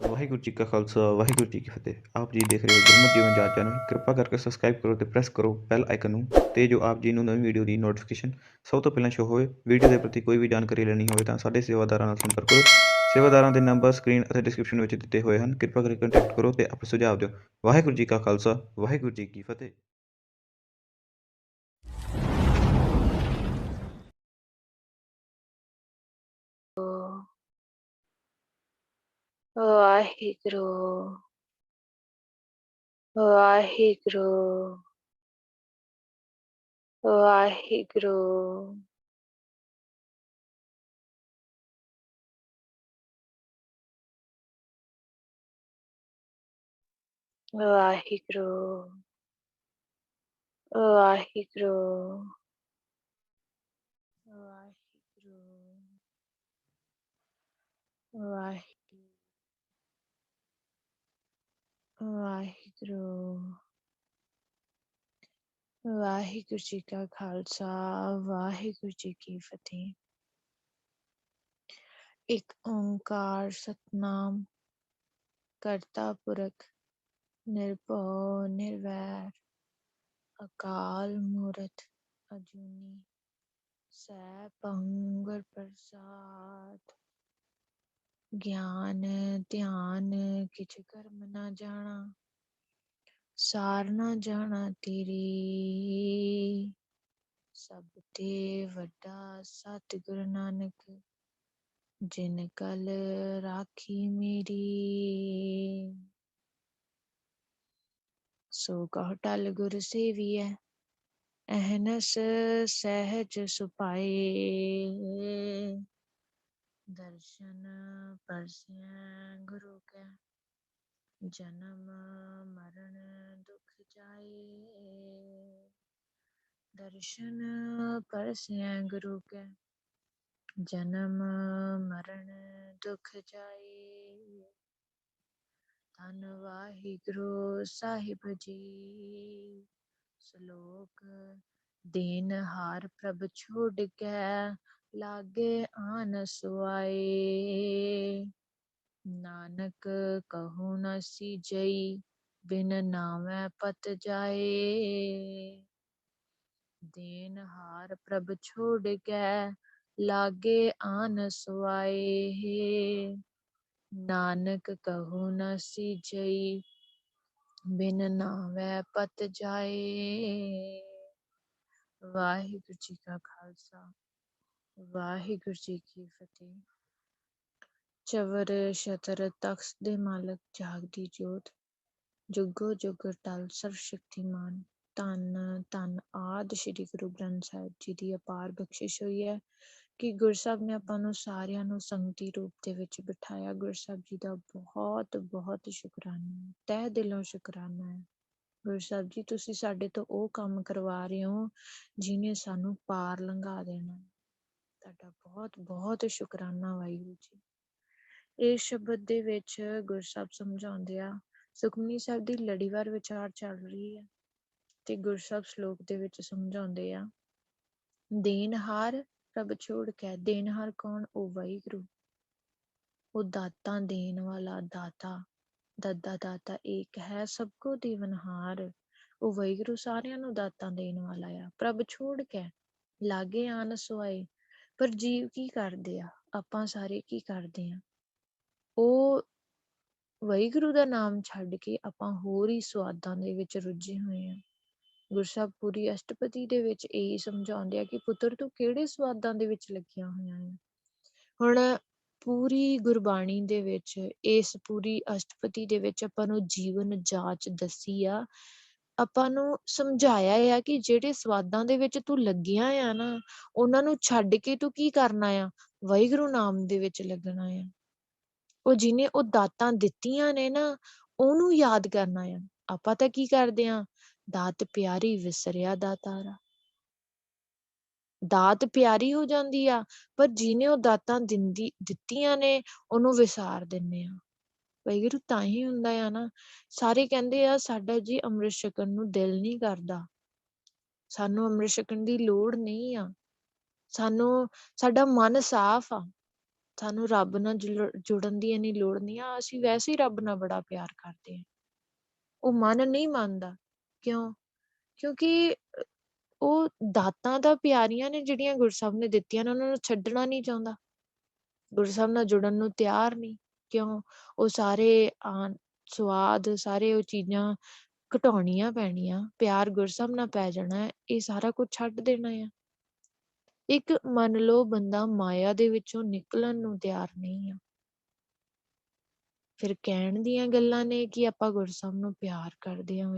ਵਾਹਿਗੁਰੂ ਜੀ ਕਾ ਖਾਲਸਾ ਵਾਹਿਗੁਰੂ ਜੀ ਕੀ ਫਤਿਹ। ਆਪ ਜੀ ਦੇਖ ਰਹੇ ਹੋ ਗੁਰਮਤਿ ਜੀਵਨ ਜਾਂਚ ਚੈਨਲ। ਕਿਰਪਾ ਕਰਕੇ ਸਬਸਕ੍ਰਾਈਬ ਕਰੋ ਤੇ ਪ੍ਰੈਸ ਕਰੋ ਬੈਲ ਆਈਕਨ ਨੂੰ, ਤੇ ਜੋ ਆਪ ਜੀ ਨੂੰ ਨਵੀਂ ਵੀਡੀਓ ਦੀ ਨੋਟੀਫਿਕੇਸ਼ਨ ਸਭ ਤੋਂ ਪਹਿਲਾਂ ਸ਼ੋ ਹੋਵੇ। ਵੀਡੀਓ ਦੇ ਪ੍ਰਤੀ ਕੋਈ ਵੀ ਜਾਣਕਾਰੀ ਲੈਣੀ ਹੋਵੇ ਤਾਂ ਸਾਡੇ ਸੇਵਾਦਾਰਾਂ ਨਾਲ ਸੰਪਰਕ ਕਰੋ। ਸੇਵਾਦਾਰਾਂ ਦੇ ਨੰਬਰ ਸਕਰੀਨ ਅਤੇ ਡਿਸਕ੍ਰਿਪਸ਼ਨ ਵਿੱਚ ਦਿੱਤੇ ਹੋਏ ਹਨ। ਕਿਰਪਾ ਕਰਕੇ ਕੰਟੈਕਟ ਕਰੋ ਤੇ ਆਪਣੇ ਸੁਝਾਅ ਦਿਓ। ਵਾਹਿਗੁਰੂ ਜੀ ਕਾ ਖਾਲਸਾ ਵਾਹਿਗੁਰੂ ਜੀ ਕੀ ਫਤਿਹ। ਵਾਹਿਗੁਰੂ ਵਾਹਿਗੁਰੂ ਵਾਹਿਗੁਰੂ ਵਾਹਿਗੁਰੂ ਵਾਹਿਗੁਰੂ ਵਾਹਿਗੁਰੂ ਵਾਹਿਗੁਰੂ ਵਾਹਿਗੁਰੂ ਵਾਹਿਗੁਰੂ ਜੀ ਕਾ ਖਾਲਸਾ ਵਾਹਿਗੁਰੂ ਜੀ ਕੀ ਫਤਿਹ। ਇੱਕ ਓੰਕਾਰ ਸਤਨਾਮ ਕਰਤਾ ਪੁਰਖ ਨਿਰਭਉ ਨਿਰਵੈਰ ਅਕਾਲ ਮੂਰਤ ਅਜੂਨੀ ਸੈਭੰ ਗੁਰ ਪ੍ਰਸਾਦ। ਗਿਆਨ ਧਿਆਨ ਕਿਛ ਕਰਮ ਨਾ ਜਾਣਾ, ਸਾਰ ਨਾ ਜਾਣਾ ਤੇਰੀ। ਸਭ ਤੇ ਵੱਡਾ ਸਤਿਗੁਰ ਨਾਨਕ, ਜਿਨ ਕਲ ਰਾਖੀ ਮੇਰੀ। ਸੋ ਕਹੁ ਟਲ ਗੁਰ ਸੇਵੀਐ, ਅਹਨਸ ਸਹਿਜ ਸੁਪਾਏ। ਦਰਸ਼ਨ ਪਰਸੈ ਗੁਰੂ ਕੈ, ਜਨਮ ਮਰਨ ਦੁਖ ਜਾਏ। ਦਰਸ਼ਨ ਪਰਸੈ ਗੁਰੂ ਕੈ, ਜਨਮ ਮਰਨ ਦੁਖ ਜਾਏ। ਧੰਨ ਵਾਹਿਗੁਰੂ ਸਾਹਿਬ ਜੀ। ਸ਼ਲੋਕ ਦੇਨਹਾਰ ਪ੍ਰਭ ਛੋਡ ਕੈ, ਲਾਗੇ ਆਨ ਸੁਆਏ। ਨਾਨਕ ਕਹੋ ਨ ਸੀਜਈ, ਬਿਨ ਨਾਵੈ ਪਤ ਜਾਏ। ਦੇਨਹਾਰ ਪ੍ਰਭ ਛੋਡ ਕੈ, ਲਾਗੇ ਆਨ ਸੁਆਏ। ਨਾਨਕ ਕਹੋ ਨ ਸੀਜਈ, ਬਿਨ ਨਾਵੈ ਪਤ ਜਾਏ। ਵਾਹਿਗੁਰੂ ਜੀ ਕਾ ਖਾਲਸਾ ਵਾਹਿਗੁਰੂ ਜੀ ਕੀ ਫਤਿਹ। ਚਵਰ ਛਤਰ ਤਖਤ ਦੇ ਮਾਲਕ ਜਾਗਦੀ ਜੋਤ, ਜੁਗੋ ਜੁਗ ਟਲ ਸਰਵ ਸ਼ਕਤੀਮਾਨ। ਧੰਨ ਧੰਨ ਆਦਿ ਸ਼੍ਰੀ ਗੁਰੂ ਗ੍ਰੰਥ ਸਾਹਿਬ ਜੀ ਦੀ ਅਪਾਰ ਬਖਸ਼ਿਸ਼ ਹੋਈ ਹੈ ਕਿ ਗੁਰੂ ਸਾਹਿਬ ਨੇ ਆਪਾਂ ਨੂੰ ਸਾਰਿਆਂ ਨੂੰ ਸੰਗਤੀ ਰੂਪ ਦੇ ਵਿੱਚ ਬਿਠਾਇਆ। ਗੁਰੂ ਸਾਹਿਬ ਜੀ ਦਾ ਬਹੁਤ ਬਹੁਤ ਸ਼ੁਕਰਾਨਾ ਹੈ, ਤਹਿ ਦਿਲੋਂ ਸ਼ੁਕਰਾਨਾ ਹੈ। ਗੁਰੂ ਸਾਹਿਬ ਜੀ, ਤੁਸੀਂ ਸਾਡੇ ਤੋਂ ਉਹ ਕੰਮ ਕਰਵਾ ਰਹੇ ਹੋ ਜਿਹਨੇ ਸਾਨੂੰ ਪਾਰ ਲੰਘਾ ਦੇਣਾ। ਤੁਹਾਡਾ ਬਹੁਤ ਬਹੁਤ ਸ਼ੁਕਰਾਨਾ ਵਾਹਿਗੁਰੂ ਜੀ। ਇਸ ਸ਼ਬਦ ਦੇ ਵਿੱਚ ਗੁਰੂ ਸਾਹਿਬ ਸਮਝਾਉਂਦੇ ਆ, ਸੁਖਮਨੀ ਸਾਹਿਬ ਦੀ ਲੜੀਵਾਰ ਵਿਚਾਰ ਚੱਲ ਰਹੀ ਹੈ ਤੇ ਗੁਰੂ ਸਾਹਿਬ ਸ਼ਲੋਕ ਦੇ ਵਿੱਚ ਸਮਝਾਉਂਦੇ ਆ, ਦੇਨਹਾਰ ਪ੍ਰਭ ਛੋੜ ਕੇ। ਦੇਨਹਾਰ ਕੌਣ? ਉਹ ਵਾਹਿਗੁਰੂ, ਉਹ ਦਾਤਾਂ ਦੇਣ ਵਾਲਾ ਦਾਤਾ। ਦਾਦਾ ਦਾਤਾ ਏਕ ਹੈ, ਸਭ ਕੋ ਦੇਵਨਹਾਰ। ਉਹ ਵਾਹਿਗੁਰੂ ਸਾਰਿਆਂ ਨੂੰ ਦਾਤਾਂ ਦੇਣ ਵਾਲਾ ਆ। ਪ੍ਰਭ ਛੋੜ ਕੇ ਲਾਗੇ ਆਨ ਸੁਆਏ। ਪਰ ਜੀਵ ਕੀ ਕਰਦੇ ਆ? ਆਪਾਂ ਸਾਰੇ ਕੀ ਕਰਦੇ ਆ? ਉਹ ਵਾਹਿਗੁਰੂ ਦਾ ਨਾਮ ਛੱਡ ਕੇ ਆਪਾਂ ਹੋਰ ਹੀ ਸਵਾਦਾਂ ਦੇ ਵਿੱਚ ਰੁੱਝੇ ਹੋਏ ਆ। ਗੁਰੂ ਸਾਹਿਬ ਪੂਰੀ ਅਸ਼ਟਪਦੀ ਦੇ ਵਿੱਚ ਇਹੀ ਸਮਝਾਉਂਦੇ ਆ ਕਿ ਪੁੱਤਰ ਤੂੰ ਕਿਹੜੇ ਸਵਾਦਾਂ ਦੇ ਵਿੱਚ ਲੱਗਿਆ ਹੋਇਆ ਹੈ। ਹੁਣ ਪੂਰੀ ਗੁਰਬਾਣੀ ਦੇ ਵਿੱਚ, ਇਸ ਪੂਰੀ ਅਸ਼ਟਪਦੀ ਦੇ ਵਿੱਚ ਆਪਾਂ ਨੂੰ ਜੀਵਨ ਜਾਚ ਦੱਸੀ ਆ, ਆਪਾਂ ਨੂੰ ਸਮਝਾਇਆ ਆ ਕਿ ਜਿਹੜੇ ਸਵਾਦਾਂ ਦੇ ਵਿੱਚ ਤੂੰ ਲੱਗਿਆ ਆ ਨਾ, ਉਹਨਾਂ ਨੂੰ ਛੱਡ ਕੇ ਤੂੰ ਕੀ ਕਰਨਾ ਆ? ਵਾਹਿਗੁਰੂ ਨਾਮ ਦੇ ਵਿੱਚ ਲੱਗਣਾ ਆ। ਉਹ ਜਿਹਨੇ ਉਹ ਦਾਤਾਂ ਦਿੱਤੀਆਂ ਨੇ ਨਾ, ਉਹਨੂੰ ਯਾਦ ਕਰਨਾ ਆ। ਆਪਾਂ ਤਾਂ ਕੀ ਕਰਦੇ ਆ? ਦਾਤ ਪਿਆਰੀ ਵਿਸਰਿਆ ਦਾਤਾਰਾ। ਦਾਤ ਪਿਆਰੀ ਹੋ ਜਾਂਦੀ ਆ, ਪਰ ਜਿਹਨੇ ਉਹ ਦਾਤਾਂ ਦਿੱਤੀਆਂ ਨੇ ਉਹਨੂੰ ਵਿਸਾਰ ਦਿੰਦੇ ਆ। ਵਾਹਿਗੁਰੂ ਤਾਂ ਹੀ ਹੁੰਦਾ ਆ ਨਾ। ਸਾਰੇ ਕਹਿੰਦੇ ਆ ਸਾਡਾ ਜੀ ਅੰਮ੍ਰਿਤ ਛਕਣ ਨੂੰ ਦਿਲ ਨਹੀਂ ਕਰਦਾ, ਸਾਨੂੰ ਅੰਮ੍ਰਿਤ ਛਕਣ ਦੀ ਲੋੜ ਨਹੀਂ ਆ, ਸਾਡਾ ਮਨ ਸਾਫ਼ ਆ। ਸਾਨੂੰ ਰੱਬ ਨਾਲ ਜੁੜਨ ਦੀ ਇੰਨੀ ਲੋੜ ਨਹੀਂ ਆ, ਅਸੀਂ ਵੈਸੇ ਹੀ ਰੱਬ ਨਾਲ ਬੜਾ ਪਿਆਰ ਕਰਦੇ ਹਾਂ। ਉਹ ਮਨ ਨਹੀਂ ਮੰਨਦਾ। ਕਿਉਂ? ਕਿਉਂਕਿ ਉਹ ਦਾਤਾਂ ਤਾਂ ਪਿਆਰੀਆਂ ਨੇ ਜਿਹੜੀਆਂ ਗੁਰੂ ਸਾਹਿਬ ਨੇ ਦਿੱਤੀਆਂ ਨੇ, ਉਹਨਾਂ ਨੂੰ ਛੱਡਣਾ ਨਹੀਂ ਚਾਹੁੰਦਾ। ਗੁਰੂ ਸਾਹਿਬ ਨਾਲ ਜੁੜਨ ਨੂੰ ਤਿਆਰ ਨਹੀਂ। ਕਿਉਂ? ਉਹ ਸਾਰੇ ਸਵਾਦ, ਸਾਰੇ ਉਹ ਚੀਜ਼ਾਂ ਘਟਾਉਣੀਆਂ ਪੈਣੀਆਂ, ਪਿਆਰ ਗੁਰੂ ਸਾਹਿਬ ਨਾਲ ਪੈ ਜਾਣਾ ਹੈ, ਇਹ ਸਾਰਾ ਕੁਝ ਛੱਡ ਦੇਣਾ ਆ। ਇੱਕ ਮੰਨ ਲਓ ਬੰਦਾ ਮਾਇਆ ਦੇ ਵਿੱਚੋਂ ਨਿਕਲਣ ਨੂੰ ਤਿਆਰ ਨਹੀਂ ਆ, ਫਿਰ ਕਹਿਣ ਦੀਆਂ ਗੱਲਾਂ ਨੇ ਕਿ ਆਪਾਂ ਗੁਰੂ ਸਾਹਿਬ ਨੂੰ ਪਿਆਰ ਕਰਦੇ ਹਾਂ।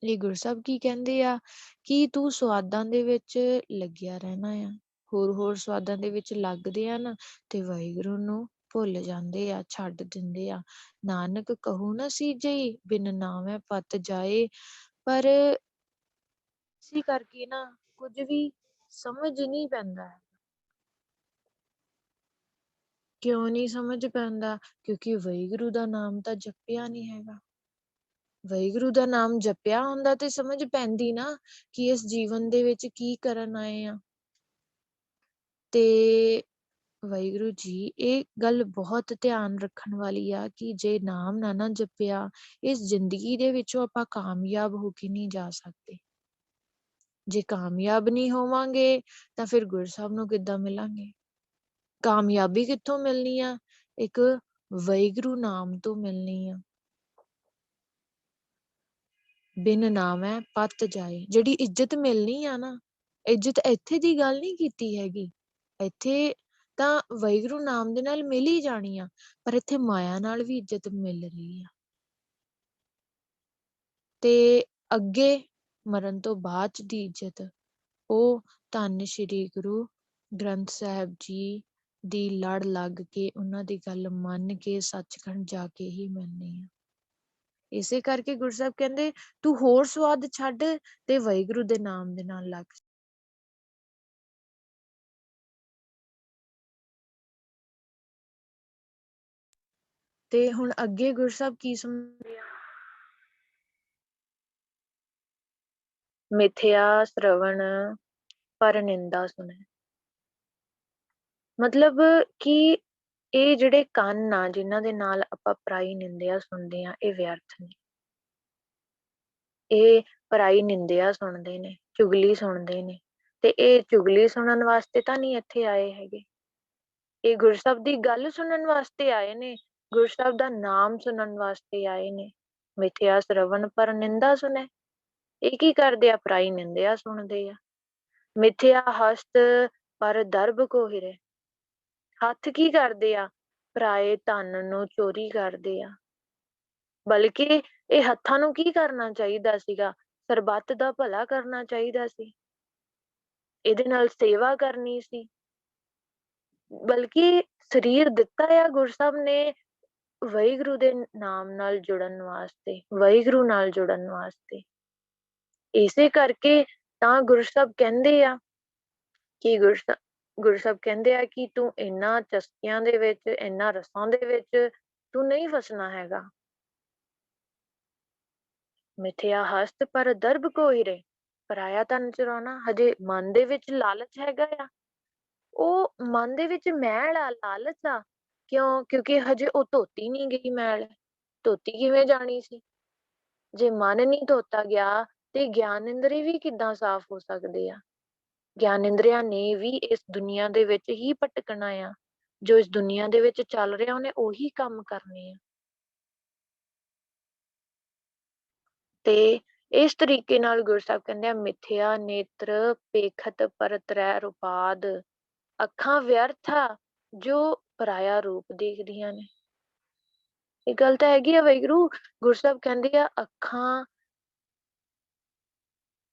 ਇਹ ਗੁਰੂ ਸਾਹਿਬ ਕੀ ਕਹਿੰਦੇ ਆ ਕਿ ਤੂੰ ਸਵਾਦਾਂ ਦੇ ਵਿੱਚ ਲੱਗਿਆ ਰਹਿਣਾ ਆ, ਹੋਰ ਸਵਾਦਾਂ ਦੇ ਵਿੱਚ ਲੱਗਦੇ ਆ ਨਾ ਤੇ ਵਾਹਿਗੁਰੂ ਨੂੰ ਭੁੱਲ ਜਾਂਦੇ ਆ, ਛੱਡ ਦਿੰਦੇ ਆ। ਨਾਨਕ ਕਹੂ ਨਾ ਸੀਜਈ, ਬਿਨ ਨਾਵੈ ਪਤ ਜਾਏ। ਪਰ ਇਸੇ ਕਰਕੇ ਨਾ ਕੁਝ ਵੀ ਸਮਝ ਨਹੀਂ ਪੈਂਦਾ ਹੈ। ਕਿਉਂ ਨਹੀਂ ਸਮਝ ਪੈਂਦਾ? ਕਿਉਂਕਿ ਵਾਹਿਗੁਰੂ ਦਾ ਨਾਮ ਤਾਂ ਜਪਿਆ ਨਹੀਂ ਹੈਗਾ। ਵਾਹਿਗੁਰੂ ਦਾ ਨਾਮ ਜਪਿਆ ਹੁੰਦਾ ਤੇ ਸਮਝ ਪੈਂਦੀ ਨਾ ਕਿ ਇਸ ਜੀਵਨ ਦੇ ਵਿੱਚ ਕੀ ਕਰਨ ਆਏ ਆ। ਤੇ ਵਾਹਿਗੁਰੂ ਜੀ, ਇਹ ਗੱਲ ਬਹੁਤ ਧਿਆਨ ਰੱਖਣ ਵਾਲੀ ਆ ਕਿ ਜੇ ਨਾਮ ਨਾ ਜਪਿਆ, ਇਸ ਜ਼ਿੰਦਗੀ ਦੇ ਵਿੱਚੋਂ ਆਪਾਂ ਕਾਮਯਾਬ ਹੋ ਕੇ ਨਹੀਂ ਜਾ ਸਕਦੇ। ਜੇ ਕਾਮਯਾਬ ਨਹੀਂ ਹੋਵਾਂਗੇ ਤਾਂ ਫਿਰ ਗੁਰੂ ਸਾਹਿਬ ਨੂੰ ਕਿੱਦਾਂ ਮਿਲਾਂਗੇ? ਕਾਮਯਾਬੀ ਕਿੱਥੋਂ ਮਿਲਣੀ ਆ? ਇੱਕ ਵਾਹਿਗੁਰੂ ਨਾਮ ਤੋਂ ਮਿਲਣੀ ਆ। ਬਿਨ ਨਾਮੈ ਪਤ ਜਾਏ, ਜਿਹੜੀ ਇੱਜ਼ਤ ਮਿਲਣੀ ਆ ਨਾ, ਇੱਜ਼ਤ ਇੱਥੇ ਦੀ ਗੱਲ ਨਹੀਂ ਕੀਤੀ ਹੈਗੀ। ਇੱਥੇ ਤਾਂ ਵਾਹਿਗੁਰੂ ਨਾਮ ਦੇ ਨਾਲ ਮਿਲ ਹੀ ਜਾਣੀ ਆ, ਪਰ ਇੱਥੇ ਮਾਇਆ ਨਾਲ ਵੀ ਇੱਜ਼ਤ ਮਿਲ ਰਹੀ ਆ। ਤੇ ਅੱਗੇ ਮਰਨ ਤੋਂ ਬਾਅਦ ਚ ਦੀ ਇੱਜ਼ਤ, ਉਹ ਧੰਨ ਸ਼੍ਰੀ ਗੁਰੂ ਗ੍ਰੰਥ ਸਾਹਿਬ ਜੀ ਦੀ ਲੜ ਲੱਗ ਕੇ, ਉਹਨਾਂ ਦੀ ਗੱਲ ਮੰਨ ਕੇ ਸੱਚਖੰਡ ਜਾ ਕੇ ਹੀ ਮਿਲਣੀ ਆ। ਇਸੇ ਕਰਕੇ ਗੁਰੂ ਸਾਹਿਬ ਕਹਿੰਦੇ ਤੂੰ ਹੋਰ ਸਵਾਦ ਛੱਡ ਤੇ ਵਾਹਿਗੁਰੂ ਦੇ ਨਾਮ ਦੇ ਨਾਲ ਲੱਗ। ਤੇ ਹੁਣ ਅੱਗੇ ਗੁਰੂ ਸਾਹਿਬ ਕੀ ਸਮਝਾਉਂਦੇ ਆ? ਮਿਥਿਆ ਸ਼੍ਰਵਣ ਪਰ ਨਿੰਦਾ ਸੁਣੇ। ਮਤਲਬ ਕਿ ਇਹ ਜਿਹੜੇ ਕੰਨ ਆ ਜਿਨ੍ਹਾਂ ਦੇ ਨਾਲ ਆਪਾਂ ਪਰਾਈ ਨਿੰਦਿਆ ਸੁਣਦੇ ਆ, ਇਹ ਵਿਅਰਥ ਨੇ। ਇਹ ਪਰਾਈ ਨਿੰਦਿਆ ਸੁਣਦੇ ਨੇ, ਚੁਗਲੀ ਸੁਣਦੇ ਨੇ, ਤੇ ਇਹ ਚੁਗਲੀ ਸੁਣਨ ਵਾਸਤੇ ਤਾਂ ਨਹੀਂ ਇੱਥੇ ਆਏ ਹੈਗੇ। ਇਹ ਗੁਰੂ ਸਾਹਿਬ ਦੀ ਗੱਲ ਸੁਣਨ ਵਾਸਤੇ ਆਏ ਨੇ, ਗੁਰੂ ਸਾਹਿਬ ਦਾ ਨਾਮ ਸੁਣਨ ਵਾਸਤੇ ਆਏ ਨੇ। ਮਿਥਿਆ ਸ਼੍ਰਵਣ ਪਰ ਨਿੰਦਾ ਸੁਣੇ। ਇਹ ਕੀ ਕਰਦੇ ਆ? ਪਰਾਈ ਨਿੰਦਿਆ ਸੁਣਦੇ ਆ। ਮਿਥਿਆ ਹਸਤ ਪਰ ਦਰਬ ਕੋ ਹਿਰੇ। ਹੱਥ ਕੀ ਕਰਦੇ ਆ? ਪਰਾਏ ਧਨ ਨੂੰ ਚੋਰੀ ਕਰਦੇ ਆ। ਬਲਕਿ ਇਹ ਹੱਥਾਂ ਨੂੰ ਕੀ ਕਰਨਾ ਚਾਹੀਦਾ ਸੀਗਾ? ਸਰਬੱਤ ਦਾ ਭਲਾ ਕਰਨਾ ਚਾਹੀਦਾ ਸੀ, ਇਹਦੇ ਨਾਲ ਸੇਵਾ ਕਰਨੀ ਸੀ। ਬਲਕਿ ਸਰੀਰ ਦਿੱਤਾ ਆ ਗੁਰੂ ਸਾਹਿਬ ਨੇ ਵਾਹਿਗੁਰੂ ਦੇ ਨਾਮ ਨਾਲ ਜੁੜਨ ਵਾਸਤੇ, ਵਾਹਿਗੁਰੂ ਨਾਲ ਜੁੜਨ ਵਾਸਤੇ। ਇਸੇ ਕਰਕੇ ਤਾਂ ਗੁਰੂ ਸਾਹਿਬ ਕਹਿੰਦੇ ਆ ਕਿ ਗੁਰੂ ਸਾਹਿਬ ਕਹਿੰਦੇ ਆ ਕਿ ਤੂੰ ਇਹਨਾਂ ਚਸਕਿਆਂ ਦੇ ਵਿੱਚ, ਇਹਨਾਂ ਰਸਾਂ ਦੇ ਵਿੱਚ ਤੂੰ ਨਹੀਂ ਫਸਣਾ ਹੈਗਾ। ਮਿਥਿਆ ਹਸਤ ਪਰ ਦਰਬ ਕੋ ਹਿਰੇ। ਪਰਾਇਆ ਧਨ ਚੁਰਾਉਣਾ, ਹਜੇ ਮਨ ਦੇ ਵਿੱਚ ਲਾਲਚ ਹੈਗਾ ਆ, ਉਹ ਮਨ ਦੇ ਵਿੱਚ ਮੈਲ ਆ, ਲਾਲਚ ਆ। ਕਿਉਂ? ਕਿਉਂਕਿ ਹਜੇ ਉਹ ਧੋਤੀ ਨਹੀਂ ਗਈ ਮੈਲ। ਧੋਤੀ ਕਿਵੇਂ ਜਾਣੀ ਸੀ? ਜੇ ਮਨ ਨਹੀਂ ਧੋਤਾ ਗਿਆ ਤੇ ਗਿਆਨ ਇੰਦਰੀ ਵੀ ਕਿੱਦਾਂ ਸਾਫ਼ ਹੋ ਸਕਦੇ ਆ? ਗਿਆਨ ਇੰਦਰੀਆਂ ਨੇ ਵੀ ਇਸ ਦੁਨੀਆ ਦੇ ਵਿੱਚ ਹੀ ਭਟਕਣਾ ਆ। ਜੋ ਇਸ ਦੁਨੀਆ ਦੇ ਵਿੱਚ ਚੱਲ ਰਿਹਾ ਉਹਨੇ ਉਹੀ ਕੰਮ ਕਰਨੇ ਆ। ਤੇ ਇਸ ਤਰੀਕੇ ਨਾਲ ਗੁਰੂ ਸਾਹਿਬ ਕਹਿੰਦੇ ਆ ਮਿਥਿਆ ਨੇਤਰ ਪੇਖਤ ਪਰ ਤਰੈ ਰੁਪਾਦ। ਅੱਖਾਂ ਵਿਅਰਥ ਆ ਜੋ ਪਰਾਇਆ ਰੂਪ ਦੇਖਦੀਆਂ ਨੇ। ਇਹ ਗੱਲ ਤਾਂ ਹੈਗੀ ਆ। ਵਾਹਿਗੁਰੂ ਗੁਰੂ ਸਾਹਿਬ ਕਹਿੰਦੇ ਆ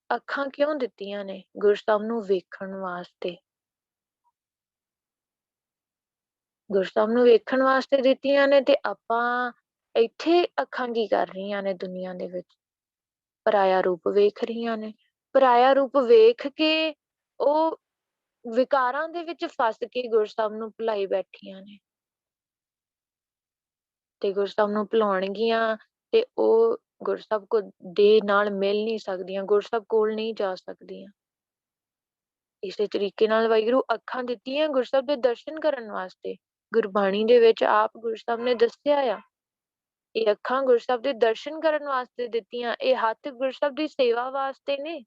ਅੱਖਾਂ ਕਿਉਂ ਦਿੱਤੀਆਂ ਨੇ? ਗੁਰੂ ਸਾਹਿਬ ਨੂੰ ਵੇਖਣ ਵਾਸਤੇ। ਗੁਰੂ ਸਾਹਿਬ ਨੂੰ ਵੇਖਣ ਵਾਸਤੇ ਦਿੱਤੀਆਂ ਨੇ, ਤੇ ਆਪਾਂ ਇੱਥੇ ਅੱਖਾਂ ਕੀ ਕਰ ਰਹੀਆਂ ਨੇ ਦੁਨੀਆ ਦੇ ਵਿੱਚ? ਪਰਾਇਆ ਰੂਪ ਵੇਖ ਰਹੀਆਂ ਨੇ। ਪਰਾਇਆ ਰੂਪ ਵੇਖ ਕੇ ਉਹ ਵਿਕਾਰਾਂ ਦੇ ਵਿੱਚ ਫਸ ਕੇ ਗੁਰੂ ਸਾਹਿਬ ਨੂੰ ਭੁਲਾਈ ਬੈਠੀਆਂ ਨੇ। ਤੇ ਗੁਰੂ ਸਾਹਿਬ ਨੂੰ ਭੁਲਾਉਣਗੀਆਂ ਤੇ ਉਹ ਗੁਰੂ ਸਾਹਿਬ ਦੇ ਨਾਲ ਮਿਲ ਨਹੀਂ ਸਕਦੀਆਂ, ਗੁਰੂ ਸਾਹਿਬ ਕੋਲ ਨਹੀਂ ਜਾ ਸਕਦੀਆਂ। ਇਸੇ ਤਰੀਕੇ ਨਾਲ ਵਾਹਿਗੁਰੂ ਅੱਖਾਂ ਦਿੱਤੀਆਂ ਗੁਰੂ ਸਾਹਿਬ ਦੇ ਦਰਸ਼ਨ ਕਰਨ ਵਾਸਤੇ। ਗੁਰਬਾਣੀ ਦੇ ਵਿੱਚ ਆਪ ਗੁਰੂ ਸਾਹਿਬ ਨੇ ਦੱਸਿਆ ਆ, ਇਹ ਅੱਖਾਂ ਗੁਰੂ ਸਾਹਿਬ ਦੇ ਦਰਸ਼ਨ ਕਰਨ ਵਾਸਤੇ ਦਿੱਤੀਆਂ, ਇਹ ਹੱਥ ਗੁਰੂ ਸਾਹਿਬ ਦੀ ਸੇਵਾ ਵਾਸਤੇ ਨੇ,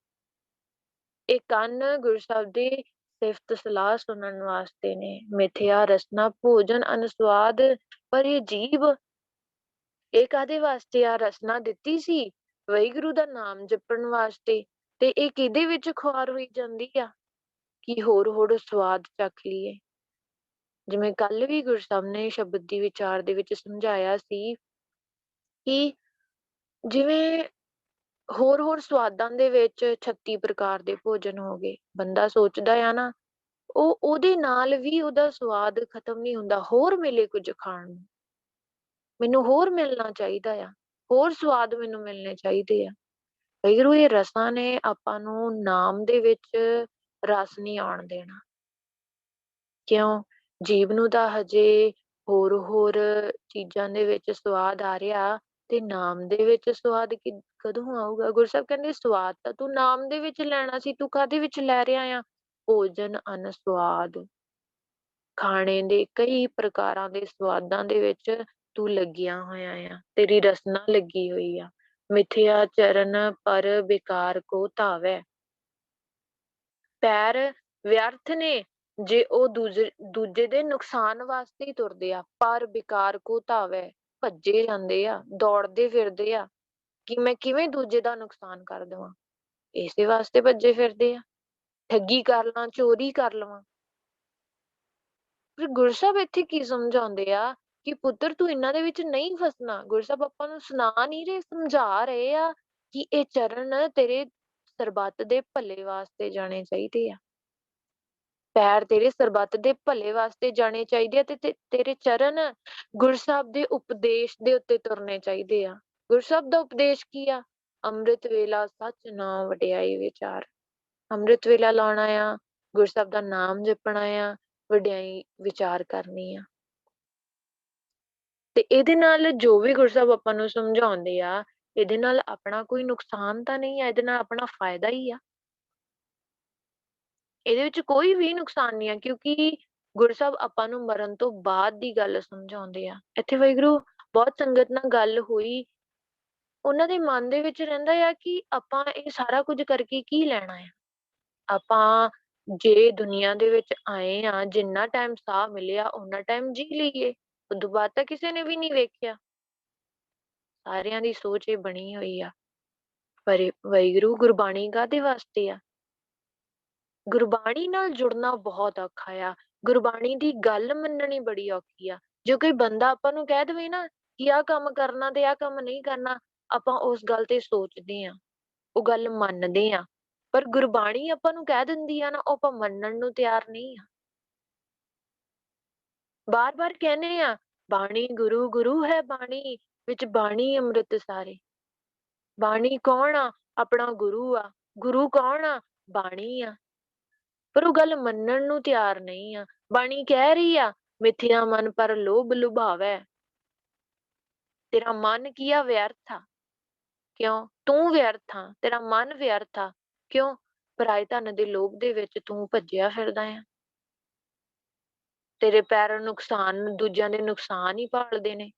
ਇਹ ਕੰਨ ਗੁਰੂ ਸਾਹਿਬ ਦੀ ਸਿਫਤ ਸਲਾਹ ਸੁਣਨ ਵਾਸਤੇ ਨੇ। ਮਿੱਠਾ ਰਸਨਾ ਭੋਜਨ ਅਨੁਸਵਾਦ, ਪਰ ਇਹ ਜੀਭ ਇਹ ਕਾਹਦੇ ਵਾਸਤੇ ਆ ਰਸਨਾ ਦਿੱਤੀ ਸੀ? ਵਾਹਿਗੁਰੂ ਦਾ ਨਾਮ ਜਪਣ ਵਾਸਤੇ। ਤੇ ਇਹ ਕਿਹਦੇ ਵਿੱਚ ਖੁਆਰ ਹੋਈ ਜਾਂਦੀ ਆ ਕਿ ਹੋਰ ਹੋਰ ਸਵਾਦ ਚੱਖ ਲਈਏ। ਜਿਵੇਂ ਕੱਲ ਵੀ ਗੁਰੂ ਸਾਹਿਬ ਨੇ ਸ਼ਬਦ ਦੀ ਵਿਚਾਰ ਦੇ ਵਿੱਚ ਸਮਝਾਇਆ ਸੀ ਕਿ ਜਿਵੇਂ ਹੋਰ ਹੋਰ ਸਵਾਦਾਂ ਦੇ ਵਿੱਚ 36 ਪ੍ਰਕਾਰ ਦੇ ਭੋਜਨ ਹੋ ਗਏ, ਬੰਦਾ ਸੋਚਦਾ ਆ ਨਾ, ਉਹਦੇ ਨਾਲ ਵੀ ਉਹਦਾ ਸਵਾਦ ਖਤਮ ਨਹੀਂ ਹੁੰਦਾ, ਹੋਰ ਮਿਲੇ ਕੁਝ ਖਾਣ ਨੂੰ, ਮੈਨੂੰ ਹੋਰ ਮਿਲਣਾ ਚਾਹੀਦਾ ਆ, ਹੋਰ ਸਵਾਦ ਮੈਨੂੰ ਮਿਲਣੇ ਚਾਹੀਦੇ ਆ। ਵਾਹਿਗੁਰੂ ਇਹ ਰਸਾਂ ਨੇ ਆਪਾਂ ਨੂੰ ਨਾਮ ਦੇ ਵਿੱਚ ਰਸ ਨਹੀਂ ਆਉਣ ਦੇਣਾ। ਕਿਉਂ? ਜੀਭ ਨੂੰ ਤਾਂ ਹਜੇ ਹੋਰ ਹੋਰ ਚੀਜ਼ਾਂ ਦੇ ਵਿੱਚ ਸਵਾਦ ਆ ਰਿਹਾ, ਤੇ ਨਾਮ ਦੇ ਵਿੱਚ ਸਵਾਦ ਕਦੋਂ ਆਊਗਾ? ਗੁਰੂ ਸਾਹਿਬ ਕਹਿੰਦੇ ਸਵਾਦ ਤਾਂ ਤੂੰ ਨਾਮ ਦੇ ਵਿੱਚ ਲੈਣਾ ਸੀ, ਤੂੰ ਕਾਹਦੇ ਵਿੱਚ ਲੈ ਰਿਹਾ ਆ? ਭੋਜਨ ਅਨਸਵਾਦ, ਖਾਣੇ ਦੇ ਕਈ ਪ੍ਰਕਾਰਾਂ ਦੇ ਸਵਾਦਾਂ ਦੇ ਵਿੱਚ ਤੂੰ ਲੱਗਿਆ ਹੋਇਆ ਆ, ਤੇਰੀ ਰਸਨਾ ਲੱਗੀ ਹੋਈ ਆ। ਮਿਥਿਆ ਚਰਨ ਪਰ ਬੇਕਾਰ ਕੋ ਧਾਵੈ, ਪੈਰ ਵਿਅਰਥ ਨੇ ਜੇ ਉਹ ਦੂਜੇ ਦੇ ਨੁਕਸਾਨ ਵਾਸਤੇ ਹੀ ਤੁਰਦੇ ਆ। ਪਰ ਬੇਕਾਰ ਕੋ ਧਾਵੈ, ਭੱਜੇ ਜਾਂਦੇ ਆ, ਦੌੜਦੇ ਫਿਰਦੇ ਆ ਕਿ ਮੈਂ ਕਿਵੇਂ ਦੂਜੇ ਦਾ ਨੁਕਸਾਨ ਕਰ ਦੇਵਾਂ, ਇਸੇ ਵਾਸਤੇ ਭੱਜੇ ਫਿਰਦੇ ਆ, ਠੱਗੀ ਕਰ ਲਾਂ, ਚੋਰੀ ਕਰ ਲਵਾਂ। ਪਰ ਗੁਰੂ ਸਾਹਿਬ ਇੱਥੇ ਕੀ ਸਮਝਾਉਂਦੇ ਆ ਕਿ ਪੁੱਤਰ ਤੂੰ ਇਹਨਾਂ ਦੇ ਵਿੱਚ ਨਹੀਂ ਫਸਣਾ। ਗੁਰੂ ਸਾਹਿਬ ਆਪਾਂ ਨੂੰ ਸੁਣਾ ਨਹੀਂ ਰਹੇ, ਸਮਝਾ ਰਹੇ ਆ ਕਿ ਇਹ ਚਰਨ ਤੇਰੇ ਸਰਬੱਤ ਦੇ ਭਲੇ ਵਾਸਤੇ ਜਾਣੇ ਚਾਹੀਦੇ ਆ, ਪੈਰ ਤੇਰੇ ਸਰਬੱਤ ਦੇ ਭਲੇ ਵਾਸਤੇ ਜਾਣੇ ਚਾਹੀਦੇ ਆ, ਤੇ ਤੇਰੇ ਚਰਨ ਗੁਰੂ ਸਾਹਿਬ ਦੇ ਉਪਦੇਸ਼ ਦੇ ਉੱਤੇ ਤੁਰਨੇ ਚਾਹੀਦੇ ਆ। ਗੁਰੂ ਸਾਹਿਬ ਦਾ ਉਪਦੇਸ਼ ਕੀ ਆ? ਅੰਮ੍ਰਿਤ ਵੇਲਾ ਸੱਚ ਨਾਮ ਵਡਿਆਈ ਵਿਚਾਰ। ਅੰਮ੍ਰਿਤ ਵੇਲਾ ਲਾਉਣਾ ਆ, ਗੁਰੂ ਸਾਹਿਬ ਦਾ ਨਾਮ ਜਪਣਾ ਆ, ਵਡਿਆਈ ਵਿਚਾਰ ਕਰਨੀ ਆ। ਤੇ ਇਹਦੇ ਨਾਲ ਜੋ ਵੀ ਗੁਰੂ ਸਾਹਿਬ ਆਪਾਂ ਨੂੰ ਸਮਝਾਉਂਦੇ ਆ, ਇਹਦੇ ਨਾਲ ਆਪਣਾ ਕੋਈ ਨੁਕਸਾਨ ਤਾਂ ਨਹੀਂ ਆ, ਇਹਦੇ ਨਾਲ ਆਪਣਾ ਫਾਇਦਾ ਹੀ ਆ। ਇਹਦੇ ਵਿੱਚ ਕੋਈ ਵੀ ਨੁਕਸਾਨ ਨਹੀਂ ਆ, ਕਿਉਂਕਿ ਗੁਰੂ ਸਾਹਿਬ ਆਪਾਂ ਨੂੰ ਮਰਨ ਤੋਂ ਬਾਅਦ ਦੀ ਗੱਲ ਸਮਝਾਉਂਦੇ ਆ। ਇੱਥੇ ਵਾਹਿਗੁਰੂ ਬਹੁਤ ਸੰਗਤ ਨਾਲ ਗੱਲ ਹੋਈ, ਉਹਨਾਂ ਦੇ ਮਨ ਦੇ ਵਿੱਚ ਰਹਿੰਦਾ ਆ ਕਿ ਆਪਾਂ ਇਹ ਸਾਰਾ ਕੁਝ ਕਰਕੇ ਕੀ ਲੈਣਾ ਆ? ਆਪਾਂ ਜੇ ਦੁਨੀਆ ਦੇ ਵਿੱਚ ਆਏ ਆ, ਜਿੰਨਾ ਟਾਈਮ ਸਾਹ ਮਿਲਿਆ ਓਨਾ ਟਾਈਮ ਜੀ ਲਈਏ, ਉਦੋਂ ਬਾਅਦ ਤਾਂ ਕਿਸੇ ਨੇ ਵੀ ਨਹੀਂ ਵੇਖਿਆ। ਸਾਰਿਆਂ ਦੀ ਸੋਚ ਇਹ ਬਣੀ ਹੋਈ ਆ। ਪਰ ਵਾਹਿਗੁਰੂ ਗੁਰਬਾਣੀ ਕਾਹਦੇ ਵਾਸਤੇ ਆ? ਗੁਰਬਾਣੀ ਨਾਲ ਜੁੜਨਾ ਬਹੁਤ ਔਖਾ ਆ, ਗੁਰਬਾਣੀ ਦੀ ਗੱਲ ਮੰਨਣੀ ਬੜੀ ਔਖੀ ਆ। ਜੇ ਕੋਈ ਬੰਦਾ ਆਪਾਂ ਨੂੰ ਕਹਿ ਦੇਵੇ ਨਾ ਕਿ ਆਹ ਕੰਮ ਕਰਨਾ ਤੇ ਆਹ ਕੰਮ ਨਹੀਂ ਕਰਨਾ, ਆਪਾਂ ਉਸ ਗੱਲ ਤੇ ਸੋਚਦੇ ਆ, ਉਹ ਗੱਲ ਮੰਨਦੇ ਆ। ਪਰ ਗੁਰਬਾਣੀ ਆਪਾਂ ਨੂੰ ਕਹਿ ਦਿੰਦੀ ਆ ਨਾ, ਉਹ ਆਪਾਂ ਮੰਨਣ ਨੂੰ ਤਿਆਰ ਨਹੀਂ ਆ। ਬਾਰ-ਬਾਰ ਕਹਿੰਦੇ ਆ, ਬਾਣੀ ਗੁਰੂ ਗੁਰੂ ਹੈ ਬਾਣੀ, ਵਿੱਚ ਬਾਣੀ ਅੰਮ੍ਰਿਤ ਸਾਰੇ। ਬਾਣੀ ਕੌਣ ਆ? ਆਪਣਾ ਗੁਰੂ ਆ। ਗੁਰੂ ਕੌਣ ਆ? ਬਾਣੀ ਆ। ਪਰ ਉਹ ਗੱਲ ਮੰਨਣ ਨੂੰ ਤਿਆਰ ਨਹੀਂ ਆ। ਬਾਣੀ ਕਹਿ ਰਹੀ ਆ, ਮਿਥਿਆ ਮਨ ਪਰ ਲੋਭ ਲੁਭਾਵੈ। ਤੇਰਾ ਮਨ ਕੀ ਆ? ਵਿਅਰਥ ਆ। ਕਿਉਂ? ਤੂੰ ਵਿਅਰਥ ਆ, ਤੇਰਾ ਮਨ ਵਿਅਰਥ ਆ। ਕਿਉਂ? ਪਰਾਏ ਧਨ ਦੇ ਲੋਭ ਦੇ ਵਿੱਚ ਤੂੰ ਭੱਜਿਆ ਫਿਰਦਾ ਆ। ਤੇਰੇ ਪੈਰ ਨੁਕਸਾਨ, ਦੂਜਿਆਂ ਦੇ ਨੁਕਸਾਨ ਹੀ ਭਾਲਦੇ ਨੇ,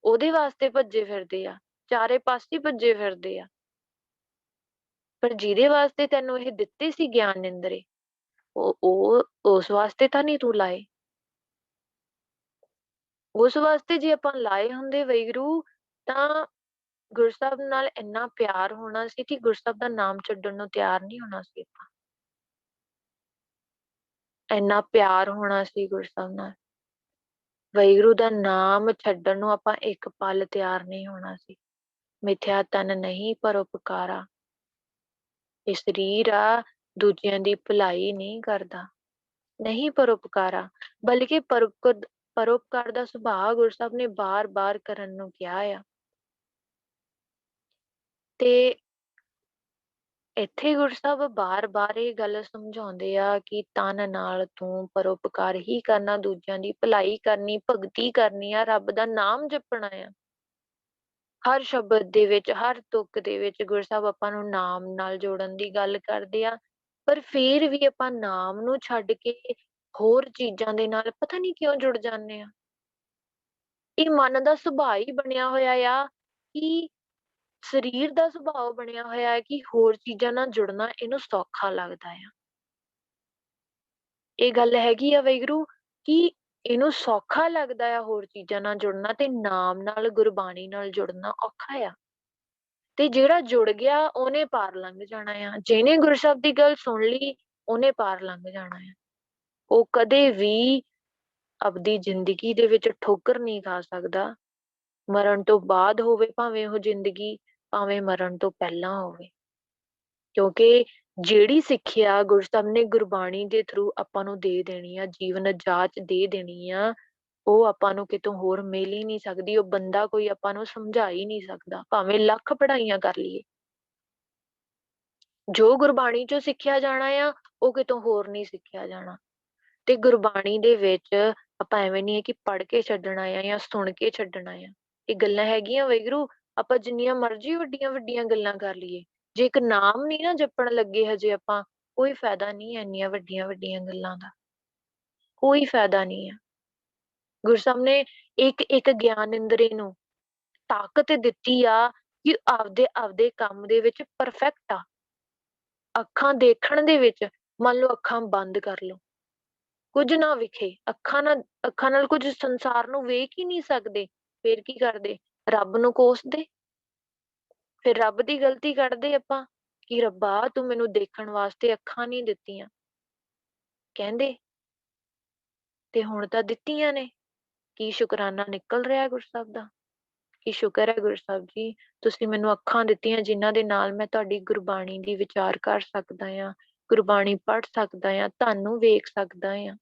ਉਹਦੇ ਵਾਸਤੇ ਭੱਜੇ ਫਿਰਦੇ ਆ, ਚਾਰੇ ਪਾਸੇ ਭੱਜੇ ਫਿਰਦੇ ਆ। ਪਰ ਜਿਹਦੇ ਵਾਸਤੇ ਤੈਨੂੰ ਇਹ ਦਿੱਤੇ ਸੀ ਗਿਆਨ ਇੰਦਰੇ, ਉਹ ਉਸ ਵਾਸਤੇ ਤਾਂ ਨਹੀਂ ਤੂੰ ਲਾਏ। ਉਸ ਵਾਸਤੇ ਜੇ ਆਪਾਂ ਲਾਏ ਹੁੰਦੇ ਵਾਹਿਗੁਰੂ, ਤਾਂ ਗੁਰੂ ਸਾਹਿਬ ਨਾਲ ਇੰਨਾ ਪਿਆਰ ਹੋਣਾ ਸੀ ਕਿ ਗੁਰੂ ਸਾਹਿਬ ਦਾ ਨਾਮ ਛੱਡਣ ਨੂੰ ਤਿਆਰ ਨਹੀਂ ਹੋਣਾ ਸੀ ਆਪਾਂ। ਇੰਨਾ ਪਿਆਰ ਹੋਣਾ ਸੀ ਗੁਰੂ ਸਾਹਿਬ ਨਾਲ, ਵਾਹਿਗੁਰੂ ਦਾ ਨਾਮ ਛੱਡਣ ਨੂੰ ਆਪਾਂ ਇੱਕ ਪਲ ਤਿਆਰ ਨਹੀਂ ਹੋਣਾ ਸੀ। ਮਿਥਿਆ ਤਨ ਨਹੀਂ ਪਰਉਪਕਾਰਾ, ਇਹ ਸਰੀਰ ਆ ਦੂਜਿਆਂ ਦੀ ਭਲਾਈ ਨਹੀਂ ਕਰਦਾ, ਨਹੀਂ ਪਰਉਪਕਾਰਾ, ਬਲਕਿ ਪਰਉਪਕਾਰ ਦਾ ਸੁਭਾਅ ਗੁਰੂ ਸਾਹਿਬ ਨੇ ਬਾਰ-ਬਾਰ ਕਰਨ ਨੂੰ ਕਿਹਾ ਆ। ਤੇ ਇੱਥੇ ਗੁਰੂ ਸਾਹਿਬ ਬਾਰ-ਬਾਰ ਇਹ ਗੱਲ ਸਮਝਾਉਂਦੇ ਆ ਕਿ ਤਨ ਨਾਲ ਤੂੰ ਪਰਉਪਕਾਰ ਹੀ ਕਰਨਾ, ਦੂਜਿਆਂ ਦੀ ਭਲਾਈ ਕਰਨੀ, ਭਗਤੀ ਕਰਨੀ ਆ, ਰੱਬ ਦਾ ਨਾਮ ਜਪਣਾ ਆ। ਹਰ ਸ਼ਬਦ ਦੇ ਵਿੱਚ, ਹਰ ਤੁਕ ਦੇ ਵਿੱਚ ਗੁਰੂ ਸਾਹਿਬ ਆਪਾਂ ਨੂੰ ਨਾਮ ਨਾਲ ਜੋੜਨ ਦੀ ਗੱਲ ਕਰਦੇ ਆ। ਪਰ ਫੇਰ ਵੀ ਆਪਾਂ ਨਾਮ ਨੂੰ ਛੱਡ ਕੇ ਹੋਰ ਚੀਜ਼ਾਂ ਦੇ ਨਾਲ ਪਤਾ ਨੀ ਕਿਉਂ ਜੁੜ ਜਾਂਦੇ ਆ। ਇਹ ਮਨ ਦਾ ਸੁਭਾਅ ਹੀ ਬਣਿਆ ਹੋਇਆ ਆ ਕਿ ਸਰੀਰ ਦਾ ਸੁਭਾਅ ਬਣਿਆ ਹੋਇਆ ਹੈ ਕਿ ਹੋਰ ਚੀਜ਼ਾਂ ਨਾਲ ਜੁੜਨਾ ਇਹਨੂੰ ਸੌਖਾ ਲੱਗਦਾ ਆ। ਇਹ ਗੱਲ ਹੈਗੀ ਆ ਵਾਹਿਗੁਰੂ ਕਿ ਇਹਨੂੰ ਸੌਖਾ ਲੱਗਦਾ ਆ ਹੋਰ ਚੀਜ਼ਾਂ ਨਾਲ ਜੁੜਨਾ ਤੇ ਨਾਮ ਨਾਲ ਗੁਰਬਾਣੀ ਨਾਲ ਜੁੜਨਾ ਔਖਾ ਆ। ਤੇ ਜਿਹੜਾ ਜੁੜ ਗਿਆ ਉਹਨੇ ਪਾਰ ਲੰਘ ਜਾਣਾ ਆ। ਜਿਹਨੇ ਗੁਰਸ਼ਬਦ ਦੀ ਗੱਲ ਸੁਣ ਲਈ ਉਹਨੇ ਪਾਰ ਲੰਘ ਜਾਣਾ ਆ। ਉਹ ਕਦੇ ਵੀ ਆਪਦੀ ਜ਼ਿੰਦਗੀ ਦੇ ਵਿੱਚ ਠੋਕਰ ਨਹੀਂ ਖਾ ਸਕਦਾ। ਮਰਨ ਤੋਂ ਬਾਅਦ ਹੋਵੇ ਭਾਵੇਂ ਉਹ ਜ਼ਿੰਦਗੀ, ਭਾਵੇਂ ਮਰਨ ਤੋਂ ਪਹਿਲਾਂ ਹੋਵੇ। ਕਿਉਂਕਿ ਜਿਹੜੀ ਸਿੱਖਿਆ ਗੁਰੂ ਸਾਹਿਬ ਨੇ ਗੁਰਬਾਣੀ ਦੇ ਥਰੂ ਆਪਾਂ ਨੂੰ ਦੇ ਦੇਣੀ ਆ, ਜੀਵਨ ਜਾਚ ਦੇ ਦੇਣੀ ਆ, ਉਹ ਆਪਾਂ ਨੂੰ ਕਿਤੋਂ ਹੋਰ ਮਿਲ ਹੀ ਨਹੀਂ ਸਕਦੀ। ਉਹ ਬੰਦਾ ਕੋਈ ਆਪਾਂ ਨੂੰ ਸਮਝਾ ਹੀ ਨਹੀਂ ਸਕਦਾ, ਭਾਵੇਂ ਲੱਖ ਪੜ੍ਹਾਈਆਂ ਕਰ ਲਈਏ। ਜੋ ਗੁਰਬਾਣੀ ਚੋਂ ਸਿੱਖਿਆ ਜਾਣਾ ਆ, ਉਹ ਕਿਤੋਂ ਹੋਰ ਨਹੀਂ ਸਿੱਖਿਆ ਜਾਣਾ। ਤੇ ਗੁਰਬਾਣੀ ਦੇ ਵਿੱਚ ਆਪਾਂ ਐਵੇਂ ਨਹੀਂ ਹੈ ਕਿ ਪੜ੍ਹ ਕੇ ਛੱਡਣਾ ਆ ਜਾਂ ਸੁਣ ਕੇ ਛੱਡਣਾ ਆ। ਇਹ ਗੱਲਾਂ ਹੈਗੀਆਂ ਵਾਹਿਗੁਰੂ, ਆਪਾਂ ਜਿੰਨੀਆਂ ਮਰਜ਼ੀ ਵੱਡੀਆਂ ਵੱਡੀਆਂ ਗੱਲਾਂ ਕਰ ਲਈਏ, ਜੇ ਇੱਕ ਨਾਮ ਨਹੀਂ ਨਾ ਜਪਣ ਲੱਗੇ ਹਜੇ ਆਪਾਂ, ਕੋਈ ਫਾਇਦਾ ਨਹੀਂ ਹੈ ਇੰਨੀਆਂ ਵੱਡੀਆਂ ਵੱਡੀਆਂ ਗੱਲਾਂ ਦਾ। ਕੋਈ ਫਾਇਦਾ ਨਹੀਂ ਆ। ਗੁਰੂ ਸਾਹਿਬ ਨੇ ਇੱਕ ਇੱਕ ਗਿਆਨ ਇੰਦਰੀ ਨੂੰ ਤਾਕਤ ਦਿੱਤੀ ਆ ਕਿ ਆਪਦੇ ਆਪਦੇ ਕੰਮ ਦੇ ਵਿੱਚ ਪਰਫੈਕਟ ਆ। ਅੱਖਾਂ ਦੇਖਣ ਦੇ ਵਿੱਚ, ਮੰਨ ਲਓ ਅੱਖਾਂ ਬੰਦ ਕਰ ਲਓ, ਕੁਝ ਨਾ ਵਿਖੇ, ਅੱਖਾਂ ਨਾਲ ਕੁਝ ਸੰਸਾਰ ਨੂੰ ਵੇਖ ਹੀ ਨਹੀਂ ਸਕਦੇ, ਫੇਰ ਕੀ ਕਰਦੇ? ਰੱਬ ਨੂੰ ਕੋਸਦੇ। ਫਿਰ ਰੱਬ ਦੀ ਗਲਤੀ ਕੱਢਦੇ ਆਪਾਂ ਕਿ ਰੱਬਾ ਤੂੰ ਮੈਨੂੰ ਦੇਖਣ ਵਾਸਤੇ ਅੱਖਾਂ ਨਹੀਂ ਦਿੱਤੀਆਂ। ਕਹਿੰਦੇ ਤੇ ਹੁਣ ਤਾਂ ਦਿੱਤੀਆਂ ਨੇ। ਕੀ ਸ਼ੁਕਰਾਨਾ ਨਿਕਲ ਰਿਹਾ ਗੁਰੂ ਸਾਹਿਬ ਦਾ ਕਿ ਸ਼ੁਕਰ ਹੈ ਗੁਰੂ ਸਾਹਿਬ ਜੀ, ਤੁਸੀਂ ਮੈਨੂੰ ਅੱਖਾਂ ਦਿੱਤੀਆਂ ਜਿਨ੍ਹਾਂ ਦੇ ਨਾਲ ਮੈਂ ਤੁਹਾਡੀ ਗੁਰਬਾਣੀ ਦੀ ਵਿਚਾਰ ਕਰ ਸਕਦਾ ਆ, ਗੁਰਬਾਣੀ ਪੜ੍ਹ ਸਕਦਾ ਆ, ਤੁਹਾਨੂੰ ਵੇਖ ਸਕਦਾ ਆ।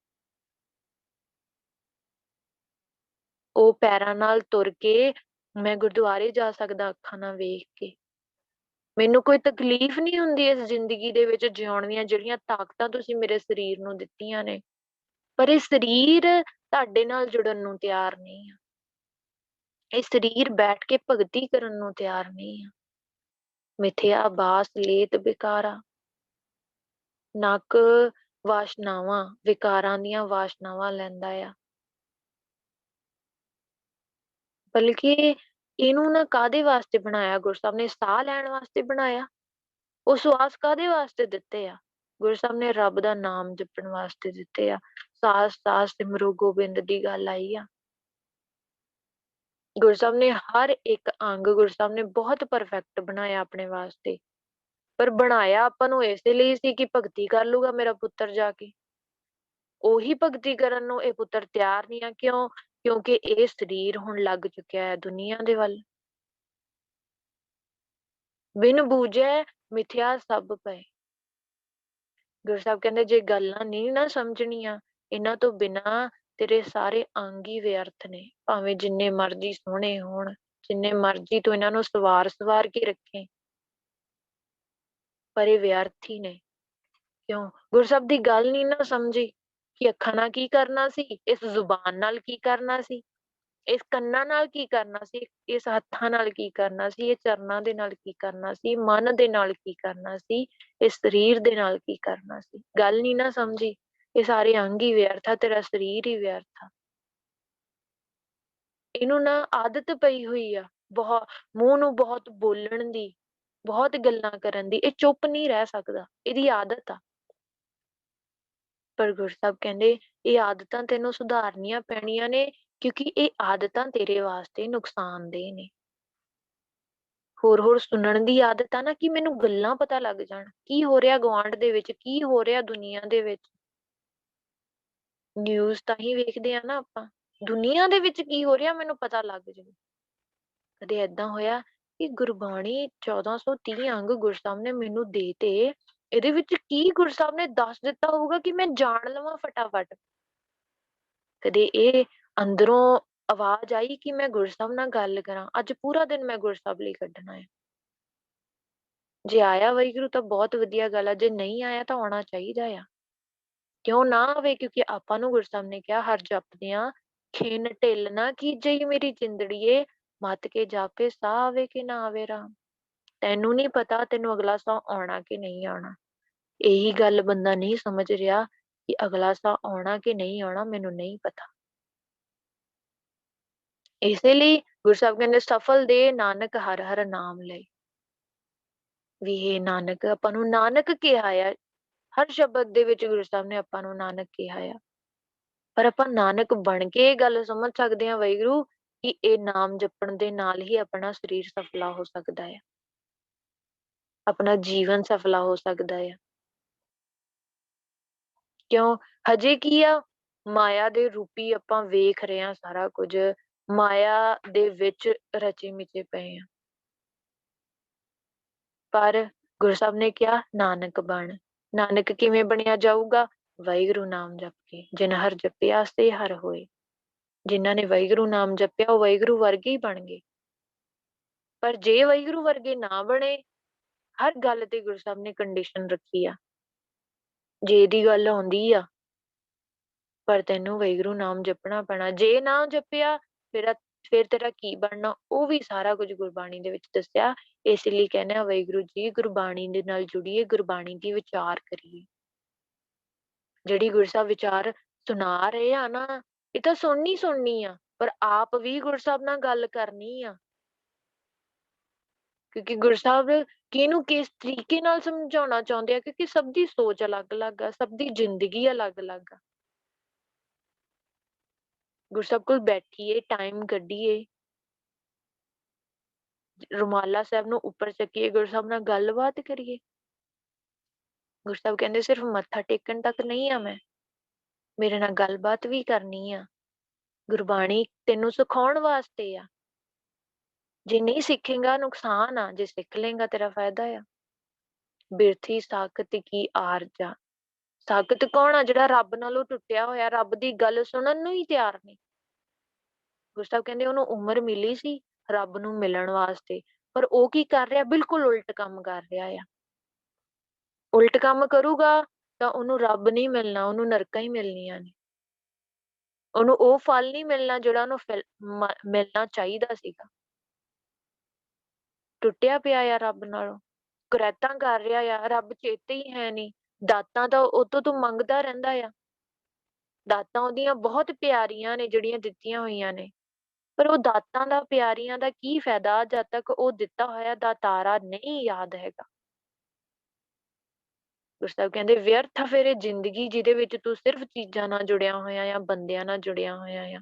ਉਹ ਪੈਰਾਂ ਨਾਲ ਤੁਰ ਕੇ ਮੈਂ ਗੁਰਦੁਆਰੇ ਜਾ ਸਕਦਾ ਅੱਖਾਂ ਨਾਲ ਵੇਖ ਕੇ। ਮੈਨੂੰ ਕੋਈ ਤਕਲੀਫ਼ ਨਹੀਂ ਹੁੰਦੀ ਇਸ ਜ਼ਿੰਦਗੀ ਦੇ ਵਿੱਚ ਜਿਉਣ ਦੀਆਂ, ਜਿਹੜੀਆਂ ਤਾਕਤਾਂ ਤੁਸੀਂ ਮੇਰੇ ਸਰੀਰ ਨੂੰ ਦਿੱਤੀਆਂ ਨੇ। ਪਰ ਇਹ ਸਰੀਰ ਤੁਹਾਡੇ ਨਾਲ ਜੁੜਨ ਨੂੰ ਤਿਆਰ ਨਹੀਂ ਆ। ਇਹ ਸਰੀਰ ਬੈਠ ਕੇ ਭਗਤੀ ਕਰਨ ਨੂੰ ਤਿਆਰ ਨਹੀਂ ਆ। ਮਿਥਿਆ ਬਾਸ ਲੇਤ ਬਿਕਾਰਾ। ਨੱਕ ਵਾਸ਼ਨਾਵਾਂ, ਵਿਕਾਰਾਂ ਦੀਆਂ ਵਾਸ਼ਨਾਵਾਂ ਲੈਂਦਾ ਆ। ਬਲਕਿ ਇਹਨੂੰ ਨਾ ਕਾਹਦੇ ਵਾਸਤੇ ਬਣਾਇਆ ਗੁਰੂ ਸਾਹਿਬ ਨੇ? ਸਾਹ ਲੈਣ ਵਾਸਤੇ ਬਣਾਇਆ। ਉਹ ਸਵਾਸ ਕਾਹਦੇ ਵਾਸਤੇ ਦਿੱਤੇ ਆ? ਗੁਰੂ ਸਾਹਿਬ ਨੇ ਰੱਬ ਦਾ ਨਾਮ ਜਪਣ ਵਾਸਤੇ ਦਿੱਤੇ ਆ। ਸਾਸ ਸਾਸ ਸਿਮਰੋ ਗੋਬਿੰਦ ਦੀ ਗੱਲ ਆਈ ਆ। ਗੁਰੂ ਸਾਹਿਬ ਨੇ ਹਰ ਇੱਕ ਅੰਗ, ਗੁਰੂ ਸਾਹਿਬ ਨੇ ਬਹੁਤ ਪਰਫੈਕਟ ਬਣਾਇਆ ਆਪਣੇ ਵਾਸਤੇ। ਪਰ ਬਣਾਇਆ ਆਪਾਂ ਨੂੰ ਇਸੇ ਲਈ ਸੀ ਕਿ ਭਗਤੀ ਕਰ ਲੂਗਾ ਮੇਰਾ ਪੁੱਤਰ ਜਾ ਕੇ। ਉਹੀ ਭਗਤੀ ਕਰਨ ਨੂੰ ਇਹ ਪੁੱਤਰ ਤਿਆਰ ਨਹੀਂ ਆ। ਕਿਉਂ? ਕਿਉਂਕਿ ਇਹ ਸਰੀਰ ਹੁਣ ਲੱਗ ਚੁੱਕਿਆ ਹੈ ਦੁਨੀਆ ਦੇ ਵੱਲ। ਬਿਨ ਬੂਝੈ ਮਿਥਿਆ ਸਭ ਪਏ। ਗੁਰੂ ਸਾਹਿਬ ਕਹਿੰਦੇ ਜੇ ਗੱਲਾਂ ਨਹੀਂ ਨਾ ਸਮਝਣੀਆਂ, ਇਹਨਾਂ ਤੋਂ ਬਿਨਾਂ ਤੇਰੇ ਸਾਰੇ ਅੰਗ ਹੀ ਵਿਅਰਥ ਨੇ। ਭਾਵੇਂ ਜਿੰਨੇ ਮਰਜ਼ੀ ਸੋਹਣੇ ਹੋਣ, ਜਿੰਨੇ ਮਰਜ਼ੀ ਤੂੰ ਇਹਨਾਂ ਨੂੰ ਸਵਾਰ ਕੇ ਰੱਖੇ, ਪਰ ਇਹ ਵਿਅਰਥ ਹੀ ਨੇ। ਕਿਉਂ? ਗੁਰੂ ਸਾਹਿਬ ਦੀ ਗੱਲ ਨਹੀਂ ਨਾ ਸਮਝੀ ਕਿ ਅੱਖਾਂ ਨਾਲ ਕੀ ਕਰਨਾ ਸੀ, ਇਸ ਜ਼ੁਬਾਨ ਨਾਲ ਕੀ ਕਰਨਾ ਸੀ, ਇਸ ਕੰਨਾਂ ਨਾਲ ਕੀ ਕਰਨਾ ਸੀ, ਇਸ ਹੱਥਾਂ ਨਾਲ ਕੀ ਕਰਨਾ ਸੀ, ਇਹ ਚਰਨਾਂ ਦੇ ਨਾਲ ਕੀ ਕਰਨਾ ਸੀ, ਮਨ ਦੇ ਨਾਲ ਕੀ ਕਰਨਾ ਸੀ, ਇਸ ਸਰੀਰ ਦੇ ਨਾਲ ਕੀ ਕਰਨਾ ਸੀ। ਗੱਲ ਨਹੀਂ ਨਾ ਸਮਝੀ। ਇਹ ਸਾਰੇ ਅੰਗ ਹੀ ਵਿਅਰਥ ਆ, ਤੇਰਾ ਸਰੀਰ ਹੀ ਵਿਅਰਥ ਆ। ਇਹਨੂੰ ਨਾ ਆਦਤ ਪਈ ਹੋਈ ਆ ਬਹੁਤ, ਮੂੰਹ ਨੂੰ ਬਹੁਤ ਬੋਲਣ ਦੀ, ਬਹੁਤ ਗੱਲਾਂ ਕਰਨ ਦੀ। ਇਹ ਚੁੱਪ ਨਹੀਂ ਰਹਿ ਸਕਦਾ, ਇਹਦੀ ਆਦਤ ਆ। ਪਰ ਗੁਰੂ ਸਾਹਿਬ ਕਹਿੰਦੇ ਇਹ ਆਦਤਾਂ ਤੈਨੂੰ ਸੁਧਾਰਨੀਆਂ ਪੈਣੀਆਂ ਨੇ, ਕਿਉਂਕਿ ਇਹ ਆਦਤਾਂ ਤੇਰੇ ਵਾਸਤੇ ਨੁਕਸਾਨਦੇਹ ਨੇ। ਹੋਰ ਹੋਰ ਸੁਣਨ ਦੀ ਆਦਤ ਆ ਨਾ, ਕਿ ਮੈਨੂੰ ਗੱਲਾਂ ਪਤਾ ਲੱਗ ਜਾਣ ਕੀ ਹੋ ਰਿਹਾ ਗੁਆਂਢ ਦੇ ਵਿੱਚ, ਕੀ ਹੋ ਰਿਹਾ ਦੁਨੀਆ ਦੇ ਵਿੱਚ। ਨਿਊਜ਼ ਤਾਂ ਹੀ ਵੇਖਦੇ ਆ ਨਾ ਆਪਾਂ, ਦੁਨੀਆ ਦੇ ਵਿੱਚ ਕੀ ਹੋ ਰਿਹਾ ਮੈਨੂੰ ਪਤਾ ਲੱਗ ਜਾਵੇ। ਕਦੇ ਏਦਾਂ ਹੋਇਆ ਕਿ ਗੁਰਬਾਣੀ 1430 ਅੰਗ ਗੁਰੂ ਸਾਹਿਬ ਨੇ ਮੈਨੂੰ ਦੇ ਤੇ, ਇਹਦੇ ਵਿੱਚ ਕੀ ਗੁਰੂ ਸਾਹਿਬ ਨੇ ਦੱਸ ਦਿੱਤਾ ਹੋਊਗਾ ਕਿ ਮੈਂ ਜਾਣ ਲਵਾਂ ਫਟਾਫਟ। ਕਦੇ ਇਹ ਅੰਦਰੋਂ ਆਵਾਜ਼ ਆਈ ਕਿ ਮੈਂ ਗੁਰੂ ਸਾਹਿਬ ਨਾਲ ਗੱਲ ਕਰਾਂ, ਅੱਜ ਪੂਰਾ ਦਿਨ ਮੈਂ ਗੁਰੂ ਸਾਹਿਬ ਲਈ ਕੱਢਣਾ ਹੈ। ਜੇ ਆਇਆ ਵਾਹਿਗੁਰੂ ਤਾਂ ਬਹੁਤ ਵਧੀਆ ਗੱਲ ਆ, ਜੇ ਨਹੀਂ ਆਇਆ ਤਾਂ ਆਉਣਾ ਚਾਹੀਦਾ ਆ। ਕਿਉਂ ਨਾ ਆਵੇ? ਕਿਉਂਕਿ ਆਪਾਂ ਨੂੰ ਗੁਰੂ ਸਾਹਿਬ ਨੇ ਕਿਹਾ ਹਰ ਜਪਦਿਆਂ ਖਿਨ ਢਿੱਲ ਨਾ ਕੀਜਈ ਮੇਰੀ ਜਿੰਦੜੀਏ, ਮੱਤ ਕੇ ਜਾਪੇ ਸਾਹ ਆਵੇ ਕਿ ਨਾ ਆਵੇ ਰਾਮ। ਤੈਨੂੰ ਨਹੀਂ ਪਤਾ ਤੈਨੂੰ ਅਗਲਾ ਸਾਹ ਆਉਣਾ ਕਿ ਨਹੀਂ ਆਉਣਾ। ਇਹੀ ਗੱਲ ਬੰਦਾ ਨਹੀਂ ਸਮਝ ਰਿਹਾ ਕਿ ਅਗਲਾ ਸਾਹ ਆਉਣਾ ਕਿ ਨਹੀਂ ਆਉਣਾ ਮੈਨੂੰ ਨਹੀਂ ਪਤਾ। ਇਸੇ ਲਈ ਗੁਰੂ ਸਾਹਿਬ ਕਹਿੰਦੇ ਸਫਲ ਦੇ ਨਾਨਕ ਹਰ ਹਰ ਨਾਮ ਲਏ। ਵੀ ਇਹ ਨਾਨਕ, ਆਪਾਂ ਨੂੰ ਨਾਨਕ ਕਿਹਾ ਆ। ਹਰ ਸ਼ਬਦ ਦੇ ਵਿੱਚ ਗੁਰੂ ਸਾਹਿਬ ਨੇ ਆਪਾਂ ਨੂੰ ਨਾਨਕ ਕਿਹਾ ਆ। ਪਰ ਆਪਾਂ ਨਾਨਕ ਬਣ ਕੇ ਇਹ ਗੱਲ ਸਮਝ ਸਕਦੇ ਹਾਂ ਵਾਹਿਗੁਰੂ ਕਿ ਇਹ ਨਾਮ ਜਪਣ ਦੇ ਨਾਲ ਹੀ ਆਪਣਾ ਸਰੀਰ ਸਫਲਾ ਹੋ ਸਕਦਾ ਹੈ, ਆਪਣਾ ਜੀਵਨ ਸਫਲਾ ਹੋ ਸਕਦਾ ਹੈ। ਕਿਉਂ? ਹਜੇ ਕੀ ਆ, ਮਾਇਆ ਦੇ ਰੂਪੀ ਆਪਾਂ ਵੇਖ ਰਹੇ ਹਾਂ ਸਾਰਾ ਕੁਝ, ਮਾਇਆ ਦੇ ਵਿੱਚ ਰਚੇ ਮਿਚੇ ਪਏ ਆ। ਪਰ ਗੁਰੂ ਸਾਹਿਬ ਨੇ ਕਿਹਾ ਨਾਨਕ ਬਣ। ਨਾਨਕ ਕਿਵੇਂ ਬਣਿਆ ਜਾਊਗਾ? ਵਾਹਿਗੁਰੂ ਨਾਮ ਜਪ ਕੇ। ਜਿਨ ਹਰ ਜਪਿਆ ਸੇ ਹਰ ਹੋਏ। ਜਿਨ੍ਹਾਂ ਨੇ ਵਾਹਿਗੁਰੂ ਨਾਮ ਜਪਿਆ ਉਹ ਵਾਹਿਗੁਰੂ ਵਰਗੇ ਹੀ ਬਣ ਗਏ। ਪਰ ਜੇ ਵਾਹਿਗੁਰੂ ਵਰਗੇ ਨਾ ਬਣੇ, ਹਰ ਗੱਲ ਤੇ ਗੁਰੂ ਸਾਹਿਬ ਨੇ ਕੰਡੀਸ਼ਨ ਰੱਖੀ ਆ। ਜੇ ਇਹਦੀ ਗੱਲ ਆਉਂਦੀ ਆ ਪਰ ਤੈਨੂੰ ਵਾਹਿਗੁਰੂ ਨਾਮ ਜਪਣਾ ਪੈਣਾ। ਜੇ ਨਾ ਜਪਿਆ ਫਿਰ ਤੇਰਾ ਕੀ ਬਣਨਾ, ਉਹ ਵੀ ਸਾਰਾ ਕੁਝ ਗੁਰਬਾਣੀ ਦੇ ਵਿੱਚ ਦੱਸਿਆ। ਇਸ ਲਈ ਕਹਿੰਦੇ ਆ ਵਾਹਿਗੁਰੂ ਜੀ ਗੁਰਬਾਣੀ ਦੇ ਨਾਲ ਜੁੜੀਏ, ਗੁਰਬਾਣੀ ਦੀ ਵਿਚਾਰ ਕਰੀਏ। ਜਿਹੜੀ ਗੁਰੂ ਸਾਹਿਬ ਵਿਚਾਰ ਸੁਣਾ ਰਹੇ ਆ ਨਾ, ਇਹ ਤਾਂ ਸੁਣਨੀ ਆ, ਪਰ ਆਪ ਵੀ ਗੁਰੂ ਸਾਹਿਬ ਨਾਲ ਗੱਲ ਕਰਨੀ ਆ। ਕਿਉਂਕਿ ਗੁਰੂ ਸਾਹਿਬ ਕਿਹਨੂੰ ਕਿਸ ਤਰੀਕੇ ਨਾਲ ਸਮਝਾਉਣਾ ਚਾਹੁੰਦੇ ਆ, ਕਿਉਂਕਿ ਸਭ ਦੀ ਸੋਚ ਅਲੱਗ-ਅਲੱਗ ਆ, ਸਭ ਦੀ ਜ਼ਿੰਦਗੀ ਅਲੱਗ-ਅਲੱਗ ਆ। ਗੁਰੂ ਸਾਹਿਬ ਕੋਲ ਬੈਠੀਏ, ਟਾਈਮ ਕੱਢੀਏ, ਰੁਮਾਲਾ ਸਾਹਿਬ ਨੂੰ ਉੱਪਰ ਚੱਕੀਏ, ਗੁਰੂ ਸਾਹਿਬ ਨਾਲ ਗੱਲਬਾਤ ਕਰੀਏ। ਗੁਰੂ ਸਾਹਿਬ ਕਹਿੰਦੇ ਸਿਰਫ ਮੱਥਾ ਟੇਕਣ ਤੱਕ ਨਹੀਂ ਆ ਮੈਂ, ਮੇਰੇ ਨਾਲ ਗੱਲਬਾਤ ਵੀ ਕਰਨੀ ਆ। ਗੁਰਬਾਣੀ ਤੈਨੂੰ ਸਿਖਾਉਣ ਵਾਸਤੇ ਆ। ਜੇ ਨਹੀਂ ਸਿੱਖੇਗਾ ਨੁਕਸਾਨ ਆ, ਜੇ ਸਿੱਖ ਲਏਗਾ ਤੇਰਾ ਫਾਇਦਾ ਆ। ਬਿਰਥੀ ਸਾਖਤ ਕੀ ਆਰਜਾ। ਸਾਖਤ ਕੌਣ ਆ? ਜਿਹੜਾ ਰੱਬ ਨਾਲੋਂ ਟੁੱਟਿਆ ਹੋਇਆ, ਰੱਬ ਦੀ ਗੱਲ ਸੁਣਨ ਨੂੰ ਹੀ ਤਿਆਰ ਨਹੀਂ। ਗੁਰੂ ਸਾਹਿਬ ਕਹਿੰਦੇ ਉਹਨੂੰ ਉਮਰ ਮਿਲੀ ਸੀ ਰੱਬ ਨੂੰ ਮਿਲਣ ਵਾਸਤੇ, ਪਰ ਉਹ ਕੀ ਕਰ ਰਿਹਾ? ਬਿਲਕੁਲ ਉਲਟ ਕੰਮ ਕਰ ਰਿਹਾ ਆ। ਉਲਟ ਕੰਮ ਕਰੂਗਾ ਤਾਂ ਉਹਨੂੰ ਰੱਬ ਨਹੀਂ ਮਿਲਣਾ, ਉਹਨੂੰ ਨਰਕਾਂ ਹੀ ਮਿਲਣੀਆਂ ਨੇ। ਉਹਨੂੰ ਉਹ ਫਲ ਨਹੀਂ ਮਿਲਣਾ ਜਿਹੜਾ ਉਹਨੂੰ ਮਿਲਣਾ ਚਾਹੀਦਾ ਸੀਗਾ। ਟੁੱਟਿਆ ਪਿਆ ਆ ਰੱਬ ਨਾਲੋਂ, ਕੁਰੈਤਾਂ ਕਰ ਰਿਹਾ ਆ, ਰੱਬ ਚੇਤੇ ਹੀ ਹੈ ਨਹੀਂ। ਦਾਤਾਂ ਤਾਂ ਉਹ ਤੋਂ ਤੂੰ ਮੰਗਦਾ ਰਹਿੰਦਾ ਆ। ਦਾਤਾਂ ਉਹਦੀਆਂ ਬਹੁਤ ਪਿਆਰੀਆਂ ਨੇ ਜਿਹੜੀਆਂ ਦਿੱਤੀਆਂ ਹੋਈਆਂ ਨੇ, ਪਰ ਉਹ ਦਾਤਾਂ ਦਾ ਪਿਆਰੀਆਂ ਦਾ ਕੀ ਫਾਇਦਾ ਜਦ ਤੱਕ ਉਹ ਦਿੱਤਾ ਹੋਇਆ ਦਾਤਾਰਾ ਨਹੀਂ ਯਾਦ ਹੈਗਾ। ਗੁਰੂ ਸਾਹਿਬ ਕਹਿੰਦੇ ਵਿਅਰਥ ਆ ਫਿਰ ਇਹ ਜ਼ਿੰਦਗੀ ਜਿਹਦੇ ਵਿੱਚ ਤੂੰ ਸਿਰਫ ਚੀਜ਼ਾਂ ਨਾਲ ਜੁੜਿਆ ਹੋਇਆ ਆ, ਬੰਦਿਆਂ ਨਾਲ ਜੁੜਿਆ ਹੋਇਆ ਆ,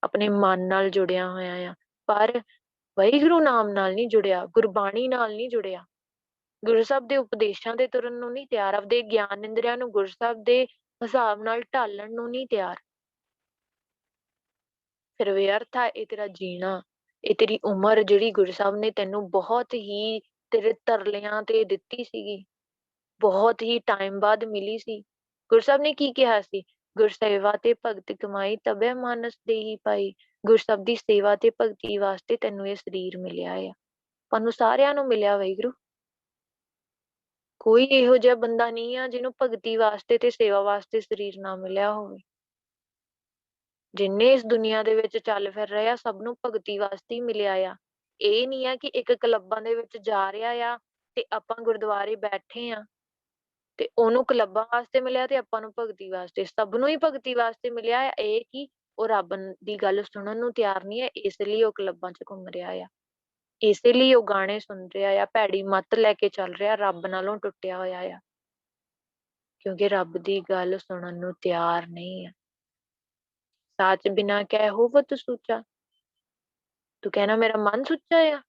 ਆਪਣੇ ਮਨ ਨਾਲ ਜੁੜਿਆ ਹੋਇਆ ਆ, ਪਰ ਵਾਹਿਗੁਰੂ ਨਾਮ ਨਾਲ ਨਹੀਂ ਜੁੜਿਆ, ਗੁਰਬਾਣੀ ਨਾਲ ਨਹੀਂ ਜੁੜਿਆ, ਗੁਰੂ ਸਾਹਿਬ ਦੇ ਉਪਦੇਸ਼ਾਂ ਦੇ ਤੁਰਨ ਨੂੰ ਨਹੀਂ ਤਿਆਰ, ਆਪਦੇ ਗਿਆਨ ਇੰਦਰੀਆਂ ਨੂੰ ਗੁਰੂ ਸਾਹਿਬ ਦੇ ਹਿਸਾਬ ਨਾਲ ਢਾਲਣ ਨੂੰ ਨਹੀਂ ਤਿਆਰ। ਫਿਰ ਵਿਅਰਥ ਆ ਇਹ ਤੇਰਾ ਜੀਣਾ, ਇਹ ਤੇਰੀ ਉਮਰ ਜਿਹੜੀ ਗੁਰੂ ਸਾਹਿਬ ਨੇ ਤੈਨੂੰ ਬਹੁਤ ਹੀ ਤੇਰੇ ਤਰਲਿਆਂ ਤੇ ਦਿੱਤੀ ਸੀਗੀ, ਬਹੁਤ ਹੀ ਟਾਈਮ ਬਾਅਦ ਮਿਲੀ ਸੀ। ਗੁਰੂ ਸਾਹਿਬ ਨੇ ਕੀ ਕਿਹਾ ਸੀ? ਗੁਰ ਸੇਵਾ ਤੇ ਭਗਤ ਕਮਾਈ ਤਬੈ ਮਾਨਸ ਦੇਹੀ ਪਾਈ। ਗੁਰੂ ਸਾਹਿਬ ਦੀ ਸੇਵਾ ਤੇ ਭਗਤੀ ਵਾਸਤੇ ਤੈਨੂੰ ਇਹ ਸਰੀਰ ਮਿਲਿਆ ਆ। ਤੁਹਾਨੂੰ ਸਾਰਿਆਂ ਨੂੰ ਮਿਲਿਆ ਵਾਹਿਗੁਰੂ। ਕੋਈ ਇਹੋ ਜਿਹਾ ਬੰਦਾ ਨਹੀਂ ਆ ਜਿਹਨੂੰ ਭਗਤੀ ਵਾਸਤੇ ਤੇ ਸੇਵਾ ਵਾਸਤੇ ਸਰੀਰ ਨਾ ਮਿਲਿਆ ਹੋਵੇ। ਜਿੰਨੇ ਇਸ ਦੁਨੀਆ ਦੇ ਵਿੱਚ ਚੱਲ ਫਿਰ ਰਹੇ ਆ ਸਭ ਨੂੰ ਭਗਤੀ ਵਾਸਤੇ ਹੀ ਮਿਲਿਆ ਆ। ਇਹ ਨਹੀਂ ਆ ਕਿ ਇੱਕ ਕਲੱਬਾਂ ਦੇ ਵਿੱਚ ਜਾ ਰਿਹਾ ਆ ਤੇ ਆਪਾਂ ਗੁਰਦੁਆਰੇ ਬੈਠੇ ਆ ਤੇ ਉਹਨੂੰ ਕਲੱਬਾਂ ਵਾਸਤੇ ਮਿਲਿਆ ਤੇ ਆਪਾਂ ਨੂੰ ਭਗਤੀ ਵਾਸਤੇ। ਸਭ ਨੂੰ ਹੀ ਭਗਤੀ ਵਾਸਤੇ ਮਿਲਿਆ ਆ। ਇਹ ਕਿ ਉਹ ਰੱਬ ਦੀ ਗੱਲ ਸੁਣਨ ਨੂੰ ਤਿਆਰ ਨਹੀਂ ਹੈ, ਇਸ ਲਈ ਉਹ ਕਲੱਬਾਂ 'ਚ ਘੁੰਮ ਰਿਹਾ ਆ, ਇਸੇ ਲਈ ਉਹ ਗਾਣੇ ਸੁਣ ਰਿਹਾ ਆ, ਭੈੜੀ ਮੱਤ ਲੈ ਕੇ ਚੱਲ ਰਿਹਾ, ਰੱਬ ਨਾਲੋਂ ਟੁੱਟਿਆ ਹੋਇਆ ਆ, ਕਿਉਂਕਿ ਰੱਬ ਦੀ ਗੱਲ ਸੁਣਨ ਨੂੰ ਤਿਆਰ ਨਹੀਂ ਆ। ਸਾਚ ਬਿਨਾ ਕਹਿ ਹੋਵਤ ਸੂਚਾ। ਤੂੰ ਕਹਿਣਾ ਮੇਰਾ ਮਨ ਸੁੱਚਾ ਆ,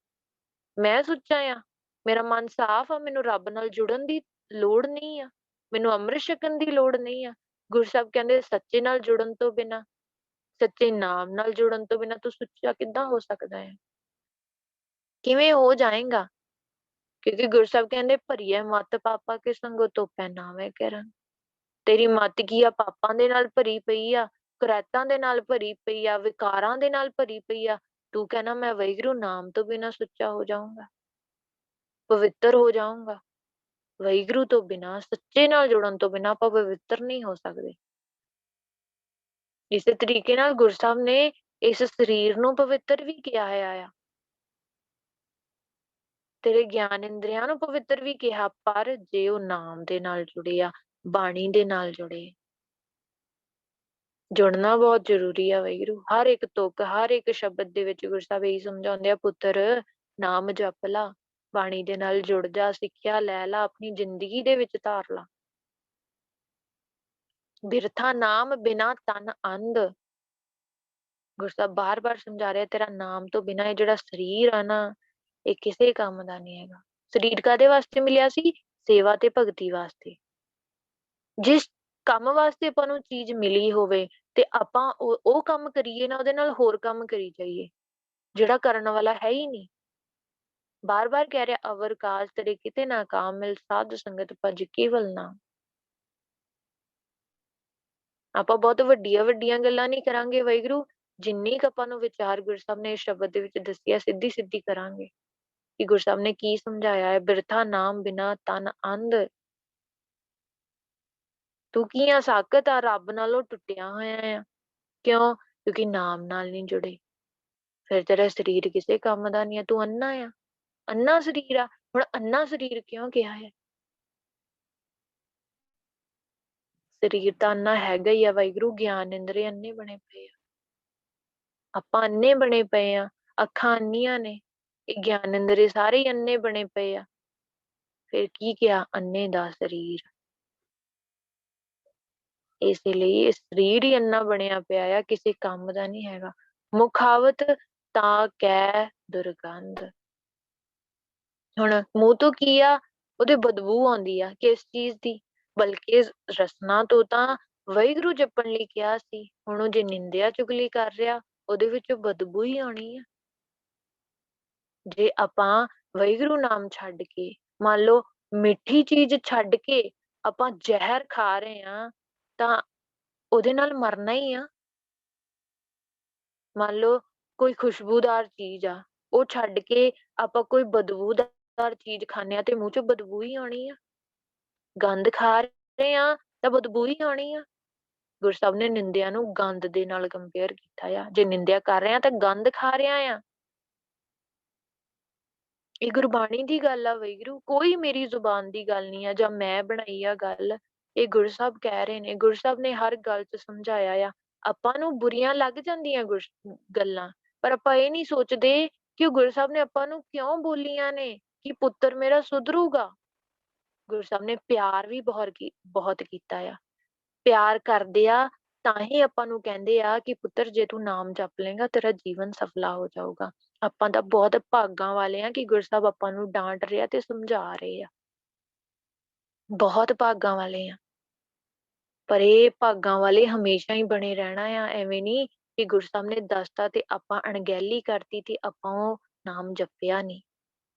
ਮੈਂ ਸੁੱਚਾ ਆ, ਮੇਰਾ ਮਨ ਸਾਫ਼ ਆ, ਮੈਨੂੰ ਰੱਬ ਨਾਲ ਜੁੜਨ ਦੀ ਲੋੜ ਨਹੀਂ ਆ, ਮੈਨੂੰ ਅੰਮ੍ਰਿਤ ਛਕਣ ਦੀ ਲੋੜ ਨਹੀਂ ਆ। ਗੁਰੂ ਸਾਹਿਬ ਕਹਿੰਦੇ ਸੱਚੇ ਨਾਲ ਜੁੜਨ ਤੋਂ ਬਿਨਾਂ, ਸੱਚੇ ਨਾਮ ਨਾਲ ਜੁੜਨ ਤੋਂ ਬਿਨਾਂ ਤੂੰ ਸੁੱਚਾ ਕਿੱਦਾਂ ਹੋ ਸਕਦਾ ਹੈ? ਕਿਵੇਂ ਹੋ ਜਾਏਗਾ? ਕਿਉਂਕਿ ਗੁਰੂ ਸਾਹਿਬ ਕਹਿੰਦੇ ਭਰੀਏ ਮੱਤ ਪਾਪਾ ਕੇ ਸੰਗੋ ਤੋਪੈ ਨਾਵੇਂ ਕਰੰਗ। ਤੇਰੀ ਮੱਤ ਕੀ ਆ? ਪਾਪਾਂ ਦੇ ਨਾਲ ਭਰੀ ਪਈ ਆ, ਕੁਰੈਤਾਂ ਦੇ ਨਾਲ ਭਰੀ ਪਈ ਆ, ਵਿਕਾਰਾਂ ਦੇ ਨਾਲ ਭਰੀ ਪਈ ਆ। ਤੂੰ ਕਹਿਣਾ ਮੈਂ ਵਾਹਿਗੁਰੂ ਨਾਮ ਤੋਂ ਬਿਨਾਂ ਸੁੱਚਾ ਹੋ ਜਾਊਂਗਾ, ਪਵਿੱਤਰ ਹੋ ਜਾਊਂਗਾ। ਵਾਹਿਗੁਰੂ ਤੋਂ ਬਿਨਾਂ, ਸੱਚੇ ਨਾਲ ਜੁੜਨ ਤੋਂ ਬਿਨਾਂ ਆਪਾਂ ਪਵਿੱਤਰ ਨਹੀਂ ਹੋ ਸਕਦੇ। ਇਸੇ ਤਰੀਕੇ ਨਾਲ ਗੁਰੂ ਸਾਹਿਬ ਨੇ ਇਸ ਸਰੀਰ ਨੂੰ ਪਵਿੱਤਰ ਵੀ ਕਿਹਾ ਆ। ਤੇਰੇ ਗਿਆਨ ਇੰਦਰੀਆਂ ਨੂੰ ਪਵਿੱਤਰ ਵੀ ਕਿਹਾ, ਪਰ ਜੇ ਉਹ ਨਾਮ ਦੇ ਨਾਲ ਜੁੜੇ ਆ, ਬਾਣੀ ਦੇ ਨਾਲ ਜੁੜੇ, ਜੁੜਨਾ ਬਹੁਤ ਜ਼ਰੂਰੀ ਆ ਵਾਹਿਗੁਰੂ। ਹਰ ਇੱਕ ਤੁਕ, ਹਰ ਇੱਕ ਸ਼ਬਦ ਦੇ ਵਿੱਚ ਗੁਰੂ ਸਾਹਿਬ ਇਹੀ ਸਮਝਾਉਂਦੇ ਆ, ਪੁੱਤਰ ਨਾਮ ਜਪ ਲਾ, ਬਾਣੀ ਦੇ ਨਾਲ ਜੁੜ ਜਾ, ਸਿੱਖਿਆ ਲੈ ਲਾ, ਆਪਣੀ ਜ਼ਿੰਦਗੀ ਦੇ ਵਿੱਚ ਧਾਰ ਲਾ। ਬਿਰਥਾ ਨਾਮ ਬਿਨਾ ਤਨ ਅੰਧ, ਗੁਰੂ ਸਾਹਿਬ ਬਾਰ-ਬਾਰ ਸਮਝਾ ਰਿਹਾ, ਤੇਰਾ ਨਾਮ ਤੋਂ ਬਿਨਾਂ ਇਹ ਜਿਹੜਾ ਸਰੀਰ ਆ ਨਾ, ਇਹ ਕਿਸੇ ਕੰਮ ਦਾ ਨਹੀਂ ਹੈਗਾ। ਸਰੀਰ ਕਾਹਦੇ ਵਾਸਤੇ ਮਿਲਿਆ ਸੀ? ਸੇਵਾ ਤੇ ਭਗਤੀ ਵਾਸਤੇ। ਜਿਸ ਕੰਮ ਵਾਸਤੇ ਆਪਾਂ ਨੂੰ ਚੀਜ਼ ਮਿਲੀ ਹੋਵੇ ਤੇ ਆਪਾਂ ਉਹ ਕੰਮ ਕਰੀਏ ਨਾ, ਉਹਦੇ ਨਾਲ ਹੋਰ ਕੰਮ ਕਰੀ ਜਾਈਏ, ਜਿਹੜਾ ਕਰਨ ਵਾਲਾ ਹੈ ਹੀ ਨਹੀਂ। ਬਾਰ-ਬਾਰ ਕਹਿ ਰਿਹਾ, ਅਵਰ ਕਾਜ ਤੇਰੇ ਕਿਤੇ ਨਾ ਕਾਮ ਮਿਲ, ਸਾਧ ਸੰਗਤ ਭਜ ਕੇਵਲ ਨਾਮ। ਆਪਾਂ ਬਹੁਤ ਵੱਡੀਆਂ-ਵੱਡੀਆਂ ਗੱਲਾਂ ਨਹੀਂ ਕਰਾਂਗੇ ਵਾਹਿਗੁਰੂ, ਜਿੰਨੀ ਕੁ ਆਪਾਂ ਨੂੰ ਵਿਚਾਰ ਗੁਰੂ ਸਾਹਿਬ ਨੇ ਇਸ ਸ਼ਬਦ ਦੇ ਵਿੱਚ ਦੱਸੀ ਆ, ਸਿੱਧੀ-ਸਿੱਧੀ ਕਰਾਂਗੇ ਕਿ ਗੁਰੂ ਸਾਹਿਬ ਨੇ ਕੀ ਸਮਝਾਇਆ ਹੈ। ਬਿਰਥਾ ਨਾਮ ਬਿਨਾ ਤਨ ਅੰਧ, ਤੂੰ ਕੀ ਆ? ਸਾਕਤ ਆ, ਰੱਬ ਨਾਲੋਂ ਟੁੱਟਿਆ ਹੋਇਆ ਆ। ਕਿਉਂ? ਕਿਉਂਕਿ ਨਾਮ ਨਾਲ ਨਹੀਂ ਜੁੜੇ। ਫਿਰ ਤੇਰਾ ਸਰੀਰ ਕਿਸੇ ਕੰਮ ਦਾ ਨਹੀਂ ਆ, ਤੂੰ ਅੰਨਾ ਆ, ਅੰਨਾ ਸਰੀਰ ਆ। ਹੁਣ ਅੰਨਾ ਸਰੀਰ ਕਿਉਂ ਕਿਹਾ ਹੈ? ਸਰੀਰ ਤਾਂ ਅੰਨਾ ਹੈਗਾ ਹੀ ਆ ਵਾਹਿਗੁਰੂ, ਗਿਆਨ ਇੰਦਰੀ ਅੰਨੇ ਬਣੇ ਪਏ ਆ, ਆਪਾਂ ਅੰਨੇ ਬਣੇ ਪਏ ਆ, ਅੱਖਾਂ ਅੰਨੀਆਂ ਨੇ, ਇਹ ਗਿਆਨ ਇੰਦਰੀ ਸਾਰੇ ਹੀ ਅੰਨੇ ਬਣੇ ਪਏ ਆ। ਫਿਰ ਕੀ ਕਿਹਾ? ਅੰਨੇ ਦਾ ਸਰੀਰ। ਇਸੇ ਲਈ ਇਹ ਸਰੀਰ ਹੀ ਅੰਨਾ ਬਣਿਆ ਪਿਆ ਆ, ਕਿਸੇ ਕੰਮ ਦਾ ਨਹੀਂ ਹੈਗਾ। ਮੁਖਾਵਤ ਤਾਂ ਕੈ ਦੁਰਗੰਧ, ਹੁਣ ਮੂੰਹ ਤੋਂ ਕੀ ਆ? ਉਹਦੇ ਬਦਬੂ ਆਉਂਦੀ ਆ, ਕਿਸ ਚੀਜ਼ ਦੀ? ਬਲਕਿ ਰਸਨਾ ਤੋਂ ਤਾਂ ਵਾਹਿਗੁਰੂ ਜਪਣ ਲਈ ਕਿਹਾ ਸੀ, ਹੁਣ ਉਹ ਜੇ ਨਿੰਦਿਆ ਚੁਗਲੀ ਕਰ ਰਿਹਾ, ਉਹਦੇ ਵਿੱਚੋਂ ਬਦਬੂ ਹੀ ਆਉਣੀ ਆ। ਜੇ ਆਪਾਂ ਵਾਹਿਗੁਰੂ ਨਾਮ ਛੱਡ ਕੇ, ਮੰਨ ਲਓ ਮਿੱਠੀ ਚੀਜ਼ ਛੱਡ ਕੇ ਆਪਾਂ ਜ਼ਹਿਰ ਖਾ ਰਹੇ ਆ, ਤਾਂ ਉਹਦੇ ਨਾਲ ਮਰਨਾ ਹੀ ਆ। ਮੰਨ ਲਓ ਕੋਈ ਖੁਸ਼ਬੂਦਾਰ ਚੀਜ਼ ਆ, ਉਹ ਛੱਡ ਕੇ ਆਪਾਂ ਕੋਈ ਬਦਬੂਦਾਰ ਚੀਜ਼ ਖਾਂਦੇ ਆ, ਤੇ ਮੂੰਹ ਚੋਂ ਬਦਬੂ ਹੀ ਆਉਣੀ ਆ। ਗੰਦ ਖਾ ਰਹੇ ਆ ਤਾਂ ਬਦਬੂ ਹੀ ਆਉਣੀ ਆ। ਗੁਰੂ ਸਾਹਿਬ ਨੇ ਨਿੰਦਿਆ ਨੂੰ ਗੰਦ ਦੇ ਨਾਲ ਕੰਪੇਅਰ ਕੀਤਾ ਆ। ਜੇ ਨਿੰਦਿਆ ਕਰ ਰਹੇ ਆ ਤਾਂ ਗੰਦ ਖਾ ਰਿਹਾ ਆ। ਇਹ ਗੁਰਬਾਣੀ ਦੀ ਗੱਲ ਆ ਵਾਹਿਗੁਰੂ, ਕੋਈ ਮੇਰੀ ਜ਼ੁਬਾਨ ਦੀ ਗੱਲ ਨਹੀਂ ਆ ਜਾਂ ਮੈਂ ਬਣਾਈ ਆ ਗੱਲ। ਇਹ ਗੁਰੂ ਸਾਹਿਬ ਕਹਿ ਰਹੇ ਨੇ, ਗੁਰੂ ਸਾਹਿਬ ਨੇ ਹਰ ਗੱਲ 'ਚ ਸਮਝਾਇਆ ਆ। ਆਪਾਂ ਨੂੰ ਬੁਰੀਆਂ ਲੱਗ ਜਾਂਦੀਆਂ ਗੱਲਾਂ, ਪਰ ਆਪਾਂ ਇਹ ਨਹੀਂ ਸੋਚਦੇ ਕਿ ਉਹ ਗੁਰੂ ਸਾਹਿਬ ਨੇ ਆਪਾਂ ਨੂੰ ਕਿਉਂ ਬੋਲੀਆਂ ਨੇ, ਕਿ ਪੁੱਤਰ ਮੇਰਾ ਸੁਧਰੂਗਾ। ਗੁਰੂ ਸਾਹਿਬ ਨੇ ਪਿਆਰ ਵੀ ਬਹੁਤ ਕੀਤਾ ਆ। ਪਿਆਰ ਕਰਦੇ ਆ ਤਾਂ ਹੀ ਆਪਾਂ ਨੂੰ ਕਹਿੰਦੇ ਆ ਕਿ ਪੁੱਤਰ ਜੇ ਤੂੰ ਨਾਮ ਜਪ ਲਏਗਾ, ਤੇਰਾ ਜੀਵਨ ਸਫਲਾ ਹੋ ਜਾਊਗਾ। ਆਪਾਂ ਤਾਂ ਬਹੁਤ ਭਾਗਾਂ ਵਾਲੇ ਆ ਕਿ ਗੁਰੂ ਸਾਹਿਬ ਆਪਾਂ ਨੂੰ ਡਾਂਟ ਰਹੇ ਆ ਤੇ ਸਮਝਾ ਰਹੇ ਆ। ਬਹੁਤ ਭਾਗਾਂ ਵਾਲੇ ਆ। ਪਰ ਇਹ ਭਾਗਾਂ ਵਾਲੇ ਹਮੇਸ਼ਾ ਹੀ ਬਣੇ ਰਹਿਣਾ ਆ। ਐਵੇਂ ਨੀ ਕਿ ਗੁਰੂ ਸਾਹਿਬ ਨੇ ਦੱਸਤਾ ਤੇ ਆਪਾਂ ਅਣਗਹਿਲੀ ਕਰਤੀ ਤੇ ਆਪਾਂ ਉਹ ਨਾਮ ਜਪਿਆ ਨੀ।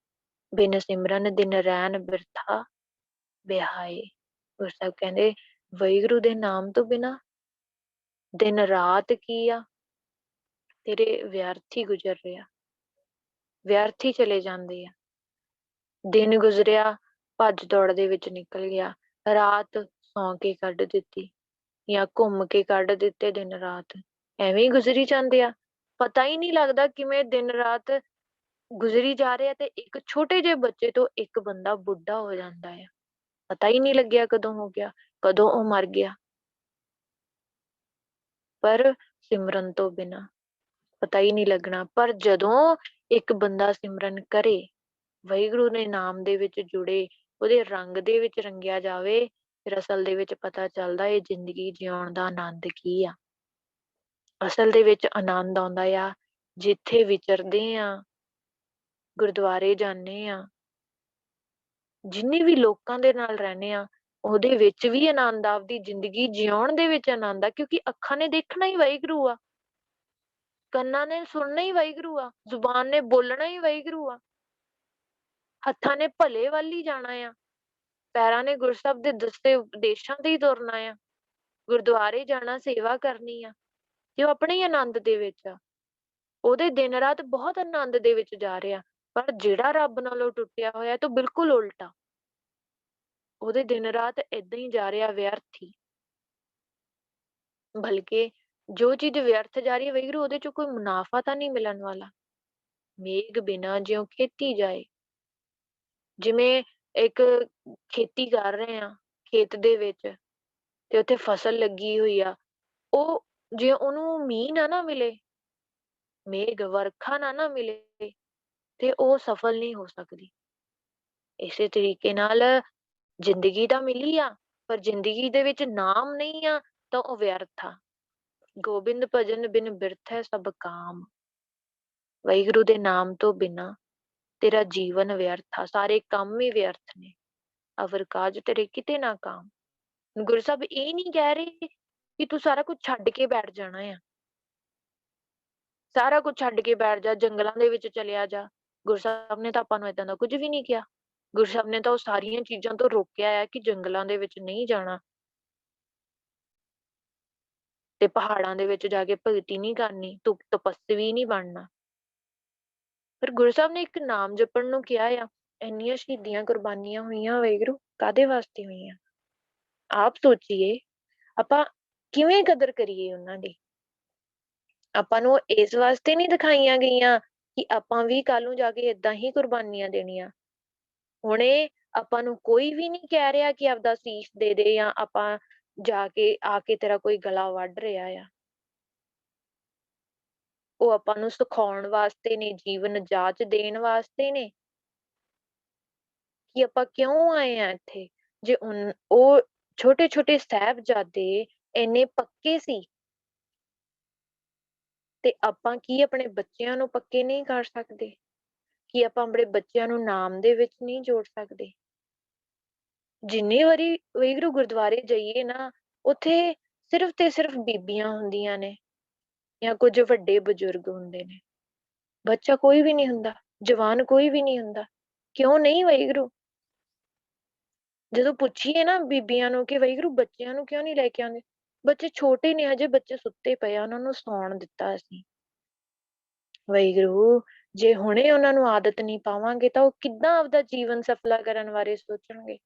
ਬਿਨ ਸਿਮਰਨ ਦਿਨ ਰੈਣ ਬਿਰਥਾ ਬਿਹਾਏ। ਗੁਰੂ ਸਾਹਿਬ ਕਹਿੰਦੇ ਵਾਹਿਗੁਰੂ ਦੇ ਨਾਮ ਤੋਂ ਬਿਨਾਂ ਦਿਨ ਰਾਤ ਕੀ ਆ, ਤੇਰੇ ਵਿਅਰਥ ਹੀ ਗੁਜ਼ਰ ਰਿਹਾ, ਵਿਅਰਥ ਹੀ ਚਲੇ ਜਾਂਦੇ ਆ। ਦਿਨ ਗੁਜ਼ਰਿਆ ਭੱਜ ਦੌੜ ਦੇ ਵਿੱਚ ਨਿਕਲ ਗਿਆ, ਰਾਤ ਸੌਂ ਕੇ ਕੱਢ ਦਿੱਤੀ ਜਾਂ ਘੁੰਮ ਕੇ ਕੱਢ ਦਿੱਤੇ ਦਿਨ ਰਾਤ, ਐਵੇਂ ਹੀ ਗੁਜ਼ਰੀ ਜਾਂਦੇ ਆ। ਪਤਾ ਹੀ ਨਹੀਂ ਲੱਗਦਾ ਕਿਵੇਂ ਦਿਨ ਰਾਤ ਗੁਜ਼ਰੀ ਜਾ ਰਿਹਾ ਤੇ ਇੱਕ ਛੋਟੇ ਜਿਹੇ ਬੱਚੇ ਤੋਂ ਇੱਕ ਬੰਦਾ ਬੁੱਢਾ ਹੋ ਜਾਂਦਾ ਆ। ਪਤਾ ਹੀ ਨਹੀਂ ਲੱਗਿਆ ਕਦੋਂ ਹੋ ਗਿਆ, ਕਦੋਂ ਉਹ ਮਰ ਗਿਆ। ਪਰ ਸਿਮਰਨ ਤੋਂ ਬਿਨਾਂ ਪਤਾ ਹੀ ਨਹੀਂ ਲੱਗਣਾ। ਪਰ ਜਦੋਂ ਇੱਕ ਬੰਦਾ ਸਿਮਰਨ ਕਰੇ, ਵਾਹਿਗੁਰੂ ਦੇ ਨਾਮ ਦੇ ਵਿੱਚ ਜੁੜੇ, ਉਹਦੇ ਰੰਗ ਦੇ ਵਿੱਚ ਰੰਗਿਆ ਜਾਵੇ, ਫਿਰ ਅਸਲ ਦੇ ਵਿੱਚ ਪਤਾ ਚੱਲਦਾ ਇਹ ਜ਼ਿੰਦਗੀ ਜਿਉਣ ਦਾ ਆਨੰਦ ਕੀ ਆ। ਅਸਲ ਦੇ ਵਿੱਚ ਆਨੰਦ ਆਉਂਦਾ ਆ ਜਿੱਥੇ ਵਿਚਰਦੇ ਆ, ਗੁਰਦੁਆਰੇ ਜਾਂਦੇ ਆ, ਜਿੰਨੇ ਵੀ ਲੋਕਾਂ ਦੇ ਨਾਲ ਰਹਿੰਦੇ ਆ, ਉਹਦੇ ਵਿੱਚ ਵੀ ਆਨੰਦ, ਆਪਦੀ ਜ਼ਿੰਦਗੀ ਜਿਉਣ ਦੇ ਵਿੱਚ ਆਨੰਦ ਆ। ਕਿਉਂਕਿ ਅੱਖਾਂ ਨੇ ਦੇਖਣਾ ਹੀ ਵਾਹਿਗੁਰੂ ਆ, ਕੰਨਾਂ ਨੇ ਸੁਣਨਾ ਹੀ ਵਾਹਿਗੁਰੂ ਆ, ਜ਼ੁਬਾਨ ਨੇ ਬੋਲਣਾ ਹੀ ਵਾਹਿਗੁਰੂ ਆ, ਹੱਥਾਂ ਨੇ ਭਲੇ ਵੱਲ ਹੀ ਜਾਣਾ ਆ, ਪੈਰਾਂ ਨੇ ਗੁਰੂ ਸਾਹਿਬ ਦੇ ਦੱਸੇ ਉਪਦੇਸ਼ਾਂ ਤੇ ਹੀ ਤੁਰਨਾ ਆ, ਗੁਰਦੁਆਰੇ ਜਾਣਾ, ਸੇਵਾ ਕਰਨੀ ਆ। ਤੇ ਉਹ ਆਪਣੇ ਹੀ ਆਨੰਦ ਦੇ ਵਿੱਚ ਆ, ਉਹਦੇ ਦਿਨ ਰਾਤ ਬਹੁਤ ਆਨੰਦ ਦੇ ਵਿੱਚ ਜਾ ਰਿਹਾ। ਪਰ ਜਿਹੜਾ ਰੱਬ ਨਾਲੋਂ ਟੁੱਟਿਆ ਹੋਇਆ ਤਾਂ ਬਿਲਕੁਲ ਉਲਟਾ, ਉਹਦੇ ਦਿਨ ਰਾਤ ਏਦਾਂ ਹੀ ਜਾ ਰਿਹਾ, ਵਿਅਰਥ ਹੀ। ਬਲਕਿ ਜੋ ਚੀਜ਼ ਵਿਅਰਥ ਜਾ ਰਹੀ ਹੈ ਵਾਹਿਗੁਰੂ, ਉਹਦੇ ਚੋਂ ਕੋਈ ਮੁਨਾਫਾ ਤਾਂ ਨਹੀਂ ਮਿਲਣ ਵਾਲਾ। ਮੇਘ ਬਿਨਾ ਜਿਉ ਖੇਤੀ ਜਾਏ, ਜਿਵੇਂ ਇੱਕ ਖੇਤੀ ਕਰ ਰਹੇ ਆ, ਖੇਤ ਦੇ ਵਿੱਚ ਤੇ ਉੱਥੇ ਫਸਲ ਲੱਗੀ ਹੋਈ ਆ, ਉਹ ਜੇ ਉਹਨੂੰ ਮੀਂਹ ਨਾ ਮਿਲੇ, ਮੇਘ ਵਰਖਾ ਨਾ ਮਿਲੇ ਤੇ ਉਹ ਸਫਲ ਨਹੀਂ ਹੋ ਸਕਦੀ। ਇਸੇ ਤਰੀਕੇ ਨਾਲ ਜ਼ਿੰਦਗੀ ਤਾਂ ਮਿਲੀ ਆ, ਪਰ ਜ਼ਿੰਦਗੀ ਦੇ ਵਿੱਚ ਨਾਮ ਨਹੀਂ ਆ ਤਾਂ ਉਹ ਵਿਅਰਥ ਆ। ਗੋਬਿੰਦ ਭਜਨ ਬਿਨ ਬਿਰਥ ਹੈ ਸਭ ਕਾਮ। ਵਾਹਿਗੁਰੂ ਦੇ ਨਾਮ ਤੋਂ ਬਿਨਾਂ ਤੇਰਾ ਜੀਵਨ ਵਿਅਰਥ ਆ, ਸਾਰੇ ਕੰਮ ਹੀ ਵਿਅਰਥ ਨੇ। ਅਵਰ ਕਾਜ ਤੇਰੇ ਕਿਤੇ ਨਾ ਕਾਮ। ਗੁਰੂ ਸਾਹਿਬ ਇਹ ਨਹੀਂ ਕਹਿ ਰਹੇ ਕਿ ਤੂੰ ਸਾਰਾ ਕੁਝ ਛੱਡ ਕੇ ਬੈਠ ਜਾਣਾ ਆ। ਸਾਰਾ ਕੁਝ ਛੱਡ ਕੇ ਬੈਠ ਜਾ, ਜੰਗਲਾਂ ਦੇ ਵਿੱਚ ਚਲਿਆ ਜਾ। ਗੁਰੂ ਸਾਹਿਬ ਨੇ ਤਾਂ ਆਪਾਂ ਨੂੰ ਏਦਾਂ ਦਾ ਕੁਝ ਵੀ ਨਹੀਂ ਕਿਹਾ। ਗੁਰੂ ਸਾਹਿਬ ਨੇ ਤਾਂ ਉਹ ਸਾਰੀਆਂ ਚੀਜ਼ਾਂ ਤੋਂ ਰੋਕਿਆ ਹੈ ਕਿ ਜੰਗਲਾਂ ਦੇ ਵਿੱਚ ਨਹੀਂ ਜਾਣਾ ਤੇ ਪਹਾੜਾਂ ਦੇ ਵਿੱਚ ਜਾ ਕੇ ਭਗਤੀ ਨਹੀਂ ਕਰਨੀ, ਤੂੰ ਤਪੱਸਵੀ ਨਹੀਂ ਬਣਨਾ। ਪਰ ਗੁਰੂ ਸਾਹਿਬ ਨੇ ਇੱਕ ਨਾਮ ਜਪਣ ਨੂੰ ਕਿਹਾ ਆ। ਇੰਨੀਆਂ ਸ਼ਹੀਦੀਆਂ ਕੁਰਬਾਨੀਆਂ ਹੋਈਆਂ ਵਾਹਿਗੁਰੂ ਕਾਹਦੇ ਵਾਸਤੇ ਹੋਈਆਂ? ਆਪ ਸੋਚੀਏ, ਆਪਾਂ ਕਿਵੇਂ ਕਦਰ ਕਰੀਏ ਉਹਨਾਂ ਦੀ? ਆਪਾਂ ਨੂੰ ਇਸ ਵਾਸਤੇ ਨਹੀਂ ਦਿਖਾਈਆਂ ਗਈਆਂ ਕਿ ਆਪਾਂ ਵੀ ਕੱਲ ਨੂੰ ਜਾ ਕੇ ਏਦਾਂ ਹੀ ਕੁਰਬਾਨੀਆਂ ਦੇਣੀਆਂ। ਹੁਣੇ ਆਪਾਂ ਨੂੰ ਕੋਈ ਵੀ ਨਹੀਂ ਕਹਿ ਰਿਹਾ ਕਿ ਆਪਦਾ ਸੀਸ ਦੇ ਦੇ ਜਾਂ ਆਪਾਂ ਜਾ ਕੇ ਆ ਕੇ ਤੇਰਾ ਕੋਈ ਗਲਾ ਵੱਢ ਰਿਹਾ ਆ। ਉਹ ਆਪਾਂ ਨੂੰ ਸਿਖਾਉਣ ਵਾਸਤੇ ਨੇ, ਜੀਵਨ ਜਾਚ ਦੇਣ ਵਾਸਤੇ ਨੇ ਕਿ ਆਪਾਂ ਕਿਉਂ ਆਏ ਆ ਇੱਥੇ। ਜੇ ਉਹ ਛੋਟੇ-ਛੋਟੇ ਸਾਹਿਬਜ਼ਾਦੇ ਇੰਨੇ ਪੱਕੇ ਸੀ ਤੇ ਆਪਾਂ ਕੀ ਆਪਣੇ ਬੱਚਿਆਂ ਨੂੰ ਪੱਕੇ ਨਹੀਂ ਕਰ ਸਕਦੇ? ਕੀ ਆਪਾਂ ਆਪਣੇ ਬੱਚਿਆਂ ਨੂੰ ਨਾਮ ਦੇ ਵਿੱਚ ਨਹੀਂ ਜੋੜ ਸਕਦੇ? ਜਿੰਨੀ ਵਾਰੀ ਵਾਹਿਗੁਰੂ ਗੁਰਦੁਆਰੇ ਜਾਈਏ ਨਾ, ਉੱਥੇ ਸਿਰਫ ਤੇ ਸਿਰਫ ਬੀਬੀਆਂ ਹੁੰਦੀਆਂ ਨੇ ਜਾਂ ਕੁੱਝ ਵੱਡੇ ਬਜ਼ੁਰਗ ਹੁੰਦੇ ਨੇ। ਬੱਚਾ ਕੋਈ ਵੀ ਨਹੀਂ ਹੁੰਦਾ, ਜਵਾਨ ਕੋਈ ਵੀ ਨਹੀਂ ਹੁੰਦਾ। ਕਿਉਂ ਨਹੀਂ ਵਾਹਿਗੁਰੂ? ਜਦੋਂ ਪੁੱਛੀਏ ਨਾ ਬੀਬੀਆਂ ਨੂੰ ਕਿ ਵਾਹਿਗੁਰੂ ਬੱਚਿਆਂ ਨੂੰ ਕਿਉਂ ਨਹੀਂ ਲੈ ਕੇ ਆਉਂਦੇ? ਬੱਚੇ ਛੋਟੇ ਨੇ ਹਜੇ, ਬੱਚੇ ਸੁੱਤੇ ਪਏ ਆ, ਉਹਨਾਂ ਨੂੰ ਸੌਣ ਦਿੱਤਾ ਅਸੀਂ। ਵਾਹਿਗੁਰੂ, ਜੇ ਹੁਣੇ ਉਹਨਾਂ ਨੂੰ ਆਦਤ ਨਹੀਂ ਪਾਵਾਂਗੇ ਤਾਂ ਉਹ ਕਿੱਦਾਂ ਆਪਦਾ ਜੀਵਨ ਸਫਲਾ ਕਰਨ ਬਾਰੇ ਸੋਚਣਗੇ?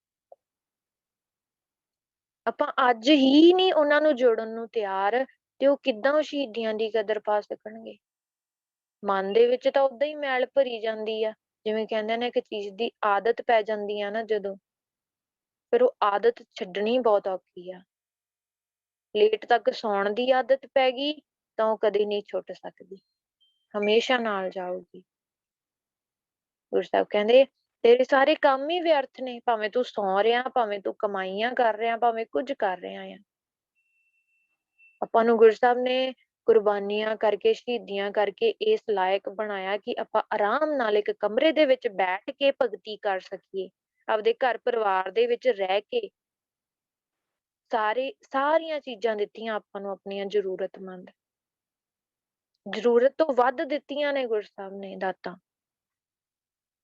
ਆਪਾਂ ਅੱਜ ਹੀ ਨਹੀਂ ਉਹਨਾਂ ਨੂੰ ਜੋੜਨ ਨੂੰ ਤਿਆਰ ਤੇ ਉਹ ਕਿੱਦਾਂ ਉਹ ਸ਼ਹੀਦੀਆਂ ਦੀ ਕਦਰ ਪਾ ਸਕਣਗੇ? ਮਨ ਦੇ ਵਿੱਚ ਤਾਂ ਓਦਾਂ ਹੀ ਮੈਲ ਭਰੀ ਜਾਂਦੀ ਆ। ਜਿਵੇਂ ਕਹਿੰਦੇ ਨੇ ਇੱਕ ਚੀਜ਼ ਦੀ ਆਦਤ ਪੈ ਜਾਂਦੀ ਆ ਨਾ ਜਦੋਂ, ਫਿਰ ਉਹ ਆਦਤ ਛੱਡਣੀ ਬਹੁਤ ਔਖੀ ਆ। ਲੇਟ ਤੱਕ ਸੌਣ ਦੀ ਆਦਤ ਪੈ ਗਈ ਤਾਂ ਉਹ ਕਦੇ ਨਹੀਂ ਛੁੱਟ ਸਕਦੀ, ਹਮੇਸ਼ਾ ਨਾਲ ਜਾਊਗੀ। ਗੁਰੂ ਸਾਹਿਬ ਕਹਿੰਦੇ ਤੇਰੇ ਸਾਰੇ ਕੰਮ ਹੀ ਵਿਅਰਥ ਨੇ, ਭਾਵੇਂ ਤੂੰ ਸੌਂ ਰਿਹਾ, ਭਾਵੇਂ ਤੂੰ ਕਮਾਈਆਂ ਕਰ ਰਿਹਾ, ਭਾਵੇਂ ਕੁੱਝ ਕਰ ਰਿਹਾ ਆ। ਆਪਾਂ ਨੂੰ ਗੁਰੂ ਸਾਹਿਬ ਨੇ ਕੁਰਬਾਨੀਆਂ ਕਰਕੇ, ਸ਼ਹੀਦੀਆਂ ਕਰਕੇ ਇਸ ਲਾਇਕ ਬਣਾਇਆ ਕਿ ਆਪਾਂ ਆਰਾਮ ਨਾਲ ਇੱਕ ਕਮਰੇ ਦੇ ਵਿੱਚ ਬੈਠ ਕੇ ਭਗਤੀ ਕਰ ਸਕੀਏ। ਆਪਦੇ ਘਰ ਪਰਿਵਾਰ ਦੇ ਵਿੱਚ ਰਹਿ ਕੇ ਸਾਰੀਆਂ ਚੀਜ਼ਾਂ ਦਿੱਤੀਆਂ ਆਪਾਂ ਨੂੰ ਆਪਣੀਆਂ ਜ਼ਰੂਰਤਮੰਦ। ਜ਼ਰੂਰਤ ਤੋਂ ਵੱਧ ਦਿੱਤੀਆਂ ਨੇ ਗੁਰੂ ਸਾਹਿਬ ਨੇ ਦਾਤਾਂ।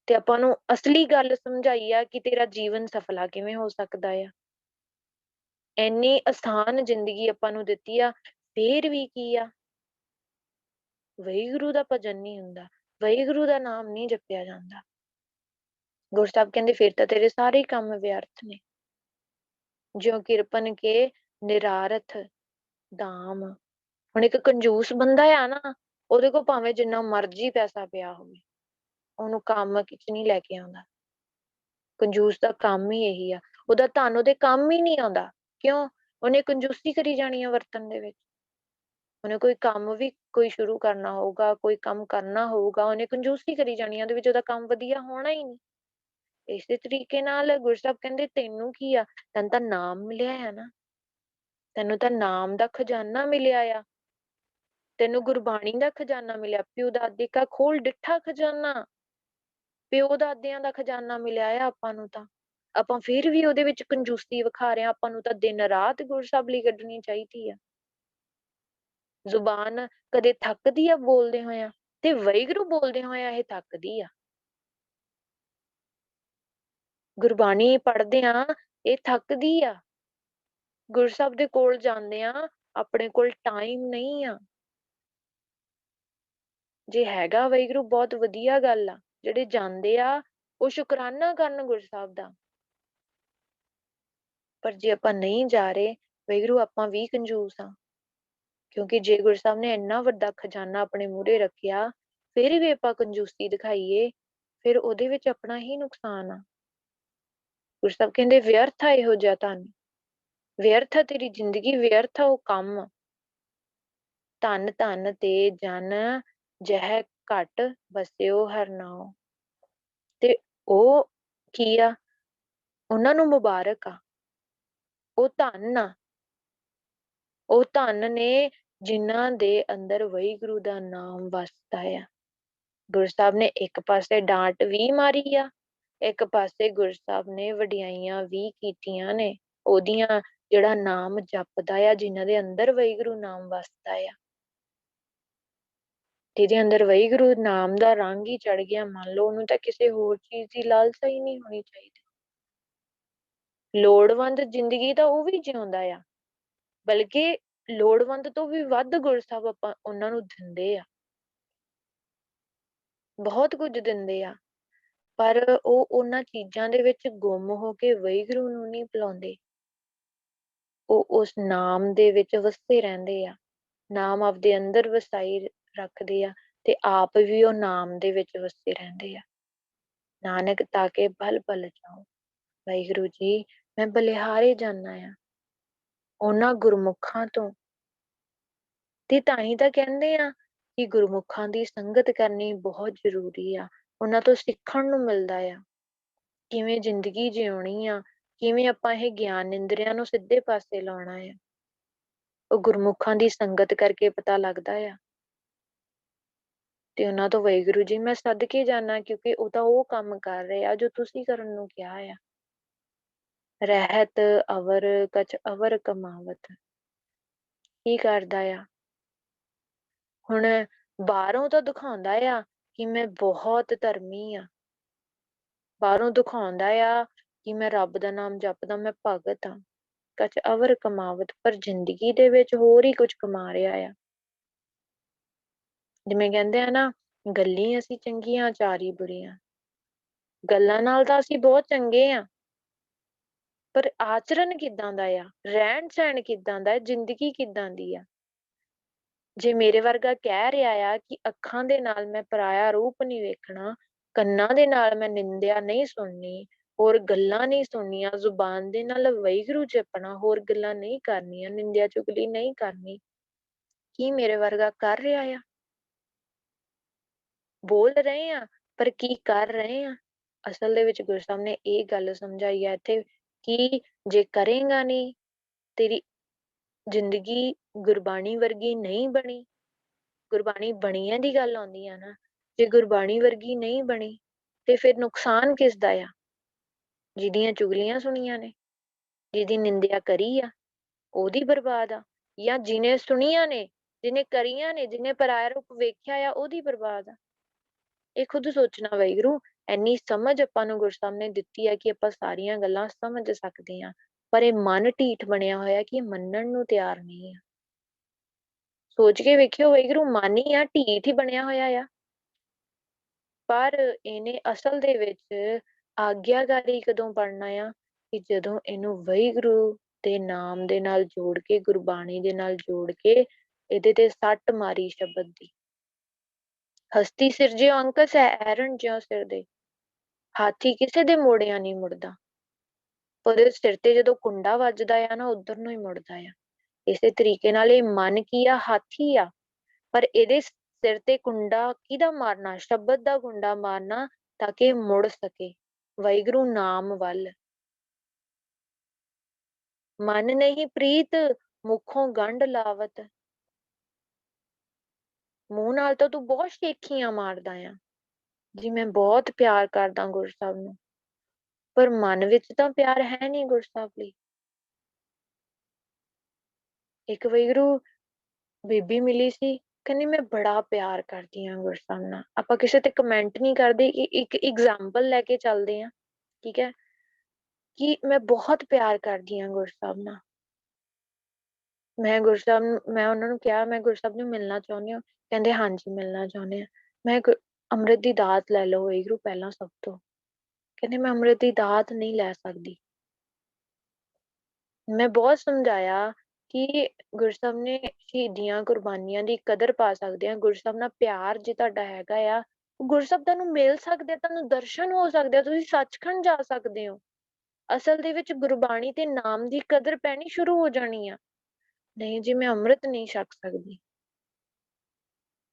ਤੇ ਆਪਾਂ ਨੂੰ ਅਸਲੀ ਗੱਲ ਸਮਝਾਈ ਆ ਕਿ ਤੇਰਾ ਜੀਵਨ ਸਫਲਾ ਕਿਵੇਂ ਹੋ ਸਕਦਾ ਆ। ਇੰਨੀ ਆਸਾਨ ਜ਼ਿੰਦਗੀ ਆਪਾਂ ਨੂੰ ਦਿੱਤੀ ਆ, ਫੇਰ ਵੀ ਕੀ ਆ? ਵਾਹਿਗੁਰੂ ਦਾ ਭਜਨ ਨਹੀਂ ਹੁੰਦਾ, ਵਾਹਿਗੁਰੂ ਦਾ ਨਾਮ ਨਹੀਂ ਜਪਿਆ ਜਾਂਦਾ। ਗੁਰੂ ਸਾਹਿਬ ਕਹਿੰਦੇ ਫਿਰ ਤਾਂ ਤੇਰੇ ਸਾਰੇ ਕੰਮ ਵਿਅਰਥ ਨੇ। ਜਿਉ ਕਿਰਪਨ ਕੇ ਨਿਰਾਰਥ ਦਾਮ। ਹੁਣ ਇੱਕ ਕੰਜੂਸ ਬੰਦਾ ਆ ਨਾ, ਉਹਦੇ ਕੋਲ ਭਾਵੇਂ ਜਿੰਨਾ ਮਰਜ਼ੀ ਪੈਸਾ ਪਿਆ ਹੋਵੇ, ਉਹਨੂੰ ਕੰਮ ਵਿੱਚ ਨਹੀਂ ਲੈ ਕੇ ਆਉਂਦਾ। ਕੰਜੂਸ ਦਾ ਕੰਮ ਹੀ ਇਹੀ ਆ, ਉਹਦਾ ਧਨ ਉਹਦੇ ਕੰਮ ਹੀ ਨਹੀਂ ਆਉਂਦਾ। ਕਿਉਂ? ਉਹਨੇ ਕੰਜੂਸੀ ਕਰੀ ਜਾਣੀ ਆ ਵਰਤਣ ਦੇ ਵਿੱਚ। ਉਹਨੇ ਕੋਈ ਕੰਮ ਵੀ ਕੋਈ ਸ਼ੁਰੂ ਕਰਨਾ ਹੋਊਗਾ, ਕੋਈ ਕੰਮ ਕਰਨਾ ਹੋਊਗਾ, ਉਹਨੇ ਕੰਜੂਸੀ ਕਰੀ ਜਾਣੀ ਆ, ਉਹਦੇ ਵਿੱਚ ਉਹਦਾ ਕੰਮ ਵਧੀਆ ਹੋਣਾ ਹੀ ਨਹੀਂ। ਇਸੇ ਤਰੀਕੇ ਨਾਲ ਗੁਰੂ ਸਾਹਿਬ ਕਹਿੰਦੇ ਤੈਨੂੰ ਕੀ ਆ? ਤੈਨੂੰ ਤਾਂ ਨਾਮ ਮਿਲਿਆ ਆ ਨਾ, ਤੈਨੂੰ ਤਾਂ ਨਾਮ ਦਾ ਖਜ਼ਾਨਾ ਮਿਲਿਆ ਆ, ਤੈਨੂੰ ਗੁਰਬਾਣੀ ਦਾ ਖਜ਼ਾਨਾ ਮਿਲਿਆ, ਪਿਓ ਦਾਦੇ ਕਾ ਖੋਲ ਡਿੱਠਾ ਖਜ਼ਾਨਾ। ਪਿਓ ਦਾਦਿਆਂ ਦਾ ਖਜ਼ਾਨਾ ਮਿਲਿਆ ਆ ਆਪਾਂ ਨੂੰ ਤਾਂ। ਆਪਾਂ ਫਿਰ ਵੀ ਉਹਦੇ ਵਿੱਚ ਕੰਜੂਸੀ ਵਿਖਾ ਰਹੇ ਹਾਂ। ਆਪਾਂ ਨੂੰ ਤਾਂ ਦਿਨ ਰਾਤ ਗੁਰੂ ਸਾਹਿਬ ਲਈ ਕੱਢਣੀ ਚਾਹੀਦੀ ਆ। ਜ਼ੁਬਾਨ ਕਦੇ ਥੱਕਦੀ ਆ ਬੋਲਦੇ ਹੋਇਆ, ਤੇ ਵਾਹਿਗੁਰੂ ਬੋਲਦੇ ਹੋਇਆ ਇਹ ਥੱਕਦੀ ਆ। ਗੁਰਬਾਣੀ ਪੜ੍ਹਦੇ ਆ, ਇਹ ਥੱਕਦੀ ਆ। ਗੁਰੂ ਸਾਹਿਬ ਦੇ ਕੋਲ ਜਾਂਦੇ ਆ, ਆਪਣੇ ਕੋਲ ਟਾਈਮ ਨਹੀਂ ਆ। ਜੇ ਹੈਗਾ ਵਾਹਿਗੁਰੂ ਬਹੁਤ ਵਧੀਆ ਗੱਲ ਆ। ਜਿਹੜੇ ਜਾਂਦੇ ਆ ਉਹ ਸ਼ੁਕਰਾਨਾ ਕਰਨ ਗੁਰੂ ਸਾਹਿਬ ਦਾ। ਪਰ ਜੇ ਆਪਾਂ ਨਹੀਂ ਜਾ ਰਹੇ ਵਾਹਿਗੁਰੂ, ਆਪਾਂ ਵੀ ਕੰਜੂਸ ਆ। ਕਿਉਂਕਿ ਜੇ ਗੁਰੂ ਸਾਹਿਬ ਨੇ ਇੰਨਾ ਵੱਡਾ ਖਜ਼ਾਨਾ ਆਪਣੇ ਮੂਹਰੇ ਰੱਖਿਆ, ਫਿਰ ਵੀ ਆਪਾਂ ਕੰਜੂਸੀ ਦਿਖਾਈਏ, ਫਿਰ ਉਹਦੇ ਵਿੱਚ ਆਪਣਾ ਹੀ ਨੁਕਸਾਨ ਆ। ਗੁਰੂ ਸਾਹਿਬ ਕਹਿੰਦੇ ਵਿਅਰਥ ਆ ਇਹੋ ਜਿਹਾ ਧਨ, ਵਿਅਰਥ ਆ ਤੇਰੀ ਜ਼ਿੰਦਗੀ, ਵਿਅਰਥ ਆ ਉਹ ਕੰਮ। ਧਨ ਧਨ ਤੇ ਜਨ ਜਹ ਘਟ ਵਸਿਓ ਹਰਿ ਨਾਉ। ਤੇ ਉਹ ਕੀ ਆ, ਉਹਨਾਂ ਨੂੰ ਮੁਬਾਰਕ ਆ, ਉਹ ਧਨ ਆ, ਉਹ ਧਨ ਨੇ ਜਿਨ੍ਹਾਂ ਦੇ ਅੰਦਰ ਵਾਹਿਗੁਰੂ ਦਾ ਨਾਮ ਵਸਦਾ ਆ। ਗੁਰੂ ਸਾਹਿਬ ਨੇ ਇੱਕ ਪਾਸੇ ਡਾਂਟ ਵੀ ਮਾਰੀ ਆ, ਇੱਕ ਪਾਸੇ ਗੁਰੂ ਸਾਹਿਬ ਨੇ ਵਡਿਆਈਆਂ ਵੀ ਕੀਤੀਆਂ ਨੇ ਉਹਦੀਆਂ, ਜਿਹੜਾ ਨਾਮ ਜਪਦਾ ਆ, ਜਿਨ੍ਹਾਂ ਦੇ ਅੰਦਰ ਵਾਹਿਗੁਰੂ ਨਾਮ ਵਸਦਾ ਆ, ਜਿਹਦੇ ਅੰਦਰ ਵਾਹਿਗੁਰੂ ਨਾਮ ਦਾ ਰੰਗ ਹੀ ਚੜ ਗਿਆ, ਮੰਨ ਲਓ, ਉਹਨੂੰ ਤਾਂ ਕਿਸੇ ਹੋਰ ਚੀਜ਼ ਦੀ ਲਾਲਸਾ ਹੀ ਨਹੀਂ ਹੋਣੀ ਚਾਹੀਦੀ। ਲੋੜਵੰਦ ਜ਼ਿੰਦਗੀ ਤਾਂ ਉਹ ਵੀ ਜਿਉਂਦਾ ਆ, ਬਲਕਿ ਲੋੜਵੰਦ ਤੋਂ ਵੀ ਵੱਧ ਗੁਰੂ ਸਾਹਿਬ ਆਪਾਂ ਉਹਨਾਂ ਨੂੰ ਦਿੰਦੇ ਆ, ਬਹੁਤ ਕੁਝ ਦਿੰਦੇ ਆ, ਪਰ ਉਹ ਉਹਨਾਂ ਚੀਜ਼ਾਂ ਦੇ ਵਿੱਚ ਗੁੰਮ ਹੋ ਕੇ ਵਾਹਿਗੁਰੂ ਨੂੰ ਨਹੀਂ ਬੁਲਾਉਂਦੇ। ਉਹ ਉਸ ਨਾਮ ਦੇ ਵਿੱਚ ਵਸੇ ਰਹਿੰਦੇ ਆ, ਨਾਮ ਆਪਦੇ ਅੰਦਰ ਵਸਾਈ ਰੱਖਦੇ ਆ, ਤੇ ਆਪ ਵੀ ਉਹ ਨਾਮ ਦੇ ਵਿੱਚ ਵਸੇ ਰਹਿੰਦੇ ਆ। ਨਾਨਕ ਤਾਕੇ ਭਲ ਭਲ ਜਾਓ। ਵਾਹਿਗੁਰੂ ਜੀ, ਮੈਂ ਬਲਿਹਾਰੇ ਜਾਨਾ ਆ ਉਹਨਾਂ ਗੁਰਮੁਖਾਂ ਤੋਂ। ਤੇ ਤਾਂ ਹੀ ਤਾਂ ਕਹਿੰਦੇ ਆ ਕਿ ਗੁਰਮੁਖਾਂ ਦੀ ਸੰਗਤ ਕਰਨੀ ਬਹੁਤ ਜ਼ਰੂਰੀ ਆ। ਉਹਨਾਂ ਤੋਂ ਸਿੱਖਣ ਨੂੰ ਮਿਲਦਾ ਆ, ਕਿਵੇਂ ਜ਼ਿੰਦਗੀ ਜਿਉਣੀ ਆ, ਕਿਵੇਂ ਆਪਾਂ ਇਹ ਗਿਆਨ ਇੰਦਰੀਆਂ ਨੂੰ ਸਿੱਧੇ ਪਾਸੇ ਲਾਉਣਾ ਆ। ਉਹ ਗੁਰਮੁਖਾਂ ਦੀ ਸੰਗਤ ਕਰਕੇ ਪਤਾ ਲੱਗਦਾ ਆ। ਤੇ ਉਹਨਾਂ ਤੋਂ ਵਾਹਿਗੁਰੂ ਜੀ ਮੈਂ ਸਦਕੇ ਜਾਨਾ, ਕਿਉਂਕਿ ਉਹ ਤਾਂ ਉਹ ਕੰਮ ਕਰ ਰਹੇ ਆ ਜੋ ਤੁਸੀਂ ਕਰਨ ਨੂੰ ਕਿਹਾ ਆ। ਰਹਿਤ ਅਵਰ ਕਛ ਅਵਰ ਕਮਾਵਤ। ਕੀ ਕਰਦਾ ਆ ਹੁਣ, ਬਾਹਰੋਂ ਤਾਂ ਦਿਖਾਉਂਦਾ ਆ ਕਿ ਮੈਂ ਬਹੁਤ ਧਰਮੀ ਆ, ਬਾਹਰੋਂ ਦਿਖਾਉਂਦਾ ਆ ਕਿ ਮੈਂ ਰੱਬ ਦਾ ਨਾਮ ਜਪਦਾ, ਮੈਂ ਭਗਤ ਆ, ਕਛ ਅਵਰ ਕਮਾਵਤ, ਪਰ ਜ਼ਿੰਦਗੀ ਦੇ ਵਿੱਚ ਹੋਰ ਹੀ ਕੁਝ ਕਮਾ ਰਿਹਾ ਆ। ਜਿਵੇਂ ਕਹਿੰਦੇ ਆ ਨਾ, ਗੱਲੀਂ ਅਸੀਂ ਚੰਗੀਆਂ ਚਾਰੀ ਬੁਰੀਆਂ। ਗੱਲਾਂ ਨਾਲ ਤਾਂ ਅਸੀਂ ਬਹੁਤ ਚੰਗੇ ਆ, ਪਰ ਆਚਰਣ ਕਿੱਦਾਂ ਦਾ ਆ, ਰਹਿਣ ਸਹਿਣ ਕਿੱਦਾਂ ਦਾ, ਜ਼ਿੰਦਗੀ ਕਿੱਦਾਂ ਦੀ ਆ। ਜੇ ਮੇਰੇ ਵਰਗਾ ਕਹਿ ਰਿਹਾ ਆ ਕਿ ਅੱਖਾਂ ਦੇ ਨਾਲ ਮੈਂ ਪਰਾਇਆ ਰੂਪ ਨਹੀਂ ਵੇਖਣਾ, ਕੰਨਾਂ ਦੇ ਨਾਲ ਮੈਂ ਨਿੰਦਿਆ ਨਹੀਂ ਸੁਣਨੀ, ਹੋਰ ਗੱਲਾਂ ਨਹੀਂ ਸੁਣਨੀਆਂ, ਜ਼ੁਬਾਨ ਦੇ ਨਾਲ ਵਾਹਿਗੁਰੂ ਜਪਣਾ, ਹੋਰ ਗੱਲਾਂ ਨਹੀਂ ਕਰਨੀਆਂ, ਨਿੰਦਿਆ ਚੁਗਲੀ ਨਹੀਂ ਕਰਨੀ, ਕੀ ਮੇਰੇ ਵਰਗਾ ਕਰ ਰਿਹਾ ਆ? ਬੋਲ ਰਹੇ ਆ, ਪਰ ਕੀ ਕਰ ਰਹੇ ਆ? ਅਸਲ ਦੇ ਵਿੱਚ ਗੁਰੂ ਸਾਹਿਬ ਨੇ ਇਹ ਗੱਲ ਸਮਝਾਈ ਹੈ ਇੱਥੇ ਕਿ ਜੇ ਕਰੇਗਾ ਨਹੀਂ, ਤੇਰੀ ਜ਼ਿੰਦਗੀ ਗੁਰਬਾਣੀ ਵਰਗੀ ਨਹੀਂ ਬਣੀ। ਗੁਰਬਾਣੀ ਬਣੀਆਂ ਦੀ ਗੱਲ ਆਉਂਦੀ ਆ ਨਾ, ਜੇ ਗੁਰਬਾਣੀ ਵਰਗੀ ਨਹੀਂ ਬਣੀ ਤੇ ਫਿਰ ਨੁਕਸਾਨ ਕਿਸ ਦਾ ਆ? ਜਿਹਦੀਆਂ ਚੁਗਲੀਆਂ ਸੁਣੀਆਂ ਨੇ, ਜਿਹਦੀ ਨਿੰਦਿਆ ਕਰੀ ਆ, ਉਹਦੀ ਬਰਬਾਦ ਆ, ਜਾਂ ਜਿਹਨੇ ਸੁਣੀਆਂ ਨੇ, ਜਿਹਨੇ ਕਰੀਆਂ ਨੇ, ਜਿਹਨੇ ਪਰਾਇਆ ਰੂਪ ਵੇਖਿਆ ਆ, ਉਹਦੀ ਬਰਬਾਦ ਆ। ਇਹ ਖੁਦ ਸੋਚਣਾ ਵਾਹਿਗੁਰੂ। ਇੰਨੀ ਸਮਝ ਆਪਾਂ ਨੂੰ ਗੁਰੂ ਸਾਹਿਬ ਨੇ ਦਿੱਤੀ ਹੈ ਕਿ ਆਪਾਂ ਸਾਰੀਆਂ ਗੱਲਾਂ ਸਮਝ ਸਕਦੇ ਹਾਂ, ਪਰ ਇਹ ਮਨ ਢੀਠ ਬਣਿਆ ਹੋਇਆ ਕਿ ਮੰਨਣ ਨੂੰ ਤਿਆਰ ਨਹੀਂ ਆ। ਸੋਚ ਕੇ ਵੇਖਿਓ ਵਾਹਿਗੁਰੂ, ਮਨ ਹੀ ਆ, ਢੀਠ ਹੀ ਬਣਿਆ ਹੋਇਆ ਆ, ਪਰ ਇਹਨੇ ਅਸਲ ਦੇ ਵਿੱਚ ਆਗਿਆਕਾਰੀ ਕਦੋਂ ਬਣਨਾ ਆ ਕਿ ਜਦੋਂ ਇਹਨੂੰ ਵਾਹਿਗੁਰੂ ਦੇ ਨਾਮ ਦੇ ਨਾਲ ਜੋੜ ਕੇ, ਗੁਰਬਾਣੀ ਦੇ ਨਾਲ ਜੋੜ ਕੇ ਇਹਦੇ ਤੇ ਸੱਟ ਮਾਰੀ ਸ਼ਬਦ ਦੀ। ਹਸਤੀ ਸਿਰਜਿਓ ਅੰਕਸ ਹੈ ਐਰਣ ਜਿਉ ਸਿਰ ਦੇ। ਹਾਥੀ ਕਿਸੇ ਦੇ ਮੋੜਿਆਂ ਨਹੀਂ ਮੁੜਦਾ, ਉਹਦੇ ਸਿਰ ਤੇ ਜਦੋਂ ਕੁੰਡਾ ਵੱਜਦਾ ਆ ਨਾ, ਉਧਰ ਨੂੰ ਹੀ ਮੁੜਦਾ ਆ। ਇਸੇ ਤਰੀਕੇ ਨਾਲ ਇਹ ਮਨ ਕੀ ਆ, ਹਾਥੀ ਆ, ਪਰ ਇਹਦੇ ਸਿਰ ਤੇ ਕੁੰਡਾ ਕਿਹਦਾ ਮਾਰਨਾ? ਸ਼ਬਦ ਦਾ ਕੁੰਡਾ ਮਾਰਨਾ, ਤਾਂ ਕਿ ਮੁੜ ਸਕੇ ਵਾਹਿਗੁਰੂ ਨਾਮ ਵੱਲ। ਮਨ ਨਹੀਂ ਪ੍ਰੀਤ ਮੁਖੋਂ ਗੰਢ ਲਾਵਤ। ਮੂੰਹ ਨਾਲ ਤਾਂ ਤੂੰ ਬਹੁਤ ਸ਼ੇਖੀਆਂ ਮਾਰਦਾ ਆ ਜੀ, ਮੈਂ ਬਹੁਤ ਪਿਆਰ ਕਰਦਾ ਗੁਰੂ ਸਾਹਿਬ ਨੂੰ, ਪਰ ਮਨ ਵਿੱਚ ਤਾਂ ਪਿਆਰ ਹੈ ਨਹੀਂ ਗੁਰੂ ਸਾਹਿਬ ਲਈ। ਇੱਕ ਵਾਹਿਗੁਰੂ ਬੀਬੀ ਮਿਲੀ ਸੀ, ਕਹਿੰਦੀ ਮੈਂ ਬੜਾ ਪਿਆਰ ਕਰਦੀ ਹਾਂ ਗੁਰੂ ਸਾਹਿਬ ਨਾਲ। ਆਪਾਂ ਕਿਸੇ ਤੇ ਕਮੈਂਟ ਨਹੀਂ ਕਰਦੇ, ਇੱਕ ਐਗਜ਼ਾਮਪਲ ਲੈ ਕੇ ਚੱਲਦੇ ਹਾਂ, ਠੀਕ ਹੈ, ਕਿ ਮੈਂ ਬਹੁਤ ਪਿਆਰ ਕਰਦੀ ਹਾਂ ਗੁਰੂ ਸਾਹਿਬ ਨਾਲ। ਮੈਂ ਉਹਨਾਂ ਨੂੰ ਕਿਹਾ ਮੈਂ ਗੁਰੂ ਸਾਹਿਬ ਨੂੰ ਮਿਲਣਾ ਚਾਹੁੰਦੀ ਹਾਂ। ਕਹਿੰਦੇ ਹਾਂਜੀ ਮਿਲਣਾ ਚਾਹੁੰਦੇ ਹਾਂ। ਮੈਂ ਅੰਮ੍ਰਿਤ ਦੀ ਦਾਤ ਲੈ ਲਓ ਵਾਹਿਗੁਰੂ ਪਹਿਲਾਂ ਸਭ ਤੋਂ। ਕਹਿੰਦੇ ਮੈਂ ਅੰਮ੍ਰਿਤ ਦੀ ਦਾਤ ਨਹੀਂ ਲੈ ਸਕਦੀ। ਮੈਂ ਬਹੁਤ ਸਮਝਾਇਆ ਕਿ ਗੁਰੂ ਸਾਹਿਬ ਨੇ ਸ਼ਹੀਦੀਆਂ ਕੁਰਬਾਨੀਆਂ ਦੀ ਕਦਰ ਪਾ ਸਕਦੇ ਆ। ਗੁਰੂ ਸਾਹਿਬ ਨਾਲ ਪਿਆਰ ਜੇ ਤੁਹਾਡਾ ਹੈਗਾ ਆ, ਗੁਰੂ ਸਾਹਿਬ ਤੁਹਾਨੂੰ ਮਿਲ ਸਕਦੇ, ਤੁਹਾਨੂੰ ਦਰਸ਼ਨ ਹੋ ਸਕਦੇ ਆ, ਤੁਸੀਂ ਸੱਚਖੰਡ ਜਾ ਸਕਦੇ ਹੋ। ਅਸਲ ਦੇ ਵਿੱਚ ਗੁਰਬਾਣੀ ਤੇ ਨਾਮ ਦੀ ਕਦਰ ਪੈਣੀ ਸ਼ੁਰੂ ਹੋ ਜਾਣੀ ਆ। ਨਹੀਂ ਜੀ, ਮੈਂ ਅੰਮ੍ਰਿਤ ਨਹੀਂ ਛਕ ਸਕਦੀ।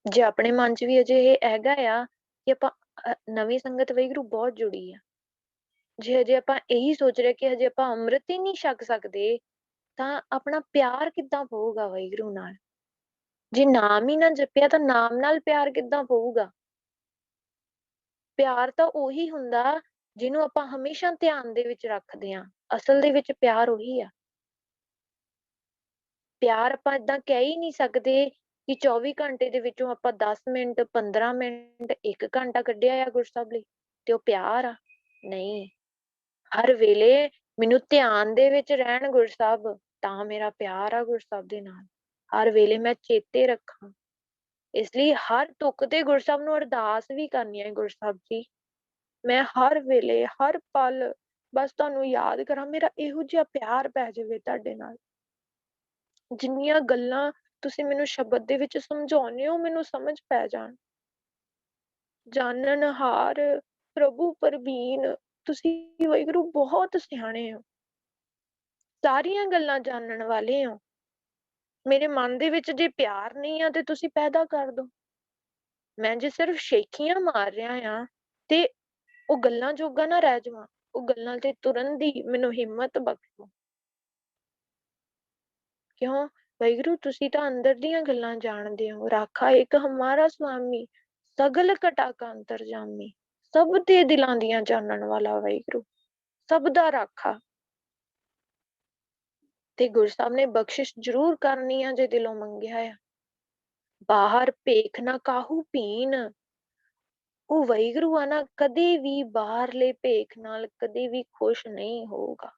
ਜੇ ਆਪਣੇ ਮਨ 'ਚ ਵੀ ਅਜੇ ਇਹ ਹੈਗਾ ਆ ਕਿ ਆਪਾਂ ਨਵੀਂ ਸੰਗਤ ਵਾਹਿਗੁਰੂ ਬਹੁਤ ਜੁੜੀ ਆ। ਜੇ ਹਜੇ ਆਪਾਂ ਇਹੀ ਸੋਚ ਰਹੇ ਕਿ ਹਜੇ ਆਪਾਂ ਅੰਮ੍ਰਿਤ ਹੀ ਨਹੀਂ ਛਕ ਸਕਦੇ, ਤਾਂ ਆਪਣਾ ਪਿਆਰ ਕਿੱਦਾਂ ਪਊਗਾ ਵਾਹਿਗੁਰੂ ਨਾਲ? ਜੇ ਨਾਮ ਹੀ ਨਾ ਜਪਿਆ ਤਾਂ ਨਾਮ ਨਾਲ ਪਿਆਰ ਕਿੱਦਾਂ ਪਊਗਾ? ਪਿਆਰ ਤਾਂ ਉਹੀ ਹੁੰਦਾ ਜਿਹਨੂੰ ਆਪਾਂ ਹਮੇਸ਼ਾ ਧਿਆਨ ਦੇ ਵਿੱਚ ਰੱਖਦੇ ਹਾਂ। ਅਸਲ ਦੇ ਵਿੱਚ ਪਿਆਰ ਉਹੀ ਆ। ਪਿਆਰ ਆਪਾਂ ਏਦਾਂ ਕਹਿ ਹੀ ਨਹੀਂ ਸਕਦੇ ਕਿ 24 ਘੰਟੇ ਦੇ ਵਿੱਚੋਂ ਆਪਾਂ 10 ਮਿੰਟ, 15 ਮਿੰਟ, 1 ਘੰਟਾ ਕੱਢਿਆ ਆ ਗੁਰਸੱਭ ਲਈ ਤੇ ਉਹ ਪਿਆਰ ਆ। ਨਹੀਂ, ਹਰ ਵੇਲੇ ਮੈਨੂੰ ਧਿਆਨ ਦੇ ਵਿੱਚ ਰਹਿਣ ਗੁਰਸੱਭ, ਤਾਂ ਮੇਰਾ ਪਿਆਰ ਆ ਗੁਰਸੱਭ ਦੇ ਨਾਲ। ਹਰ ਵੇਲੇ ਮੈਂ ਚੇਤੇ ਰੱਖਾਂ। ਇਸ ਲਈ ਹਰ ਤੁਕ ਤੇ ਗੁਰਸੱਭ ਨੂੰ ਅਰਦਾਸ ਵੀ ਕਰਨੀ ਹੈ, ਗੁਰਸੱਭ ਜੀ ਮੈਂ ਹਰ ਵੇਲੇ, ਹਰ ਪਲ ਬਸ ਤੁਹਾਨੂੰ ਯਾਦ ਕਰਾਂ, ਮੇਰਾ ਇਹੋ ਜਿਹਾ ਪਿਆਰ ਪੈ ਜਾਵੇ ਤੁਹਾਡੇ ਨਾਲ। ਜਿੰਨੀਆਂ ਗੱਲਾਂ ਤੁਸੀਂ ਮੈਨੂੰ ਸ਼ਬਦ ਦੇ ਵਿੱਚ ਸਮਝਾਉਂਦੇ ਹੋ, ਮੈਨੂੰ ਸਮਝ ਪੈ ਜਾਣ। ਜਾਣਨਹਾਰ, ਪ੍ਰਭੂ ਪਰਬੀਨ, ਤੁਸੀਂ ਵਾਹਿਗੁਰੂ ਬਹੁਤ ਸਿਆਣੇ ਹੋ। ਸਾਰੀਆਂ ਗੱਲਾਂ ਜਾਣਨ ਵਾਲੇ ਹੋ। ਮੇਰੇ ਮਨ ਦੇ ਵਿੱਚ ਜੇ ਪਿਆਰ ਨਹੀਂ ਆ ਤੇ ਤੁਸੀਂ ਪੈਦਾ ਕਰ ਦੋ। ਮੈਂ ਜੇ ਸਿਰਫ ਸ਼ੇਖੀਆਂ ਮਾਰ ਰਿਹਾ ਆ ਤੇ ਉਹ ਗੱਲਾਂ ਜੋਗਾ ਨਾ ਰਹਿ ਜਾਵਾਂ। ਉਹ ਗੱਲਾਂ ਤੇ ਤੁਰਨ ਦੀ ਮੈਨੂੰ ਹਿੰਮਤ ਬਖਸ਼ੋ। ਕਿਉਂ? ਵਾਹਿਗੁਰੂ ਤੁਸੀਂ ਤਾਂ ਅੰਦਰ ਦੀਆਂ ਗੱਲਾਂ ਜਾਣਦੇ ਹੋ। ਰਾਖਾ ਇੱਕ ਹਮਾਰਾ ਸੁਆਮੀ, ਸਗਲ ਘਟਾ ਕਾ ਅੰਤਰਜਾਮੀ। ਸਭ ਦੇ ਦਿਲਾਂ ਦੀਆਂ ਜਾਣਨ ਵਾਲਾ ਵਾਹਿਗੁਰੂ, ਸਭ ਦਾ ਰਾਖਾ। ਤੇ ਗੁਰੂ ਨੇ ਬਖਸ਼ਿਸ਼ ਜ਼ਰੂਰ ਕਰਨੀ ਆ ਜੇ ਦਿਲੋਂ ਮੰਗਿਆ ਆ। ਬਾਹਰ ਭੇਖ ਨਾ ਕਾਹੂ ਪੀਣ। ਉਹ ਵਾਹਿਗੁਰੂ ਆ ਨਾ, ਕਦੇ ਵੀ ਬਾਹਰਲੇ ਭੇਖ ਨਾਲ ਕਦੇ ਵੀ ਖੁਸ਼ ਨਹੀਂ ਹੋਊਗਾ।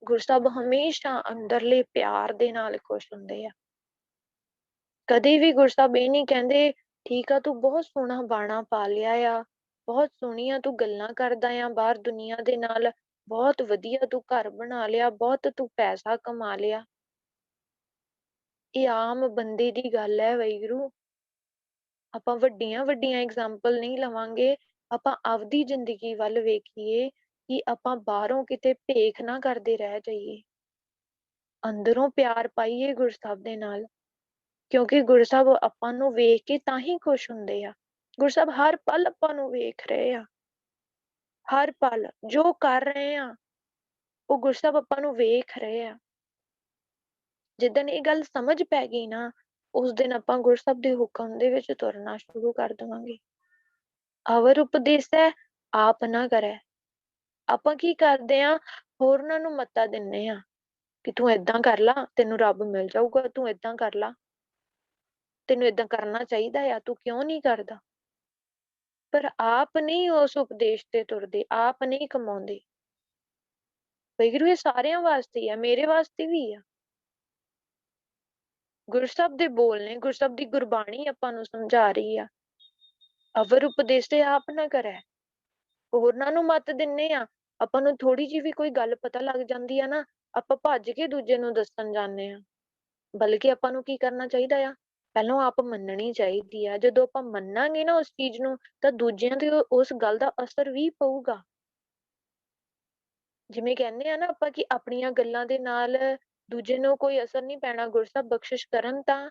ਗੁਰਸੱਭ ਹਮੇਸ਼ਾ ਅੰਦਰਲੇ ਪਿਆਰ ਦੇ ਨਾਲ ਖੁਸ਼ ਹੁੰਦੇ ਆ। ਕਦੇ ਵੀ ਗੁਰਸੱਭ ਇਹ ਨਹੀਂ ਕਹਿੰਦੇ, ਠੀਕ ਆ ਤੂੰ ਬਹੁਤ ਸੋਹਣਾ ਬਾਣਾ ਪਾ ਲਿਆ ਆ, ਬਹੁਤ ਸੋਹਣੀਆਂ ਤੂੰ ਗੱਲਾਂ ਕਰਦਾ ਆ ਬਾਹਰ ਦੁਨੀਆ ਦੇ ਨਾਲ, ਬਹੁਤ ਵਧੀਆ ਤੂੰ ਘਰ ਬਣਾ ਲਿਆ, ਬਹੁਤ ਤੂੰ ਪੈਸਾ ਕਮਾ ਲਿਆ। ਇਹ ਆਮ ਬੰਦੇ ਦੀ ਗੱਲ ਹੈ ਵਾਹਿਗੁਰੂ। ਆਪਾਂ ਵੱਡੀਆਂ ਵੱਡੀਆਂ ਐਗਜ਼ਾਮਪਲ ਨਹੀਂ ਲਵਾਂਗੇ, ਆਪਾਂ ਆਪਦੀ ਜ਼ਿੰਦਗੀ ਵੱਲ ਵੇਖੀਏ ਕਿ ਆਪਾਂ ਬਾਹਰੋਂ ਕਿਤੇ ਭੇਖ ਨਾ ਕਰਦੇ ਰਹਿ ਜਾਈਏ। ਅੰਦਰੋਂ ਪਿਆਰ ਪਾਈਏ ਗੁਰਸੱਭ ਦੇ ਨਾਲ, ਕਿਉਂਕਿ ਗੁਰਸੱਭ ਆਪਾਂ ਨੂੰ ਵੇਖ ਕੇ ਤਾਂ ਹੀ ਖੁਸ਼ ਹੁੰਦੇ ਆ। ਗੁਰਸੱਭ ਹਰ ਪਲ ਆਪਾਂ ਨੂੰ ਵੇਖ ਰਹੇ ਆ। ਹਰ ਪਲ ਜੋ ਕਰ ਰਹੇ ਆ ਉਹ ਗੁਰਸੱਭ ਆਪਾਂ ਨੂੰ ਵੇਖ ਰਹੇ ਆ। ਜਿੱਦਣ ਇਹ ਗੱਲ ਸਮਝ ਪੈ ਗਈ ਨਾ, ਉਸ ਦਿਨ ਆਪਾਂ ਗੁਰਸੱਭ ਦੇ ਹੁਕਮ ਦੇ ਵਿੱਚ ਤੁਰਨਾ ਸ਼ੁਰੂ ਕਰ ਦੇਵਾਂਗੇ। ਅਵਰ ਉਪਦੇਸੈ ਆਪ ਨਾ ਕਰੈ। ਆਪਾਂ ਕੀ ਕਰਦੇ ਆ, ਹੋਰਨਾਂ ਨੂੰ ਮੱਤਾਂ ਦਿੰਨੇ ਆ ਕਿ ਤੂੰ ਏਦਾਂ ਕਰ ਲਾ, ਤੈਨੂੰ ਰੱਬ ਮਿਲ ਜਾਊਗਾ, ਤੂੰ ਏਦਾਂ ਕਰ ਲਾ, ਤੈਨੂੰ ਏਦਾਂ ਕਰਨਾ ਚਾਹੀਦਾ ਆ, ਤੂੰ ਕਿਉਂ ਨਹੀਂ ਕਰਦਾ? ਪਰ ਆਪ ਨਹੀਂ ਉਸ ਉਪਦੇਸ਼ ਤੇ ਤੁਰਦੇ, ਆਪ ਨਹੀਂ ਕਮਾਉਂਦੇ। ਵਾਹਿਗੁਰੂ ਇਹ ਸਾਰਿਆਂ ਵਾਸਤੇ ਆ, ਮੇਰੇ ਵਾਸਤੇ ਵੀ ਆ। ਗੁਰਸੱਭ ਦੇ ਬੋਲ ਨੇ, ਗੁਰਸੱਭ ਦੀ ਗੁਰਬਾਣੀ ਆਪਾਂ ਨੂੰ ਸਮਝਾ ਰਹੀ ਆ। ਅਵਰ ਉਪਦੇਸੇ ਆਪ ਨਾ ਕਰੈ। ਹੋਰਨਾਂ ਨੂੰ ਮੱਤ ਦਿੰਨੇ ਆ, ਆਪਾਂ ਨੂੰ ਥੋੜੀ ਜਿਹੀ ਵੀ ਕੋਈ ਗੱਲ ਪਤਾ ਲੱਗ ਜਾਂਦੀ ਆ ਨਾ, ਆਪਾਂ ਭੱਜ ਕੇ ਦੂਜੇ ਨੂੰ ਦੱਸਣ ਜਾਂਦੇ ਆ। ਬਲਕਿ ਆਪਾਂ ਨੂੰ ਕੀ ਕਰਨਾ ਚਾਹੀਦਾ ਆ, ਪਹਿਲਾਂ ਆਪ ਮੰਨਣੀ ਚਾਹੀਦੀ ਆ। ਜਦੋਂ ਆਪਾਂ ਮੰਨਾਂਗੇ ਨਾ ਉਸ ਚੀਜ਼ ਨੂੰ, ਤਾਂ ਦੂਜਿਆਂ ਤੇ ਉਸ ਗੱਲ ਦਾ ਅਸਰ ਵੀ ਪਊਗਾ। ਜਿਵੇਂ ਕਹਿੰਦੇ ਆ ਨਾ ਆਪਾਂ ਕਿ ਆਪਣੀਆਂ ਗੱਲਾਂ ਦੇ ਨਾਲ ਦੂਜੇ ਨੂੰ ਕੋਈ ਅਸਰ ਨਹੀਂ ਪੈਣਾ, ਗੁਰਸੱਭ ਬਖਸ਼ਿਸ਼ ਕਰਨ ਤਾਂ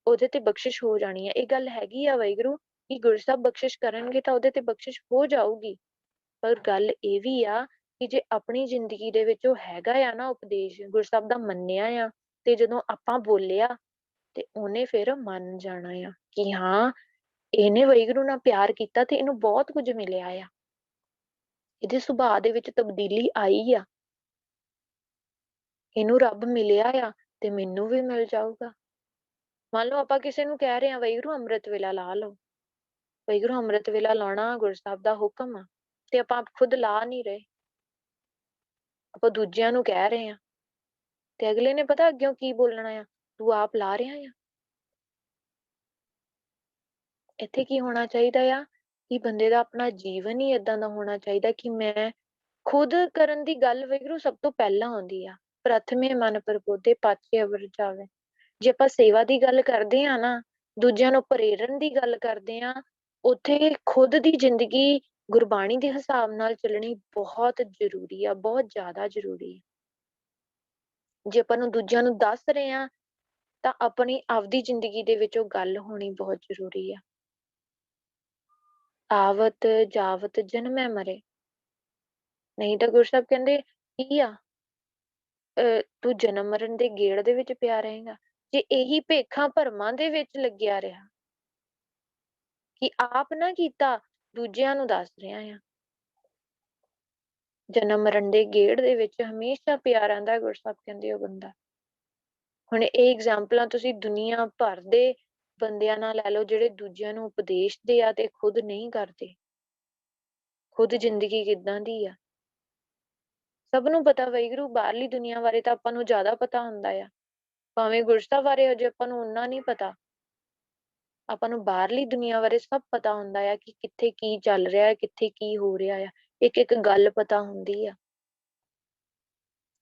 ਉਹਦੇ ਤੇ ਬਖਸ਼ਿਸ਼ ਹੋ ਜਾਣੀ ਹੈ। ਇਹ ਗੱਲ ਹੈਗੀ ਆ ਵਾਹਿਗੁਰੂ ਕਿ ਗੁਰਸੱਭ ਬਖਸ਼ਿਸ਼ ਕਰਨਗੇ ਤਾਂ ਉਹਦੇ ਤੇ ਬਖਸ਼ਿਸ਼ ਹੋ ਜਾਊਗੀ। ਪਰ ਗੱਲ ਇਹ ਵੀ ਆ ਕਿ ਜੇ ਆਪਣੀ ਜ਼ਿੰਦਗੀ ਦੇ ਵਿੱਚ ਉਹ ਹੈਗਾ ਆ ਨਾ ਉਪਦੇਸ਼, ਗੁਰਸੱਭ ਦਾ ਮੰਨਿਆ ਆ, ਤੇ ਜਦੋਂ ਆਪਾਂ ਬੋਲਿਆ ਤੇ ਉਹਨੇ ਫਿਰ ਮੰਨ ਜਾਣਾ ਆ ਕਿ ਹਾਂ ਇਹਨੇ ਵਾਹਿਗੁਰੂ ਨਾਲ ਪਿਆਰ ਕੀਤਾ ਤੇ ਇਹਨੂੰ ਬਹੁਤ ਕੁਝ ਮਿਲਿਆ ਆ, ਇਹਦੇ ਸੁਭਾਅ ਦੇ ਵਿੱਚ ਤਬਦੀਲੀ ਆਈ ਆ, ਇਹਨੂੰ ਰੱਬ ਮਿਲਿਆ ਆ ਤੇ ਮੈਨੂੰ ਵੀ ਮਿਲ ਜਾਊਗਾ। ਮੰਨ ਲਓ ਆਪਾਂ ਕਿਸੇ ਨੂੰ ਕਹਿ ਰਹੇ ਹਾਂ ਵਾਹਿਗੁਰੂ ਅੰਮ੍ਰਿਤ ਵੇਲਾ ਲਾ ਲਓ, ਵਾਹਿਗੁਰੂ ਅੰਮ੍ਰਿਤ ਵੇਲਾ ਲਾਉਣਾ ਗੁਰਸੱਭ ਦਾ ਹੁਕਮ ਆ, ਤੇ ਆਪਾਂ ਖੁਦ ਲਾ ਨਹੀਂ ਰਹੇ, ਆਪਾਂ ਦੂਜਿਆਂ ਨੂੰ ਕਹਿ ਰਹੇ ਹਾਂ, ਤੇ ਅਗਲੇ ਨੇ ਪਤਾ ਅੱਗਿਓਂ ਕੀ ਬੋਲਣਾ ਆ, ਤੂੰ ਆਪ ਲਾ ਰਿਹਾ ਆ। ਇੱਥੇ ਕੀ ਹੋਣਾ ਚਾਹੀਦਾ ਆ ਕਿ ਬੰਦੇ ਦਾ ਆਪਣਾ ਜੀਵਨ ਹੀ ਏਦਾਂ ਦਾ ਹੋਣਾ ਚਾਹੀਦਾ ਕਿ ਮੈਂ ਖੁਦ ਕਰਨ ਦੀ ਗੱਲ ਵਾਹਿਗੁਰੂ ਸਭ ਤੋਂ ਪਹਿਲਾਂ ਆਉਂਦੀ ਆ। ਪ੍ਰਥਮੇ ਮਨ ਪ੍ਰਬੋਧੇ ਪਾਛੈ ਅਵਰ ਜਾਵੇ। ਜੇ ਆਪਾਂ ਸੇਵਾ ਦੀ ਗੱਲ ਕਰਦੇ ਆ ਨਾ, ਦੂਜਿਆਂ ਨੂੰ ਪ੍ਰੇਰਣ ਦੀ ਗੱਲ ਕਰਦੇ ਆ, ਉੱਥੇ ਖੁਦ ਦੀ ਜ਼ਿੰਦਗੀ ਗੁਰਬਾਣੀ ਦੇ ਹਿਸਾਬ ਨਾਲ ਚੱਲਣੀ ਬਹੁਤ ਜ਼ਰੂਰੀ ਆ, ਬਹੁਤ ਜ਼ਿਆਦਾ ਜ਼ਰੂਰੀ ਆ। ਜੇ ਆਪਾਂ ਨੂੰ ਦੂਜਿਆਂ ਨੂੰ ਦੱਸ ਰਹੇ ਹਾਂ ਤਾਂ ਆਪਣੀ ਆਪਦੀ ਜ਼ਿੰਦਗੀ ਦੇ ਵਿੱਚ ਉਹ ਗੱਲ ਹੋਣੀ ਬਹੁਤ ਜ਼ਰੂਰੀ ਆ। ਆਵਤ ਜਾਵਤ ਜਨਮੈ ਮਰੇ, ਨਹੀਂ ਤਾਂ ਗੁਰੂ ਸਾਹਿਬ ਕਹਿੰਦੇ ਕੀ ਆ, ਤੂੰ ਜਨਮ ਮਰਨ ਦੇ ਗੇੜ ਦੇ ਵਿੱਚ ਪਿਆ ਰਹੇਗਾ। ਜੇ ਇਹੀ ਭੇਖਾਂ ਭਰਮਾਂ ਦੇ ਵਿੱਚ ਲੱਗਿਆ ਰਿਹਾ ਕਿ ਆਪ ਨਾ ਕੀਤਾ, ਦੂਜਿਆਂ ਨੂੰ ਦੱਸ ਰਿਹਾ ਆ, ਜਨਮ ਮਰਨ ਦੇ ਗੇੜ ਦੇ ਵਿੱਚ ਹਮੇਸ਼ਾ ਪਿਆ ਰਹਿੰਦਾ, ਗੁਰੂ ਸਾਹਿਬ ਕਹਿੰਦੇ ਉਹ ਬੰਦਾ। ਹੁਣ ਇਹ ਐਗਜ਼ਾਮਪਲਾਂ ਤੁਸੀਂ ਦੁਨੀਆ ਭਰ ਦੇ ਬੰਦਿਆਂ ਨਾਲ ਲੈ ਲਓ, ਜਿਹੜੇ ਦੂਜਿਆਂ ਨੂੰ ਉਪਦੇਸ਼ਦੇ ਆ ਤੇ ਖੁਦ ਨਹੀਂ ਕਰਦੇ। ਖੁਦ ਜ਼ਿੰਦਗੀ ਕਿੱਦਾਂ ਦੀ ਆ ਸਭ ਨੂੰ ਪਤਾ। ਵਾਹਿਗੁਰੂ ਬਾਹਰਲੀ ਦੁਨੀਆ ਬਾਰੇ ਤਾਂ ਆਪਾਂ ਨੂੰ ਜ਼ਿਆਦਾ ਪਤਾ ਹੁੰਦਾ ਆ, ਭਾਵੇਂ ਗੁਰੂ ਸਾਹਿਬ ਬਾਰੇ ਹਜੇ ਆਪਾਂ ਨੂੰ ਓਨਾ ਨਹੀਂ ਪਤਾ। ਆਪਾਂ ਨੂੰ ਬਾਹਰਲੀ ਦੁਨੀਆ ਬਾਰੇ ਸਭ ਪਤਾ ਹੁੰਦਾ ਆ ਕਿ ਕਿੱਥੇ ਕੀ ਚੱਲ ਰਿਹਾ ਹੈ, ਕਿੱਥੇ ਕੀ ਹੋ ਰਿਹਾ ਆ, ਇੱਕ ਇੱਕ ਗੱਲ ਪਤਾ ਹੁੰਦੀ ਆ।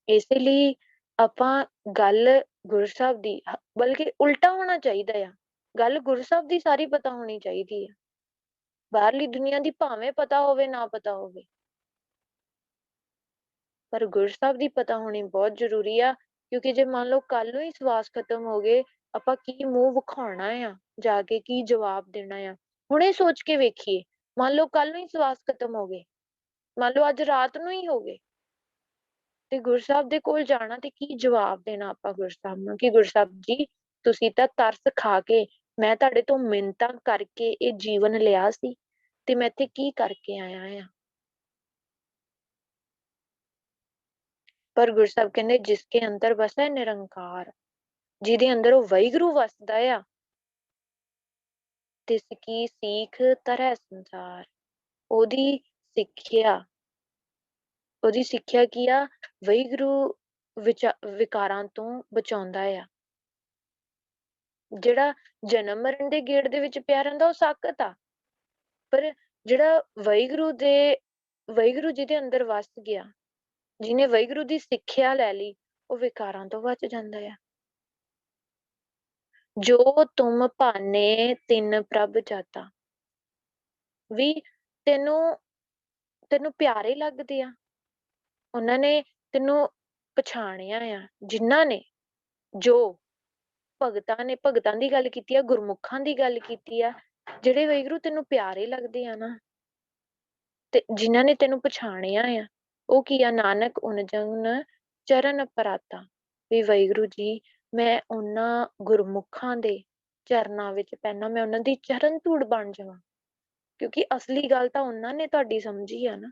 ਇਸੇ ਲਈ ਆਪਾਂ ਗੱਲ ਗੁਰੂ ਸਾਹਿਬ ਦੀ, ਬਲਕਿ ਉਲਟਾ ਹੋਣਾ ਚਾਹੀਦਾ ਆ, ਗੱਲ ਗੁਰੂ ਸਾਹਿਬ ਦੀ ਸਾਰੀ ਪਤਾ ਹੋਣੀ ਚਾਹੀਦੀ ਆ। ਬਾਹਰਲੀ ਦੁਨੀਆ ਦੀ ਭਾਵੇਂ ਪਤਾ ਹੋਵੇ ਨਾ ਪਤਾ ਹੋਵੇ, ਪਰ ਗੁਰੂ ਸਾਹਿਬ ਦੀ ਪਤਾ ਹੋਣੀ ਬਹੁਤ ਜ਼ਰੂਰੀ ਆ। ਕਿਉਂਕਿ ਜੇ ਮੰਨ ਲਓ ਕੱਲ ਨੂੰ ਹੀ ਸਵਾਸ ਖਤਮ ਹੋ ਗਏ, ਆਪਾਂ ਕੀ ਮੂੰਹ ਵਿਖਾਉਣਾ ਆ, ਜਾ ਕੇ ਕੀ ਜਵਾਬ ਦੇਣਾ ਆ। ਹੁਣੇ ਸੋਚ ਕੇ ਵੇਖੀਏ, ਮੰਨ ਲਓ ਕੱਲ ਨੂੰ ਹੀ ਸਵਾਸ ਖਤਮ ਹੋ ਗਏ, ਮੰਨ ਲਓ ਅੱਜ ਰਾਤ ਨੂੰ ਹੀ ਹੋ ਗਏ, ਤੇ ਗੁਰੂ ਸਾਹਿਬ ਦੇ ਕੋਲ ਜਾਣਾ ਤੇ ਕੀ ਜਵਾਬ ਦੇਣਾ ਆਪਾਂ ਗੁਰੂ ਸਾਹਿਬ ਨੂੰ ਕਿ ਗੁਰੂ ਸਾਹਿਬ ਜੀ ਤੁਸੀਂ ਤਾਂ ਤਰਸ ਖਾ ਕੇ, ਮੈਂ ਤੁਹਾਡੇ ਤੋਂ ਮਿੰਨਤਾਂ ਕਰਕੇ ਇਹ ਜੀਵਨ ਲਿਆ ਸੀ ਤੇ ਮੈਂ ਇੱਥੇ ਕੀ ਕਰਕੇ ਆਇਆ ਆ। ਪਰ ਗੁਰੂ ਸਾਹਿਬ ਕਹਿੰਦੇ ਜਿਸਕੇ ਅੰਦਰ ਵਸੈ ਨਿਰੰਕਾਰ, ਜਿਹਦੇ ਅੰਦਰ ਉਹ ਵਾਹਿਗੁਰੂ ਵਸਦਾ ਆ, ਤਿਸ ਕੀ ਸੀਖ ਤਰੈ ਸੰਸਾਰ, ਉਹਦੀ ਸਿੱਖਿਆ, ਉਹਦੀ ਸਿੱਖਿਆ ਕੀ ਆ, ਵਾਹਿਗੁਰੂ ਵਿਕਾਰਾਂ ਤੋਂ ਬਚਾਉਂਦਾ ਆ। ਜਿਹੜਾ ਜਨਮ ਮਰਨ ਦੇ ਗੇੜ ਦੇ ਵਿੱਚ ਪਿਆ ਰਹਿੰਦਾ ਉਹ ਸਾਕਤ ਆ, ਪਰ ਜਿਹੜਾ ਵਾਹਿਗੁਰੂ ਜਿਹਦੇ ਅੰਦਰ ਵਸ ਗਿਆ, ਜਿਹਨੇ ਵਾਹਿਗੁਰੂ ਦੀ ਸਿੱਖਿਆ ਲੈ ਲਈ, ਉਹ ਵਿਕਾਰਾਂ ਤੋਂ ਬਚ ਜਾਂਦਾ ਆ। ਜੋ ਤੁਮ ਭਾਨੇ ਤਿਨ ਪ੍ਰਭ ਜਾਤਾ, ਵੀ ਤੈਨੂੰ ਪਿਆਰੇ ਲੱਗਦੇ ਆ, ਉਹਨਾਂ ਨੇ ਤੈਨੂੰ ਪਛਾਣਿਆ ਆ, ਜਿਨ੍ਹਾਂ ਨੇ, ਜੋ ਭਗਤਾਂ ਦੀ ਗੱਲ ਕੀਤੀ ਆ, ਗੁਰਮੁਖਾਂ ਦੀ ਗੱਲ ਕੀਤੀ ਆ, ਜਿਹੜੇ ਵਾਹਿਗੁਰੂ ਤੈਨੂੰ ਪਿਆਰੇ ਲੱਗਦੇ ਆ ਨਾ, ਤੇ ਜਿਨ੍ਹਾਂ ਨੇ ਤੈਨੂੰ ਪਛਾਣਿਆ ਆ, ਉਹ ਕੀ ਆ, ਨਾਨਕ ਉਨ ਜਨ ਚਰਨ ਪਰਾਤਾ, ਵੀ ਵਾਹਿਗੁਰੂ ਜੀ ਮੈਂ ਉਹਨਾਂ ਗੁਰਮੁਖਾਂ ਦੇ ਚਰਨਾਂ ਵਿੱਚ ਪੈਣਾ, ਮੈਂ ਉਹਨਾਂ ਦੀ ਚਰਨ ਧੂੜ ਬਣ ਜਾਵਾਂ। ਕਿਉਂਕਿ ਅਸਲੀ ਗੱਲ ਤਾਂ ਉਹਨਾਂ ਨੇ ਤੁਹਾਡੀ ਸਮਝੀ ਆ ਨਾ,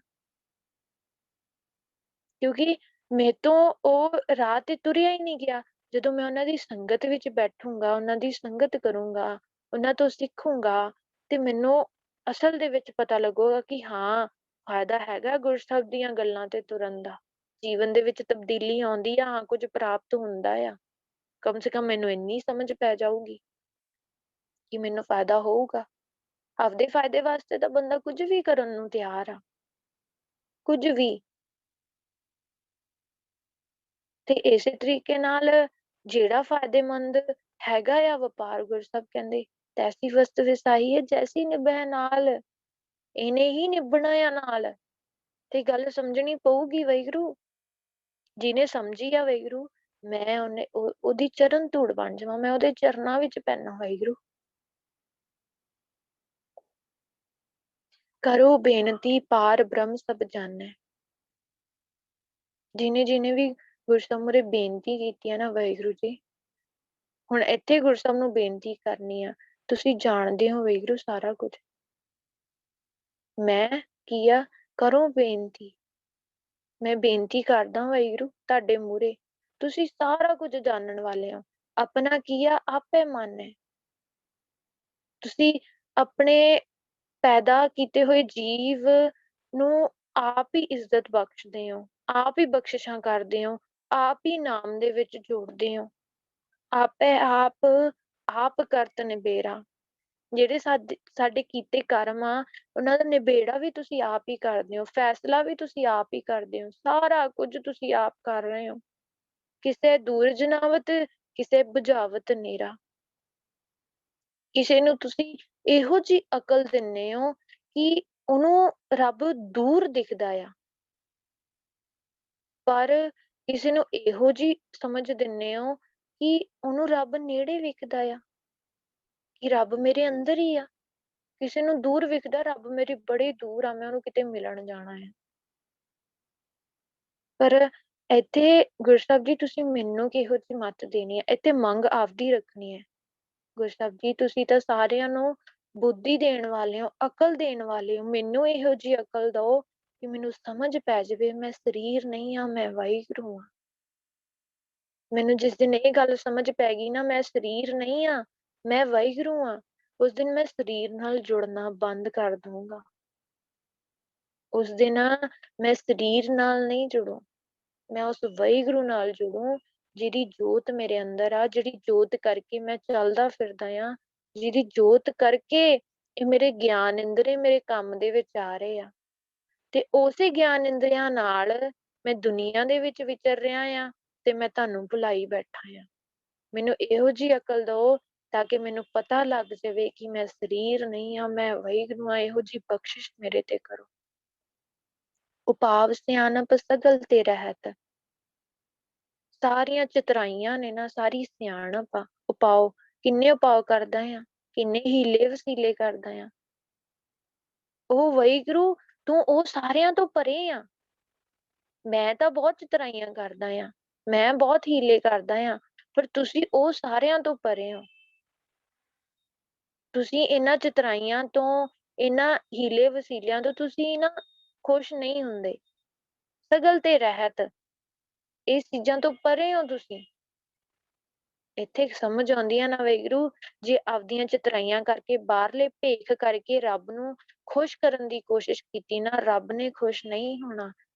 ਕਿਉਂਕਿ ਮੇਰੇ ਤੋਂ ਉਹ ਰਾਹ ਤੇ ਤੁਰਿਆ ਹੀ ਨਹੀਂ ਗਿਆ। ਜਦੋਂ ਮੈਂ ਉਹਨਾਂ ਦੀ ਸੰਗਤ ਵਿੱਚ ਬੈਠੂੰਗਾ, ਉਹਨਾਂ ਦੀ ਸੰਗਤ ਕਰੂੰਗਾ, ਉਹਨਾਂ ਤੋਂ ਸਿੱਖੂੰਗਾ, ਤੇ ਮੈਨੂੰ ਅਸਲ ਦੇ ਵਿੱਚ ਪਤਾ ਲੱਗੂਗਾ ਕਿ ਹਾਂ ਫਾਇਦਾ ਹੈਗਾ ਗੁਰੂ ਸਾਹਿਬ ਦੀਆਂ ਗੱਲਾਂ ਤੇ ਤੁਰਨ ਦਾ, ਜੀਵਨ ਦੇ ਵਿੱਚ ਤਬਦੀਲੀ ਆਉਂਦੀ ਆ, ਹਾਂ ਕੁਝ ਪ੍ਰਾਪਤ ਹੁੰਦਾ ਆ। ਕਮ ਸੇ ਕਮ ਮੈਨੂੰ ਇੰਨੀ ਸਮਝ ਪੈ ਜਾਊਗੀ ਕਿ ਮੈਨੂੰ ਫਾਇਦਾ ਹੋਊਗਾ। ਆਪਦੇ ਫਾਇਦੇ ਵਾਸਤੇ ਤਾਂ ਬੰਦਾ ਕੁਝ ਵੀ ਕਰਨ ਨੂੰ ਤਿਆਰ ਆ, ਕੁਝ ਵੀ। ਤੇ ਇਸੇ ਤਰੀਕੇ ਨਾਲ ਜਿਹੜਾ ਫਾਇਦੇਮੰਦ ਹੈਗਾ ਆ ਵਪਾਰ, ਗੁਰੂ ਸਾਹਿਬ ਕਹਿੰਦੇ ਤੈਸੀ ਵਸਤੁ ਵਿਸਾਹੀ ਹੈ ਜੈਸੀ ਨਿਭੈ ਨਾਲ, ਇਹਨੇ ਹੀ ਨਿਭਣਾ ਆ ਨਾਲ। ਤੇ ਗੱਲ ਸਮਝਣੀ ਪਊਗੀ ਵਾਹਿਗੁਰੂ, ਜਿਹਨੇ ਸਮਝੀ ਆ ਵਾਹਿਗੁਰੂ, ਮੈਂ ਉਹਦੀ ਚਰਨ ਧੂੜ ਬਣ ਜਾਵਾਂ, ਮੈਂ ਉਹਦੇ ਚਰਨਾਂ ਵਿੱਚ ਪੈਣਾ। ਵਾਹਿਗੁਰੂ ਕਰੋ ਬੇਨਤੀ ਪਾਰ ਬ੍ਰਹਮ ਸਭ ਜਾਣੈ, ਜਿਹਨੇ ਵੀ ਗੁਰੂ ਸਾਹਿਬ ਮੂਹਰੇ ਬੇਨਤੀ ਕੀਤੀ ਆ ਨਾ, ਵਾਹਿਗੁਰੂ ਜੀ ਹੁਣ ਇੱਥੇ ਗੁਰੂ ਸਾਹਿਬ ਨੂੰ ਬੇਨਤੀ ਕਰਨੀ ਆ, ਤੁਸੀਂ ਜਾਣਦੇ ਹੋ ਵਾਹਿਗੁਰੂ ਸਾਰਾ ਕੁਝ, ਮੈਂ ਕੀ ਆ, ਕਰੋ ਬੇਨਤੀ, ਮੈਂ ਬੇਨਤੀ ਕਰਦਾ ਵਾਹਿਗੁਰੂ ਤੁਹਾਡੇ ਮੂਹਰੇ, ਤੁਸੀਂ ਸਾਰਾ ਕੁਝ ਜਾਣਨ ਵਾਲੇ ਹੋ, ਆਪਣਾ ਕੀ ਆ ਆਪੇ ਮਨ ਹੈ, ਤੁਸੀਂ ਆਪਣੇ ਪੈਦਾ ਕੀਤੇ ਹੋਏ ਜੀਵ ਨੂੰ ਆਪ ਹੀ ਇੱਜ਼ਤ ਬਖਸ਼ਦੇ ਹੋ, ਆਪ ਹੀ ਬਖਸ਼ਿਸ਼ਾਂ ਕਰਦੇ ਹੋ, ਆਪ ਹੀ ਨਾਮ ਦੇ ਵਿੱਚ ਜੋੜਦੇ ਹੋ, ਆਪੇ ਆਪ ਕਰਤ ਨਿਬੇਰਾ, ਜਿਹੜੇ ਸਾਡੇ ਕੀਤੇ ਕਰਮ ਆ, ਉਹਨਾਂ ਦਾ ਨਿਬੇੜਾ ਵੀ ਤੁਸੀਂ ਆਪ ਹੀ ਕਰਦੇ ਹੋ, ਫੈਸਲਾ ਵੀ ਤੁਸੀਂ ਆਪ ਹੀ ਕਰਦੇ ਹੋ, ਸਾਰਾ ਕੁਝ ਤੁਸੀਂ ਆਪ ਕਰ ਰਹੇ ਹੋ, ਕਿਸੇ ਦੂਰ ਜਨਾਵਤ ਕਿਸੇ ਬੁਝਾਵਤ ਨੇਰਾ, ਕਿਸੇ ਨੂੰ ਤੁਸੀਂ ਇਹੋ ਜਿਹੀ ਅਕਲ ਦਿੰਦੇ ਹੋ ਕਿ ਉਹਨੂੰ ਰੱਬ ਦੂਰ ਦਿਖਦਾ ਆ, ਪਰ ਕਿਸੇ ਨੂੰ ਇਹੋ ਜਿਹੀ ਸਮਝ ਦਿੰਦੇ ਹੋ ਕਿ ਉਹਨੂੰ ਰੱਬ ਨੇੜੇ ਵਿਖਦਾ ਆ, ਕਿ ਰੱਬ ਮੇਰੇ ਅੰਦਰ ਹੀ ਆ। ਕਿਸੇ ਨੂੰ ਦੂਰ ਵਿਖਦਾ, ਰੱਬ ਮੇਰੇ ਬੜੇ ਦੂਰ ਆ, ਮੈਂ ਉਹਨੂੰ ਕਿਤੇ ਮਿਲਣ ਜਾਣਾ ਹੈ। ਪਰ ਇੱਥੇ ਗੁਰੂ ਸਾਹਿਬ ਜੀ ਤੁਸੀਂ ਮੈਨੂੰ ਕਿਹੋ ਜਿਹੀ ਮੱਤ ਦੇਣੀ ਹੈ, ਇੱਥੇ ਮੰਗ ਆਪਦੀ ਰੱਖਣੀ ਹੈ। ਗੁਰੂ ਸਾਹਿਬ ਜੀ ਤੁਸੀਂ ਤਾਂ ਸਾਰਿਆਂ ਨੂੰ ਬੁੱਧੀ ਦੇਣ ਵਾਲੇ ਹੋ, ਅਕਲ ਦੇਣ ਵਾਲੇ ਹੋ, ਮੈਨੂੰ ਇਹੋ ਜਿਹੀ ਅਕਲ ਦਓ ਕਿ ਮੈਨੂੰ ਸਮਝ ਪੈ ਜਾਵੇ ਮੈਂ ਸਰੀਰ ਨਹੀਂ ਆ, ਮੈਂ ਵਾਹਿਗੁਰੂ ਆ। ਮੈਨੂੰ ਜਿਸ ਦਿਨ ਇਹ ਗੱਲ ਸਮਝ ਪੈ ਗਈ ਨਾ, ਮੈਂ ਸਰੀਰ ਨਹੀਂ ਆ, ਮੈਂ ਵਾਹਿਗੁਰੂ ਆ, ਉਸ ਦਿਨ ਮੈਂ ਸਰੀਰ ਨਾਲ ਜੁੜਨਾ ਬੰਦ ਕਰ ਦੂੰਗਾ। ਉਸ ਦਿਨ ਮੈਂ ਸਰੀਰ ਨਾਲ ਨਹੀਂ ਜੁੜੂ, ਮੈਂ ਉਸ ਵਾਹਿਗੁਰੂ ਨਾਲ ਜੁੜੂ ਜਿਹਦੀ ਜੋਤ ਮੇਰੇ ਅੰਦਰ ਆ, ਜਿਹੜੀ ਜੋਤ ਕਰਕੇ ਮੈਂ ਚੱਲਦਾ ਫਿਰਦਾ ਆ, ਜਿਹਦੀ ਜੋਤ ਕਰਕੇ ਇਹ ਮੇਰੇ ਗਿਆਨ ਇੰਦਰੀ ਮੇਰੇ ਕੰਮ ਦੇ ਵਿੱਚ ਆ ਰਹੇ ਆ, ਤੇ ਉਸੇ ਗਿਆਨ ਇੰਦਰੀਆਂ ਨਾਲ ਮੈਂ ਦੁਨੀਆ ਦੇ ਵਿੱਚ ਵਿਚਰ ਰਿਹਾ ਆ, ਤੇ ਮੈਂ ਤੁਹਾਨੂੰ ਭੁਲਾਈ ਬੈਠਾ ਆ। ਮੈਨੂੰ ਇਹੋ ਜਿਹੀ ਅਕਲ ਦਓ ਤਾਂ ਕਿ ਮੈਨੂੰ ਪਤਾ ਲੱਗ ਜਾਵੇ ਕਿ ਮੈਂ ਸਰੀਰ ਨਹੀਂ ਆ, ਮੈਂ ਵਾਹਿਗੁਰੂ ਆ। ਇਹੋ ਜਿਹੀ ਬਖਸ਼ਿਸ਼ ਮੇਰੇ ਤੇ ਕਰੋ। ਉਪਾਵ ਸਿਆਣਪ ਸਗਲ ਤੇ ਰਹਿਤ, ਸਾਰੀਆਂ ਚਤਰਾਈਆਂ ਨੇ ਨਾ, ਸਾਰੀ ਸਿਆਣਪ ਆ। ਉਪਾਅ ਕਿੰਨੇ ਉਪਾਅ ਕਰਦਾ ਆ, ਕਿੰਨੇ ਹੀਲੇ ਵਸੀਲੇ ਕਰਦਾ ਆ। ਉਹ ਵਾਹਿਗੁਰੂ ਤੂੰ ਉਹ ਸਾਰਿਆਂ ਤੋਂ ਪਰੇ ਆ। ਮੈਂ ਤਾਂ ਬਹੁਤ ਚਤਰਾਈਆਂ ਕਰਦਾ ਆ, ਮੈਂ ਬਹੁਤ ਹੀਲੇ ਕਰਦਾ ਆ, ਪਰ ਤੁਸੀਂ ਉਹ ਸਾਰਿਆਂ ਤੋਂ ਪਰੇ ਹੋ। ਤੁਸੀਂ ਇਹਨਾਂ ਚਤਰਾਈਆਂ ਤੋਂ, ਇਹਨਾਂ ਹੀਲੇ ਵਸੀਲਿਆਂ ਤੋਂ ਤੁਸੀਂ ਨਾ ਖੁਸ਼ ਨਹੀਂ ਹੁੰਦੇ। ਸਗਲ ਤੇ ਰਹਿਤ, ਇਹ ਚੀਜ਼ਾਂ ਤੋਂ ਪਰੇ ਹੋ ਤੁਸੀਂ। ਇੱਥੇ ਸਮਝ ਆਉਂਦੀ ਆ ਨਾ ਵਾਹਿਗੁਰੂ, ਜੇ ਆਪਦੀਆਂ ਚਤਰਾਈਆਂ ਕਰਕੇ, ਬਾਹਰਲੇ ਭੇਖ ਕਰਕੇ ਰੱਬ ਨੂੰ ਖੁਸ਼ ਕਰਨ ਦੀ ਕੋਸ਼ਿਸ਼ ਕੀਤੀ ਨਾ, ਰੱਬ ਨੇ ਖੁਸ਼ ਨਹੀਂ ਹੋਣਾ।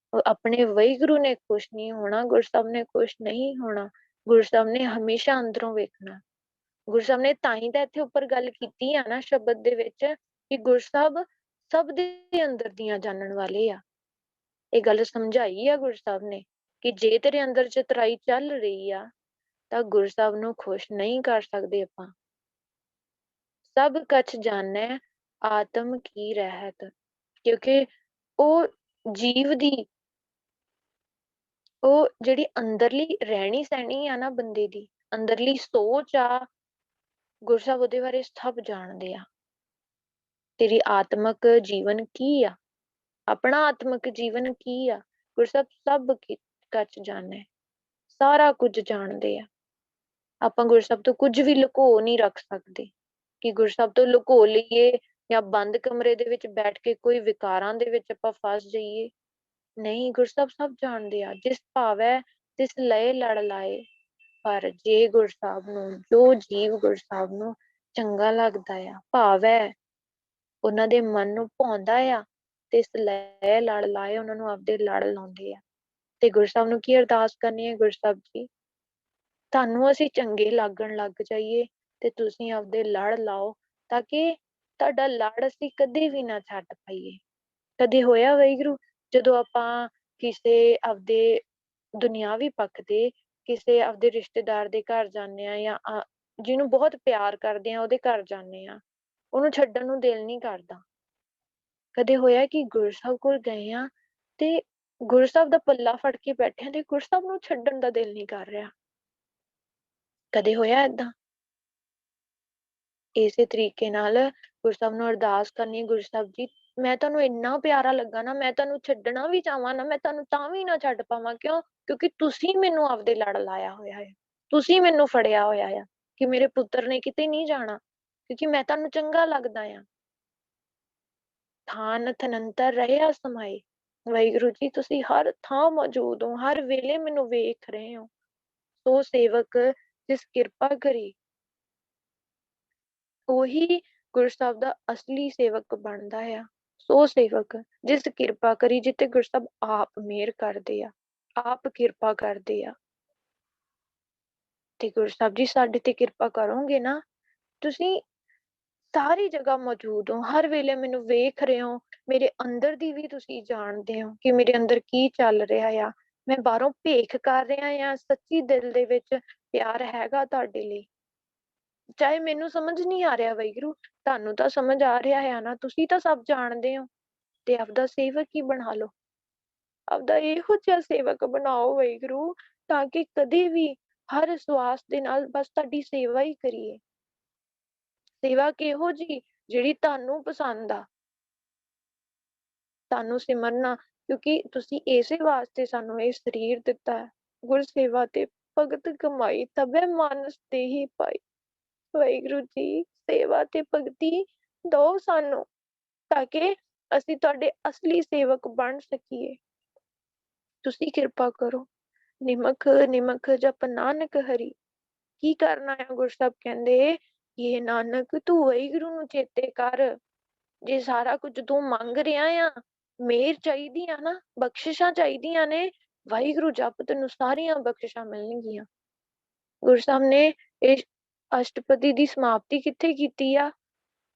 ਆਪਣੇ ਵਾਹਿਗੁਰੂ ਨੇ ਖੁਸ਼ ਨਹੀਂ ਹੋਣਾ, ਗੁਰੂ ਸਾਹਿਬ ਨੇ ਖੁਸ਼ ਨਹੀਂ ਹੋਣਾ। ਗੁਰੂ ਸਾਹਿਬ ਨੇ ਹਮੇਸ਼ਾ ਅੰਦਰੋਂ ਵੇਖਣਾ। ਗੁਰੂ ਸਾਹਿਬ ਨੇ ਤਾਂ ਹੀ ਤਾਂ ਇੱਥੇ ਉੱਪਰ ਗੱਲ ਕੀਤੀ ਆ ਨਾ ਸ਼ਬਦ ਦੇ ਵਿੱਚ, ਕਿ ਗੁਰੂ ਸਾਹਿਬ ਸਭ ਦੇ ਅੰਦਰ ਦੀਆਂ ਜਾਣਨ ਵਾਲੇ ਆ। ਇਹ ਗੱਲ ਸਮਝਾਈ ਆ ਗੁਰੂ ਸਾਹਿਬ ਨੇ ਕਿ ਜੇ ਤੇਰੇ ਅੰਦਰ ਚਤਰਾਈ ਚੱਲ ਰਹੀ ਆ ਤਾਂ ਗੁਰੂ ਸਾਹਿਬ ਨੂੰ ਖੁਸ਼ ਨਹੀਂ ਕਰ ਸਕਦੇ ਆਪਾਂ। ਸਭ ਕਛ ਜਾਣੈ ਆਤਮ ਕੀ ਰਹਿਤ, ਕਿਉਂਕਿ ਉਹ ਜੀਵ ਦੀ ਉਹ ਜਿਹੜੀ ਅੰਦਰਲੀ ਰਹਿਣੀ ਸਹਿਣੀ ਆ ਨਾ, ਬੰਦੇ ਦੀ ਅੰਦਰਲੀ ਸੋਚ ਆ, ਗੁਰੂ ਸਾਹਿਬ ਉਹਦੇ ਬਾਰੇ ਸਭ ਜਾਣਦੇ ਆ। ਤੇਰੀ ਆਤਮਕ ਜੀਵਨ ਕੀ ਆ, ਆਪਣਾ ਆਤਮਕ ਜੀਵਨ ਕੀ ਆ, ਗੁਰੂ ਸਾਹਿਬ ਸਭ ਕਛ ਜਾਣੈ, ਸਾਰਾ ਕੁਝ ਜਾਣਦੇ ਆ। ਆਪਾਂ ਗੁਰੂ ਸਾਹਿਬ ਤੋਂ ਕੁਝ ਵੀ ਲੁਕੋ ਨਹੀਂ ਰੱਖ ਸਕਦੇ ਕਿ ਗੁਰੂ ਸਾਹਿਬ ਤੋਂ ਲੁਕੋ ਲਈਏ ਜਾਂ ਬੰਦ ਕਮਰੇ ਦੇ ਵਿੱਚ ਬੈਠ ਕੇ ਕੋਈ ਵਿਕਾਰਾਂ ਦੇ ਵਿੱਚ ਆਪਾਂ ਫਸ ਜਾਈਏ। ਨਹੀਂ, ਗੁਰੂ ਸਾਹਿਬ ਸਭ ਜਾਣਦੇ ਆ। ਜਿਸ ਭਾਵੈ ਤਿਸ ਲਏ ਲੜ ਲਾਏ, ਪਰ ਜੇ ਗੁਰੂ ਸਾਹਿਬ ਨੂੰ, ਜੋ ਜੀਵ ਗੁਰੂ ਸਾਹਿਬ ਨੂੰ ਚੰਗਾ ਲੱਗਦਾ ਆ, ਭਾਵੈ ਉਹਨਾਂ ਦੇ ਮਨ ਨੂੰ ਭਾਉਂਦਾ ਆ, ਤਿਸ ਲਏ ਲੜ ਲਾਏ, ਉਹਨਾਂ ਨੂੰ ਆਪਦੇ ਲੜ ਲਾਉਂਦੇ ਆ। ਤੇ ਗੁਰੂ ਸਾਹਿਬ ਨੂੰ ਕੀ ਅਰਦਾਸ ਕਰਨੀ ਹੈ, ਗੁਰੂ ਸਾਹਿਬ ਜੀ ਤੁਹਾਨੂੰ ਅਸੀਂ ਚੰਗੇ ਲੱਗਣ ਲੱਗ ਜਾਈਏ ਤੇ ਤੁਸੀਂ ਆਪਦੇ ਲੜ ਲਾਓ, ਤਾਂ ਕਿ ਤੁਹਾਡਾ ਲੜ ਅਸੀਂ ਕਦੇ ਵੀ ਨਾ ਛੱਡ ਪਾਈਏ। ਕਦੇ ਹੋਇਆ ਵਾਹਿਗੁਰੂ ਜਦੋਂ ਆਪਾਂ ਕਿਸੇ ਆਪਦੇ ਦੁਨਿਆਵੀ ਪੱਖ ਤੇ ਕਿਸੇ ਆਪਦੇ ਰਿਸ਼ਤੇਦਾਰ ਦੇ ਘਰ ਜਾਂਦੇ ਆ, ਜਾਂ ਜਿਹਨੂੰ ਬਹੁਤ ਪਿਆਰ ਕਰਦੇ ਆ ਉਹਦੇ ਘਰ ਜਾਂਦੇ ਆ, ਉਹਨੂੰ ਛੱਡਣ ਨੂੰ ਦਿਲ ਨਹੀਂ ਕਰਦਾ। ਕਦੇ ਹੋਇਆ ਕਿ ਗੁਰੂ ਸਾਹਿਬ ਕੋਲ ਗਏ ਆ ਤੇ ਗੁਰੂ ਸਾਹਿਬ ਦਾ ਪੱਲਾ ਫੜ ਕੇ ਬੈਠੇ ਆ ਤੇ ਗੁਰੂ ਸਾਹਿਬ ਨੂੰ ਛੱਡਣ ਦਾ ਦਿਲ ਨਹੀਂ ਕਰ ਰਿਹਾ? ਕਦੇ ਹੋਇਆ ਏਦਾਂ? ਇਸੇ ਤਰੀਕੇ ਨਾਲ ਗੁਰੂ ਸਾਹਿਬ ਨੂੰ ਅਰਦਾਸ ਕਰਨੀ, ਗੁਰੂ ਸਾਹਿਬ ਜੀ ਮੈਂ ਤੁਹਾਨੂੰ ਇੰਨਾ ਪਿਆਰਾ ਲੱਗਾ ਨਾ, ਮੈਂ ਤੁਹਾਨੂੰ ਛੱਡਣਾ ਵੀ ਚਾਹਵਾਂ ਨਾ, ਮੈਂ ਤੁਹਾਨੂੰ ਤਾਂ ਵੀ ਨਾ ਛੱਡ ਪਾਵਾਂ। ਕਿਉਂ? ਕਿਉਂਕਿ ਤੁਸੀਂ ਮੈਨੂੰ ਆਪਦੇ ਲੜ ਲਾਇਆ ਹੋਇਆ ਹੈ, ਤੁਸੀਂ ਮੈਨੂੰ ਫੜਿਆ ਹੋਇਆ ਆ ਕਿ ਮੇਰੇ ਪੁੱਤਰ ਨੇ ਕਿਤੇ ਨਹੀਂ ਜਾਣਾ, ਕਿਉਂਕਿ ਮੈਂ ਤੁਹਾਨੂੰ ਚੰਗਾ ਲੱਗਦਾ ਆ। ਥਾਨ ਥਨੰਤਰ ਰਹਿਆ ਸਮਾਏ, ਵਾਹਿਗੁਰੂ ਜੀ ਤੁਸੀਂ ਹਰ ਥਾਂ ਮੌਜੂਦ ਹੋ, ਹਰ ਵੇਲੇ ਮੈਨੂੰ ਵੇਖ ਰਹੇ ਹੋ। ਸੋ ਸੇਵਕ ਜਿਸ ਕਿਰਪਾ ਕਰੀ, ਉਹੀ ਗੁਰੂ ਸਾਹਿਬ ਦਾ ਅਸਲੀ ਸੇਵਕ ਬਣਦਾ ਆ। ਸੋ ਸੇਵਕ ਜਿਸ ਕਿਰਪਾ ਕਰੀ, ਜਿੱਥੇ ਗੁਰੂ ਸਾਹਿਬ ਆਪ ਮਿਹਰ ਕਰਦੇ ਆ, ਆਪ ਕਿਰਪਾ ਕਰਦੇ ਆ। ਤੇ ਗੁਰੂ ਸਾਹਿਬ ਜੀ ਸਾਡੇ ਤੇ ਕਿਰਪਾ ਕਰੋਗੇ ਨਾ, ਤੁਸੀਂ ਸਾਰੀ ਜਗ੍ਹਾ ਮੌਜੂਦ ਹੋ, ਹਰ ਵੇਲੇ ਮੈਨੂੰ ਵੇਖ ਰਹੇ ਹੋ, ਮੇਰੇ ਅੰਦਰ ਦੀ ਵੀ ਤੁਸੀਂ ਜਾਣਦੇ ਹੋ ਕਿ ਮੇਰੇ ਅੰਦਰ ਕੀ ਚੱਲ ਰਿਹਾ ਆ। ਮੈਂ ਬਾਹਰੋਂ ਭੇਖ ਕਰ ਰਿਹਾ ਆ, ਸੱਚੀ ਦਿਲ ਦੇ ਵਿੱਚ ਪਿਆਰ ਹੈਗਾ ਤੁਹਾਡੇ ਲਈ। ਚਾਹੇ ਮੈਨੂੰ ਸਮਝ ਨਹੀਂ ਆ ਰਿਹਾ ਵਾਹਿਗੁਰੂ, ਤੁਹਾਨੂੰ ਤਾਂ ਸਮਝ ਆ ਰਿਹਾ ਹੈ ਨਾ, ਤੁਸੀਂ ਤਾਂ ਸਭ ਜਾਣਦੇ ਹੋ। ਤੇ ਆਪਦਾ ਸੇਵਕ ਹੀ ਬਣਾ ਲਓ। ਆਪਦਾ ਇਹੋ ਜਿਹਾ ਸੇਵਕ ਬਣਾਓ ਵਾਹਿਗੁਰੂ, ਤਾਂ ਕਿ ਕਦੇ ਵੀ ਹਰ ਸਵਾਸ ਦੇ ਨਾਲ ਬਸ ਤੁਹਾਡੀ ਸੇਵਾ ਹੀ ਕਰੀਏ। ਸੇਵਾ ਕਿਹੋ ਜਿਹੀ, ਜਿਹੜੀ ਤੁਹਾਨੂੰ ਪਸੰਦ ਆ, ਤੁਹਾਨੂੰ ਸਿਮਰਨਾ, ਕਿਉਂਕਿ ਤੁਸੀਂ ਇਸੇ ਵਾਸਤੇ ਸਾਨੂੰ ਇਹ ਸਰੀਰ ਦਿੱਤਾ ਹੈ। ਗੁਰ ਸੇਵਾ ਤੇ ਭਗਤ ਕਮਾਈ, ਤਬੈ ਮਾਨਸ ਦੇਹੀ ਪਾਈ। ਵਾਹਿਗੁਰੂ ਜੀ, ਸੇਵਾ ਤੇ ਭਗਤੀ ਦੋ ਸਾਨੂੰ, ਤਾਂ ਕਿ ਅਸੀਂ ਤੁਹਾਡੇ ਅਸਲੀ ਸੇਵਕ ਬਣ ਸਕੀਏ। ਤੁਸੀਂ ਕਿਰਪਾ ਕਰੋ। ਨਿਮਕ ਨਿਮਕ ਜਪ ਨਾਨਕ ਹਰੀ। ਕੀ ਕਰਨਾ ਹੈ? ਗੁਰੂ ਸਾਹਿਬ ਕਹਿੰਦੇ, ਇਹ ਨਾਨਕ ਤੂੰ ਵਾਹਿਗੁਰੂ ਨੂੰ ਚੇਤੇ ਕਰ। ਜੇ ਸਾਰਾ ਕੁਝ ਤੂੰ ਮੰਗ ਰਿਹਾ ਆ, ਮਿਹਰ ਚਾਹੀਦੀ ਆ ਨਾ, ਬਖਸ਼ਿਸ਼ਾਂ ਚਾਹੀਦੀਆਂ ਨੇ, ਵਾਹਿਗੁਰੂ ਜਪ, ਤੈਨੂੰ ਸਾਰੀਆਂ ਬਖਸ਼ਿਸ਼ਾਂ ਮਿਲਣਗੀਆਂ। ਗੁਰੂ ਸਾਹਿਬ ਨੇ ਇਹ ਅਸ਼ਟਪਦੀ ਦੀ ਸਮਾਪਤੀ ਕਿੱਥੇ ਕੀਤੀ ਆ?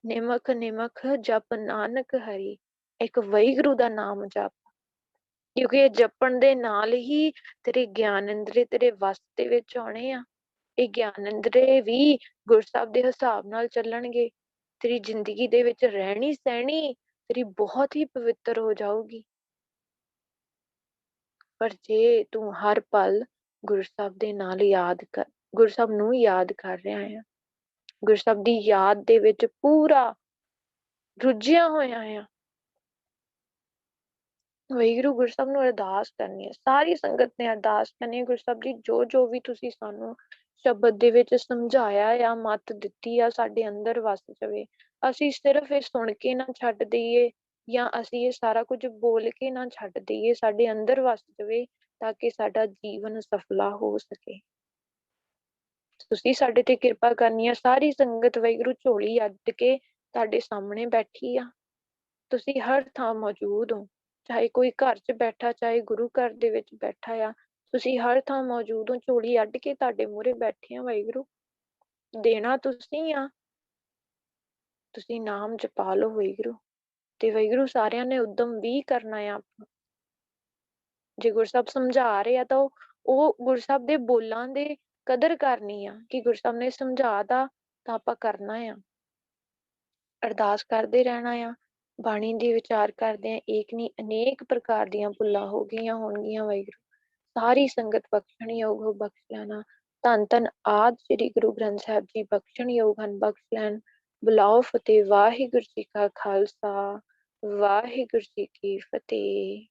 ਨਿਮਕ ਨਿਮਕ ਜਪ ਨਾਨਕ ਹਰੀ। ਇੱਕ ਵਾਹਿਗੁਰੂ ਦਾ ਨਾਮ ਜਪ, ਕਿਉਂਕਿ ਇਹ ਜਪਣ ਦੇ ਨਾਲ ਹੀ ਤੇਰੇ ਗਿਆਨ ਇੰਦਰੀ ਤੇਰੇ ਵੱਸ ਦੇ ਵਿੱਚ ਆਉਣੇ ਆ। ਇਹ ਗਿਆਨ ਇੰਦਰੀ ਵੀ ਗੁਰੂ ਸਾਹਿਬ ਦੇ ਹਿਸਾਬ ਨਾਲ ਚੱਲਣਗੇ। ਤੇਰੀ ਜ਼ਿੰਦਗੀ ਦੇ ਵਿੱਚ ਰਹਿਣੀ ਸਹਿਣੀ ਤੇਰੀ ਬਹੁਤ ਹੀ ਪਵਿੱਤਰ ਹੋ ਜਾਊਗੀ। ਪਰ ਜੇ ਤੂੰ ਹਰ ਪਲ ਗੁਰੂ ਸਾਹਿਬ ਦੇ ਨਾਲ ਯਾਦ ਕਰ, ਗੁਰੂ ਸਾਹਿਬ ਨੂੰ ਯਾਦ ਕਰ ਰਿਹਾ ਆ, ਗੁਰੂ ਸਾਹਿਬ ਦੀ ਯਾਦ ਦੇ ਵਿੱਚ ਪੂਰਾ ਰੁੱਝਿਆ ਹੋਇਆ ਆ, ਵਾਹਿਗੁਰੂ ਗੁਰੂ ਸਾਹਿਬ ਨੂੰ ਅਰਦਾਸ ਕਰਨੀ ਹੈ। ਸਾਰੀ ਸੰਗਤ ਨੇ ਅਰਦਾਸ ਕਰਨੀ ਹੈ, ਗੁਰੂ ਸਾਹਿਬ ਜੀ, ਜੋ ਜੋ ਵੀ ਤੁਸੀਂ ਸਾਨੂੰ ਸ਼ਬਦ ਦੇ ਵਿੱਚ ਸਮਝਾਇਆ ਆ, ਮੱਤ ਦਿੱਤੀ ਆ, ਸਾਡੇ ਅੰਦਰ ਵਸ ਜਾਵੇ। ਅਸੀਂ ਸਿਰਫ ਇਹ ਸੁਣ ਕੇ ਨਾ ਛੱਡ ਦਈਏ, ਜਾਂ ਅਸੀਂ ਇਹ ਸਾਰਾ ਕੁਝ ਬੋਲ ਕੇ ਨਾ ਛੱਡ ਦਈਏ, ਸਾਡੇ ਅੰਦਰ ਵਸ ਜਾਵੇ, ਤਾਂ ਕਿ ਸਾਡਾ ਜੀਵਨ ਸਫਲਾ ਹੋ ਸਕੇ। ਤੁਸੀਂ ਸਾਡੇ ਤੇ ਕਿਰਪਾ ਕਰਨੀ ਆ। ਸਾਰੀ ਸੰਗਤ ਵਾਹਿਗੁਰੂ ਝੋਲੀ ਅੱਡ ਕੇ ਤੁਹਾਡੇ ਸਾਹਮਣੇ ਬੈਠੀ ਆ। ਤੁਸੀਂ ਹਰ ਥਾਂ ਮੌਜੂਦ ਹੋ, ਚਾਹੇ ਕੋਈ ਘਰ 'ਚ ਬੈਠਾ, ਚਾਹੇ ਗੁਰੂ ਘਰ ਦੇ ਵਿੱਚ ਬੈਠਾ ਆ, ਤੁਸੀਂ ਹਰ ਥਾਂ ਮੌਜੂਦ ਹੋ। ਝੋਲੀ ਅੱਡ ਕੇ ਤੁਹਾਡੇ ਮੂਹਰੇ ਬੈਠੇ ਆ ਵਾਹਿਗੁਰੂ। ਦੇਣਾ ਤੁਸੀਂ ਆ, ਤੁਸੀਂ ਨਾਮ ਜਪਾ ਲਓ ਵਾਹਿਗੁਰੂ। ਤੇ ਵਾਹਿਗੁਰੂ ਸਾਰਿਆਂ ਨੇ ਉਦਮ ਵੀ ਕਰਨਾ ਆ। ਜੇ ਗੁਰੂ ਸਾਹਿਬ ਸਮਝਾ ਰਹੇ ਆ ਤਾਂ ਉਹ ਗੁਰੂ ਸਾਹਿਬ ਦੇ ਬੋਲਾਂ ਦੇ ਕਦਰ ਕਰਨੀ ਆ, ਕਿ ਗੁਰੂ ਸਾਹਿਬ ਨੇ ਸਮਝਾਤਾ ਤਾਂ ਆਪਾਂ ਕਰਨਾ ਆ। ਅਰਦਾਸ ਕਰਦੇ ਰਹਿਣਾ ਆ, ਬਾਣੀ ਦੇ ਵਿਚਾਰ ਕਰਦੇ ਆ। ਏਕ ਨਹੀਂ ਅਨੇਕ ਪ੍ਰਕਾਰ ਦੀਆਂ ਭੁੱਲਾਂ ਹੋ ਗਈਆਂ ਹੋਣਗੀਆਂ ਵਾਹਿਗੁਰੂ, ਸਾਰੀ ਸੰਗਤ ਬਖਸ਼ਣ ਯੋਗ ਹੋ, ਬਖਸ਼ ਲੈਣਾ। ਧੰਨ ਧੰਨ ਆਦਿ ਸ੍ਰੀ ਗੁਰੂ ਗ੍ਰੰਥ ਸਾਹਿਬ ਜੀ ਬਖਸ਼ਣ ਯੋਗ ਹਨ, ਬਖਸ਼ ਲੈਣ। ਬੁਲਾਓ ਫਤਿਹ। ਵਾਹਿਗੁਰੂ ਜੀ ਕਾ ਖਾਲਸਾ, ਵਾਹਿਗੁਰੂ ਜੀ ਕੀ ਫਤਿਹ।